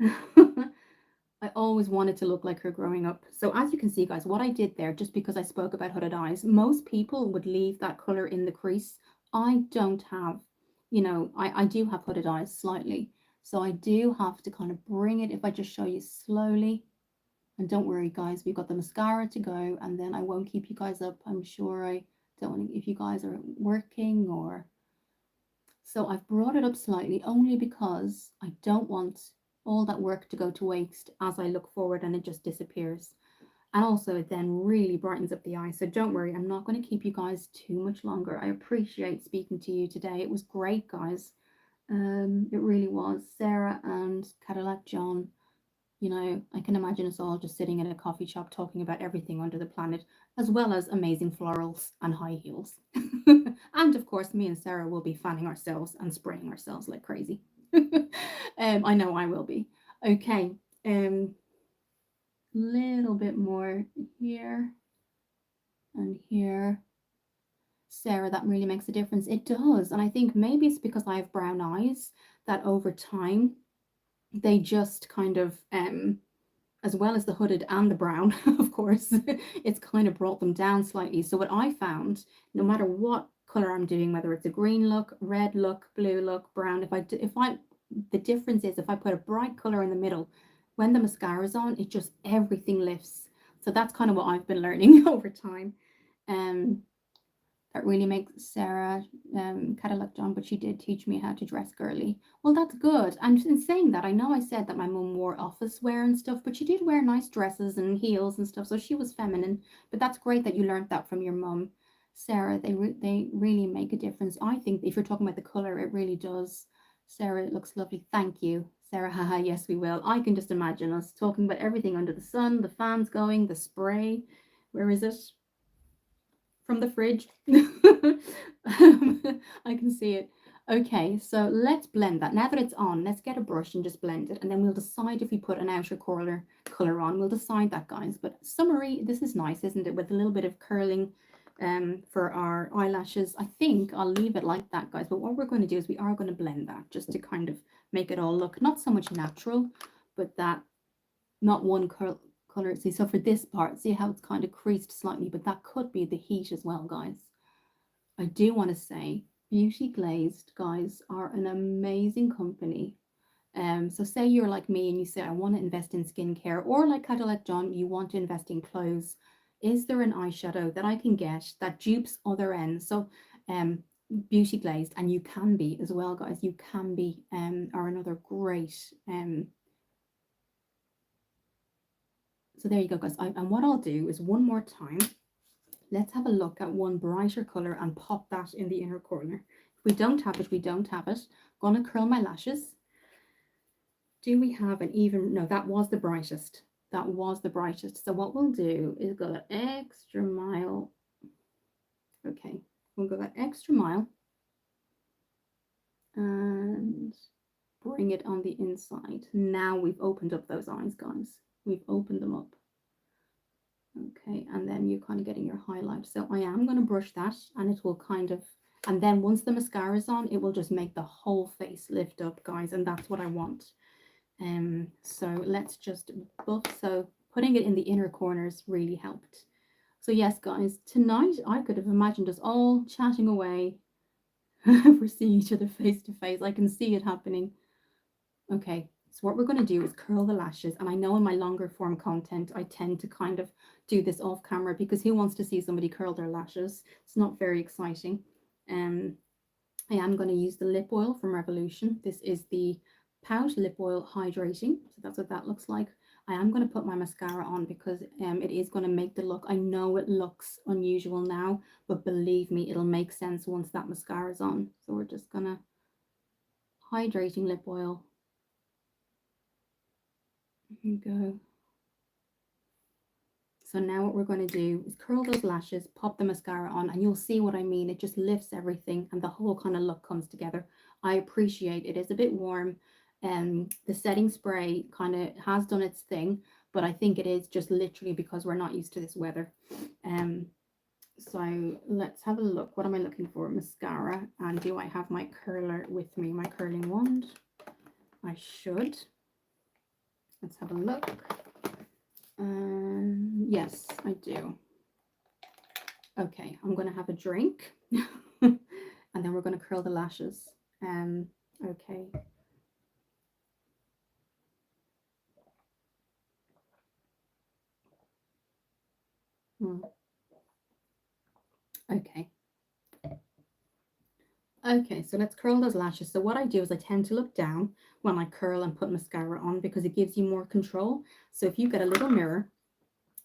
Speaker 1: I always wanted to look like her growing up. So as you can see, guys, what I did there, just because I spoke about hooded eyes, most people would leave that color in the crease. I don't have, I do have hooded eyes slightly. So I do have to kind of bring it, if I just show you slowly. And don't worry, guys, we've got the mascara to go, and then I won't keep you guys up. I'm sure I don't want to, if you guys are working or. So I've brought it up slightly only because I don't want all that work to go to waste as I look forward and it just disappears. And also it then really brightens up the eye. So don't worry, I'm not going to keep you guys too much longer. I appreciate speaking to you today. It was great, guys. It really was. Sarah and Cadillac John, I can imagine us all just sitting in a coffee shop talking about everything under the planet, as well as amazing florals and high heels. And of course, me and Sarah will be fanning ourselves and spraying ourselves like crazy. I know I will be. Okay, little bit more here and here. Sarah, that really makes a difference. It does. And I think maybe it's because I have brown eyes that over time they just kind of as well as the hooded and the brown, of course, it's kind of brought them down slightly. So what I found, no matter what color I'm doing, whether it's a green look, red look, blue look, brown, the difference is if I put a bright color in the middle, when the mascara's on, it just everything lifts. So that's kind of what I've been learning over time. Um, that really makes Sarah Cadillac John, but she did teach me how to dress girly. Well, that's good. And in saying that, I know I said that my mum wore office wear and stuff, but she did wear nice dresses and heels and stuff, so she was feminine. But that's great that you learned that from your mum, Sarah. They really make a difference. I think if you're talking about the color, it really does. Sarah, it looks lovely. Thank you, Sarah. Haha, yes, we will. I can just imagine us talking about everything under the sun, the fans going, the spray. Where is it? From the fridge. I can see it. Okay, so let's blend that. Now that it's on, let's get a brush and just blend it. And then we'll decide if we put an outer color on. We'll decide that, guys. But summary, this is nice, isn't it? With a little bit of curling for our eyelashes. I think I'll leave it like that, guys. But what we're going to do is we are going to blend that just to kind of make it all look not so much natural, but that not one color. See, so for this part, see how it's kind of creased slightly, but that could be the heat as well, guys. I do want to say Beauty Glazed, guys, are an amazing company. So say you're like me and you say, I want to invest in skincare, or like Cadillac John, you want to invest in clothes. Is there an eyeshadow that I can get that dupes other ends? So Beauty Glazed, and you can be as well, guys. You can be are another great so there you go, guys. And what I'll do is one more time, let's have a look at one brighter color and pop that in the inner corner. If we don't have it, we don't have it. I'm gonna curl my lashes. Do we have an even, no, that was the brightest. That was the brightest. So what we'll do is go that extra mile. Okay, we'll go that extra mile and bring it on the inside. Now we've opened up those eyes, guys. We've opened them up. Okay, and then you're kind of getting your highlight. So I am going to brush that and it will kind of, and then once the mascara is on, it will just make the whole face lift up, guys, and that's what I want. So let's just buff. So putting it in the inner corners really helped. So yes, guys, tonight I could have imagined us all chatting away. We're seeing each other face to face. I can see it happening. Okay, so what we're going to do is curl the lashes. And I know in my longer form content, I tend to kind of do this off camera because who wants to see somebody curl their lashes? It's not very exciting. I am going to use the lip oil from Revolution. This is the Pout Lip Oil Hydrating. So that's what that looks like. I am going to put my mascara on because it is going to make the look. I know it looks unusual now, but believe me, it'll make sense once that mascara is on. So we're just going to hydrating lip oil. Here you go. So now what we're going to do is curl those lashes, pop the mascara on, and you'll see what I mean. It just lifts everything and the whole kind of look comes together. I appreciate it is a bit warm. The setting spray kind of has done its thing, but I think it is just literally because we're not used to this weather. So let's have a look. What am I looking for? Mascara. And do I have my curler with me? My curling wand? I should. Let's have a look. Yes, I do. Okay, I'm going to have a drink and then we're going to curl the lashes. Okay. Hmm. Okay. Okay, so let's curl those lashes. So what I do is I tend to look down when I curl and put mascara on because it gives you more control. So if you get a little mirror,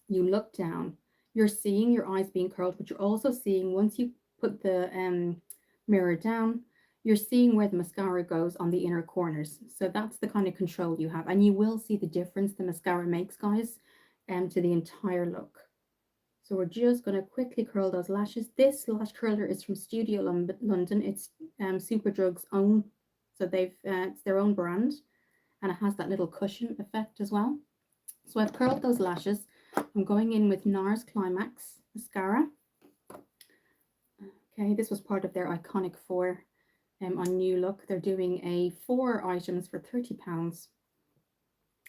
Speaker 1: you look down, you're seeing your eyes being curled, but you're also seeing once you put the mirror down, you're seeing where the mascara goes on the inner corners. So that's the kind of control you have. And you will see the difference the mascara makes, guys, to the entire look. So we're just going to quickly curl those lashes. This lash curler is from Studio London. It's Superdrug's own. So it's their own brand. And it has that little cushion effect as well. So I've curled those lashes. I'm going in with NARS Climax mascara. Okay, this was part of their Iconic 4 on New Look. They're doing a 4 items for £30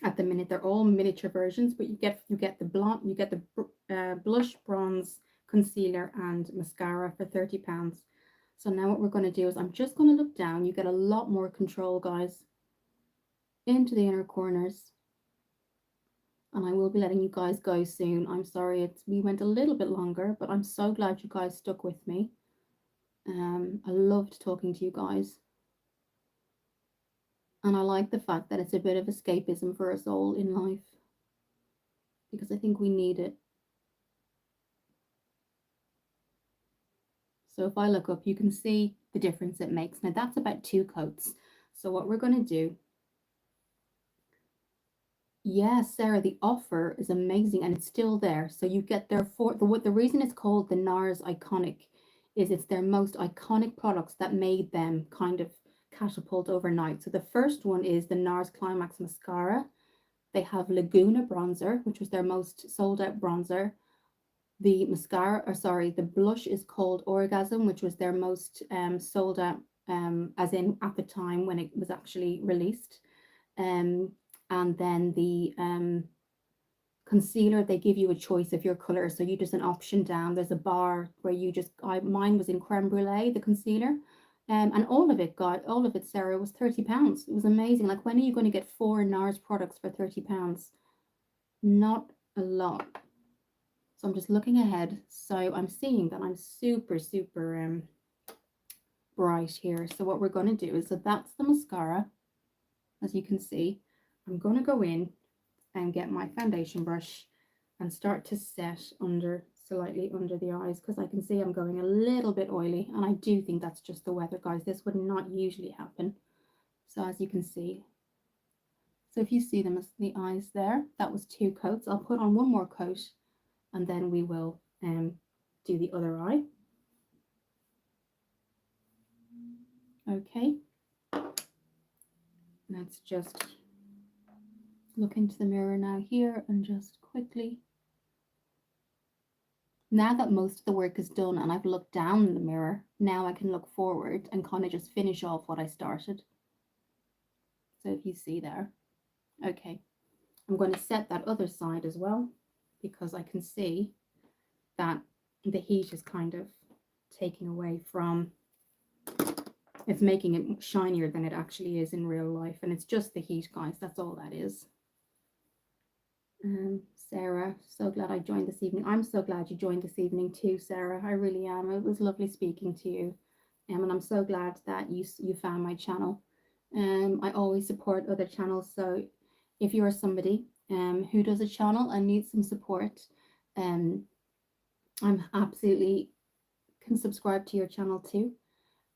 Speaker 1: at the minute. They're all miniature versions, but you get the blonde, you get the blush, bronze, concealer, and mascara for £30. So now what we're going to do is I'm just going to look down. You get a lot more control, guys, into the inner corners. And I will be letting you guys go soon. I'm sorry we went a little bit longer, but I'm so glad you guys stuck with me. I loved talking to you guys. And I like the fact that it's a bit of escapism for us all in life. Because I think we need it. So if I look up, you can see the difference it makes. Now that's about 2 coats. So what we're going to do, yes, Sarah, the offer is amazing and it's still there. So you get their the reason it's called the NARS Iconic is it's their most iconic products that made them kind of catapult overnight. So the first one is the NARS Climax Mascara. They have Laguna Bronzer, which was their most sold out bronzer. The mascara, or sorry, the blush is called Orgasm, which was their most sold out, as in at the time when it was actually released. And then the concealer, they give you a choice of your color, so you just an option down. There's a bar where you just, mine was in creme brulee, the concealer, and all of it, Sarah, was £30. It was amazing. Like, when are you going to get 4 NARS products for £30? Not a lot. So I'm just looking ahead. So I'm seeing that I'm super, super bright here. So what we're going to do is, so that's the mascara. As you can see, I'm going to go in and get my foundation brush and start to set slightly under the eyes, because I can see I'm going a little bit oily, and I do think that's just the weather, guys. This would not usually happen. So as you can see, so if you see them as the eyes there, that was 2 coats. I'll put on one more coat and then we will do the other eye. Okay, let's just look into the mirror now here and just quickly, now that most of the work is done and I've looked down in the mirror, now I can look forward and kind of just finish off what I started. So if you see there, okay, I'm going to set that other side as well, because I can see that the heat is kind of taking away from, it's making it shinier than it actually is in real life. And it's just the heat, guys. That's all that is. Sarah, so glad I joined this evening. I'm so glad you joined this evening too, Sarah. I really am. It was lovely speaking to you. And I'm so glad that you found my channel. I always support other channels. So if you're somebody who does a channel and needs some support, I'm absolutely can subscribe to your channel too.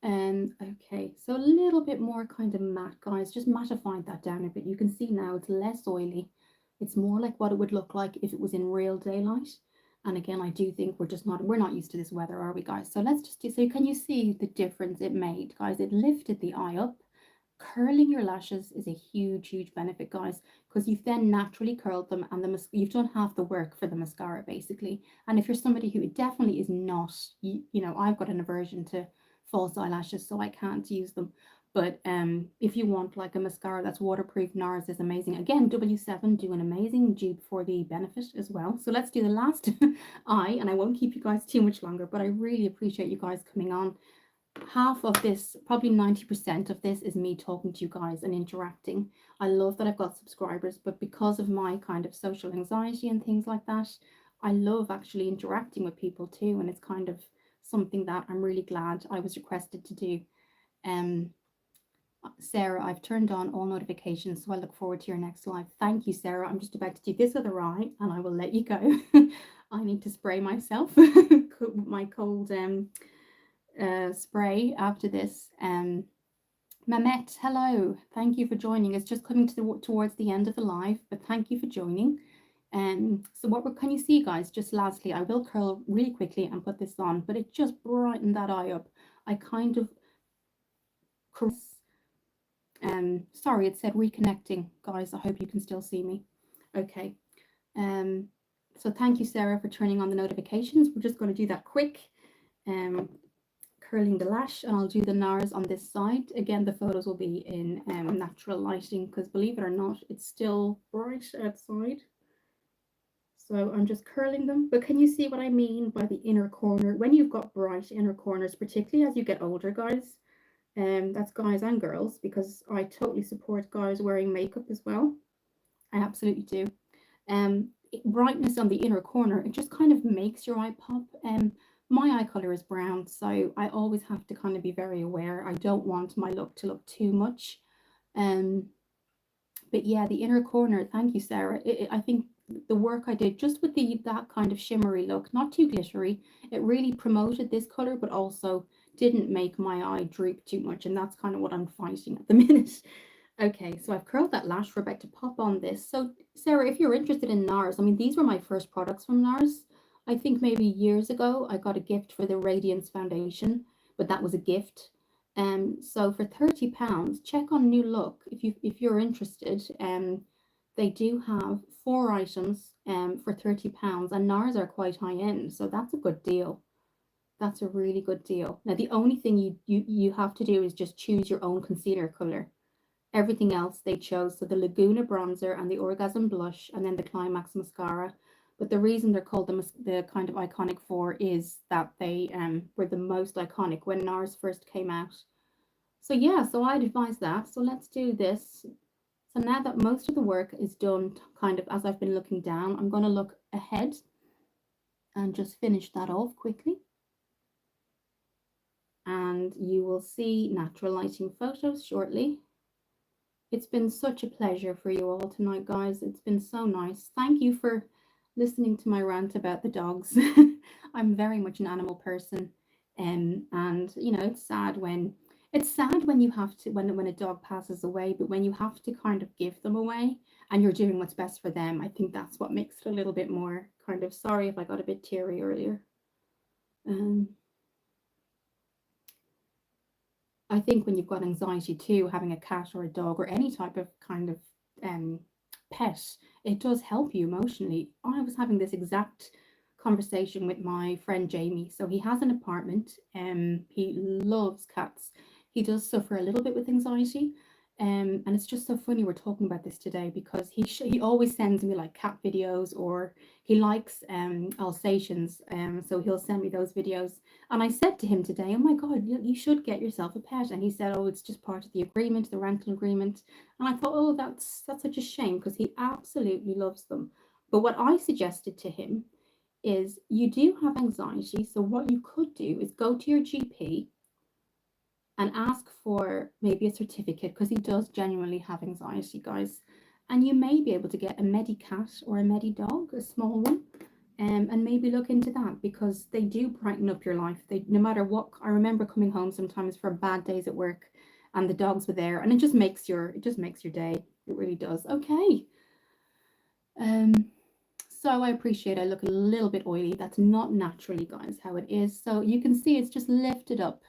Speaker 1: Okay, so a little bit more kind of matte, guys. Just mattifying that down a bit. You can see now it's less oily. It's more like what it would look like if it was in real daylight. And again, I do think we're not used to this weather, are we, guys? So let's just do, so can you see the difference it made, guys? It lifted the eye up. Curling your lashes is a huge, huge benefit, guys, because you've then naturally curled them, and you've done half the work for the mascara, basically. And if you're somebody who definitely is not, you know, I've got an aversion to false eyelashes, so I can't use them. But if you want like a mascara that's waterproof, NARS is amazing. Again, W7 do an amazing dupe for the Benefit as well. So let's do the last eye, and I won't keep you guys too much longer, but I really appreciate you guys coming on. Half of this, probably 90% of this, is me talking to you guys and interacting. I love that I've got subscribers, but because of my kind of social anxiety and things like that, I love actually interacting with people too. And it's kind of something that I'm really glad I was requested to do. Um, Sarah, I've turned on all notifications, so I look forward to your next live. Thank you, Sarah. I'm just about to do this other eye and I will let you go. I need to spray myself, my cold spray after this. Mamet, hello. Thank you for joining. It's just coming towards the end of the live, but thank you for joining. So can you see, guys? Just lastly, I will curl really quickly and put this on, but it just brightened that eye up. I kind of sorry, it said reconnecting, guys. I hope you can still see me. Okay. So thank you, Sarah, for turning on the notifications. We're just going to do that quick. Curling the lash, and I'll do the NARS on this side. Again, the photos will be in natural lighting because, believe it or not, it's still bright outside. So I'm just curling them. But can you see what I mean by the inner corner? When you've got bright inner corners, particularly as you get older, guys, that's guys and girls, because I totally support guys wearing makeup as well. I absolutely do. Brightness on the inner corner, it just kind of makes your eye pop. My eye color is brown, so I always have to kind of be very aware. I don't want my look to look too much. But yeah, the inner corner, thank you, Sarah. I think the work I did just with that kind of shimmery look, not too glittery, it really promoted this color, but also didn't make my eye droop too much. And that's kind of what I'm fighting at the minute. Okay, so I've curled that lash. We're about to pop on this. So Sarah, if you're interested in NARS, I mean, these were my first products from NARS. I think maybe years ago, I got a gift for the Radiance Foundation, but that was a gift. So for £30, check on New Look if you're interested. They do have 4 items for £30, and NARS are quite high end, so that's a good deal. That's a really good deal. Now the only thing you have to do is just choose your own concealer color. Everything else they chose, so the Laguna bronzer and the Orgasm blush, and then the Climax mascara. But the reason they're called the kind of iconic 4 is that they were the most iconic when NARS first came out. So yeah, so I'd advise that. So let's do this. So now that most of the work is done, kind of as I've been looking down, I'm going to look ahead and just finish that off quickly. And you will see natural lighting photos shortly. It's been such a pleasure for you all tonight, guys. It's been so nice. Thank you for listening to my rant about the dogs. I'm very much an animal person. And you know, it's sad when you have to when a dog passes away, but when you have to kind of give them away and you're doing what's best for them, I think that's what makes it a little bit more kind of, sorry if I got a bit teary earlier. I think when you've got anxiety too, having a cat or a dog or any type of kind of pet, it does help you emotionally. I was having this exact conversation with my friend Jamie. So he has an apartment. He loves cats. He does suffer a little bit with anxiety. And it's just so funny we're talking about this today because he always sends me like cat videos, or he likes Alsatians. So he'll send me those videos. And I said to him today, oh my God, you should get yourself a pet. And he said, oh, it's just part of the agreement, the rental agreement. And I thought, oh, that's such a shame because he absolutely loves them. But what I suggested to him is you do have anxiety. So what you could do is go to your GP and ask for maybe a certificate, because he does genuinely have anxiety, guys. And you may be able to get a Medicat or a Medidog, a small one, and maybe look into that, because they do brighten up your life. They, no matter what, I remember coming home sometimes for bad days at work and the dogs were there, and it just makes your day. It really does. Okay. So I appreciate I look a little bit oily. That's not naturally, guys, how it is. So you can see it's just lifted up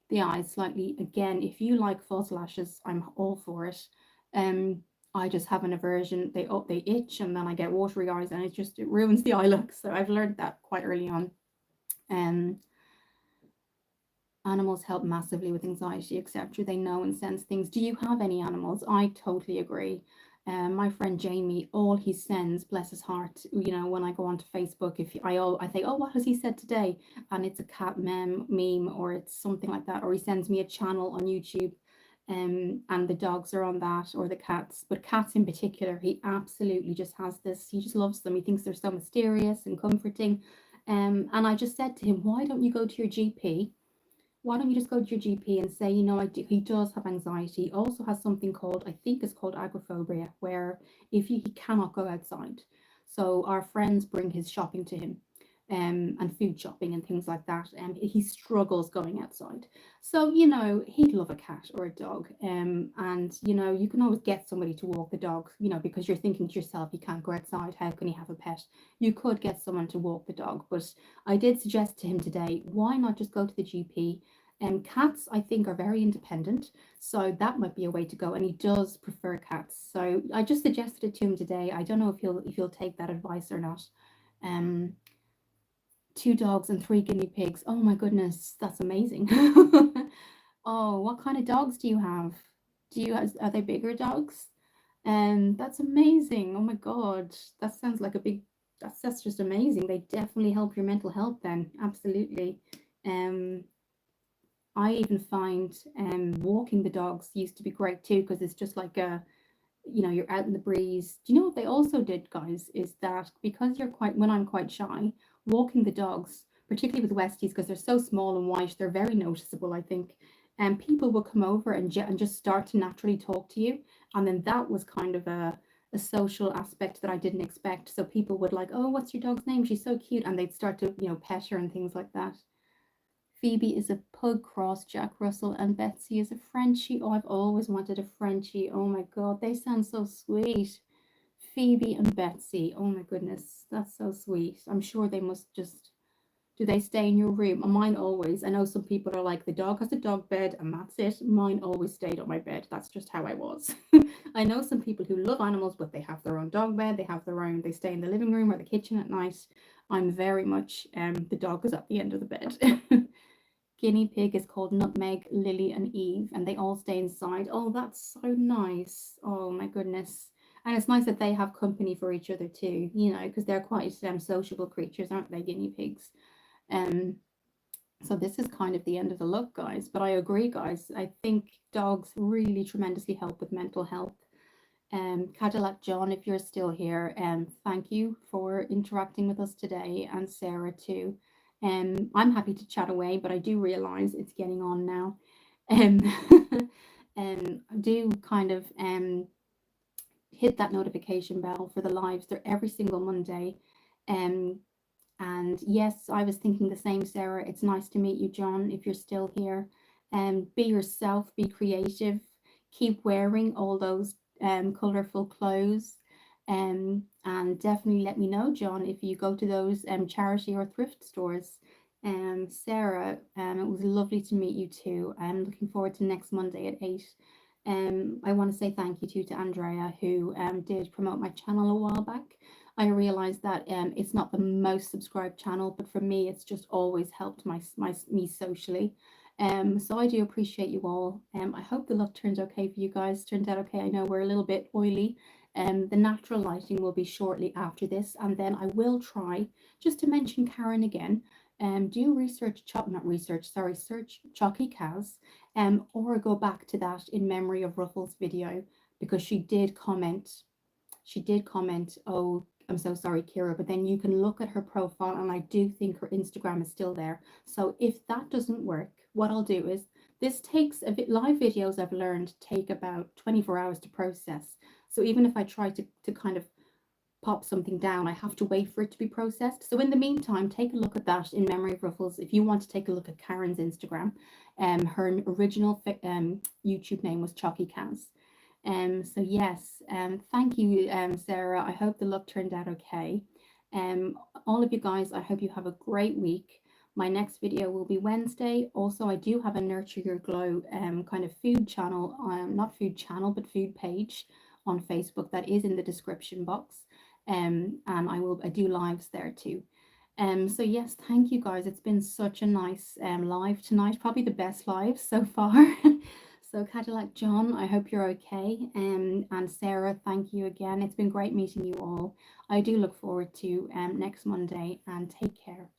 Speaker 1: the eyes slightly. Again, if you like false lashes, I'm all for it. I just have an aversion. They itch, and then I get watery eyes, and it ruins the eye look. So I've learned that quite early on. Animals help massively with anxiety, etc. They know and sense things. Do you have any animals? I totally agree. My friend Jamie, all he sends, bless his heart, when I go onto Facebook, if I think, oh, what has he said today? And it's a cat meme, or it's something like that, or he sends me a channel on YouTube, and the dogs are on that, or the cats, but cats in particular, he absolutely just has this. He just loves them. He thinks they're so mysterious and comforting. And I just said to him, why don't you go to your GP? Why don't you just go to your GP and say, he does have anxiety. He also has something called, I think it's called agoraphobia, where he cannot go outside. So our friends bring his shopping to him, and food shopping and things like that. And he struggles going outside. So, he'd love a cat or a dog. And, you can always get somebody to walk the dog, because you're thinking to yourself, he can't go outside. How can he have a pet? You could get someone to walk the dog. But I did suggest to him today, why not just go to the GP? And cats, I think, are very independent, so that might be a way to go. And he does prefer cats, so I just suggested it to him today. I don't know if he'll take that advice or not. Um, 2 dogs and 3 guinea pigs. Oh my goodness, that's amazing. Oh, what kind of dogs do you have? Are they bigger dogs? And that's amazing. Oh my God, that sounds like a big. That's just amazing. They definitely help your mental health. Then absolutely. Um, I even find walking the dogs used to be great too, because it's just like you're out in the breeze. Do you know what they also did, guys? Is that because when I'm quite shy, walking the dogs, particularly with Westies, because they're so small and white, they're very noticeable, I think. And people will come over and just start to naturally talk to you. And then that was kind of a social aspect that I didn't expect. So people would like, oh, what's your dog's name? She's so cute. And they'd start to, pet her and things like that. Phoebe is a pug cross Jack Russell, and Betsy is a Frenchie. Oh, I've always wanted a Frenchie. Oh my God, they sound so sweet. Phoebe and Betsy. Oh my goodness, that's so sweet. I'm sure they must just. Do they stay in your room? Mine always. I know some people are like, the dog has a dog bed and that's it. Mine always stayed on my bed. That's just how I was. I know some people who love animals, but they have their own dog bed. They stay in the living room or the kitchen at night. I'm very much, the dog is at the end of the bed. Guinea pig is called Nutmeg, Lily, and Eve, and they all stay inside. Oh, that's so nice. Oh my goodness. And it's nice that they have company for each other too, because they're quite sociable creatures, aren't they, guinea pigs? Um, so this is kind of the end of the look, guys. But I agree, guys. I think dogs really tremendously help with mental health. Cadillac John, if you're still here, thank you for interacting with us today, and Sarah too. I'm happy to chat away, but I do realize it's getting on now. Um, do kind of hit that notification bell for the lives. They're every single Monday. Um, and yes, I was thinking the same, Sarah. It's nice to meet you, John, if you're still here. Be yourself, be creative, keep wearing all those colourful clothes. And definitely let me know, John, if you go to those charity or thrift stores. Sarah, it was lovely to meet you too. I'm looking forward to next Monday at 8. I want to say thank you to Andrea, who did promote my channel a while back. I realized that it's not the most subscribed channel, but for me, it's just always helped me socially. So I do appreciate you all. I hope the look turned okay for you guys. Turned out okay. I know we're a little bit oily. The natural lighting will be shortly after this, and then I will try just to mention Karen again. Do research, not research, sorry, search Chalky Cows, or go back to that in memory of Ruffles video, because she did comment. Oh, I'm so sorry, Kira, but then you can look at her profile, and I do think her Instagram is still there. So if that doesn't work, what I'll do is, this takes a bit, live videos I've learned take about 24 hours to process. So even if I try to kind of pop something down, I have to wait for it to be processed. So in the meantime, take a look at that in memory of Ruffles. If you want to take a look at Karen's Instagram, her original YouTube name was Chalky Cows. So yes, thank you, Sarah. I hope the look turned out okay. All of you guys, I hope you have a great week. My next video will be Wednesday. Also, I do have a Nurture Your Glow kind of food channel, not food channel, but food page on Facebook that is in the description box. And I do lives there too. So yes, thank you guys. It's been such a nice live tonight, probably the best live so far. So Cadillac John, I hope you're okay. And Sarah, thank you again. It's been great meeting you all. I do look forward to next Monday, and take care.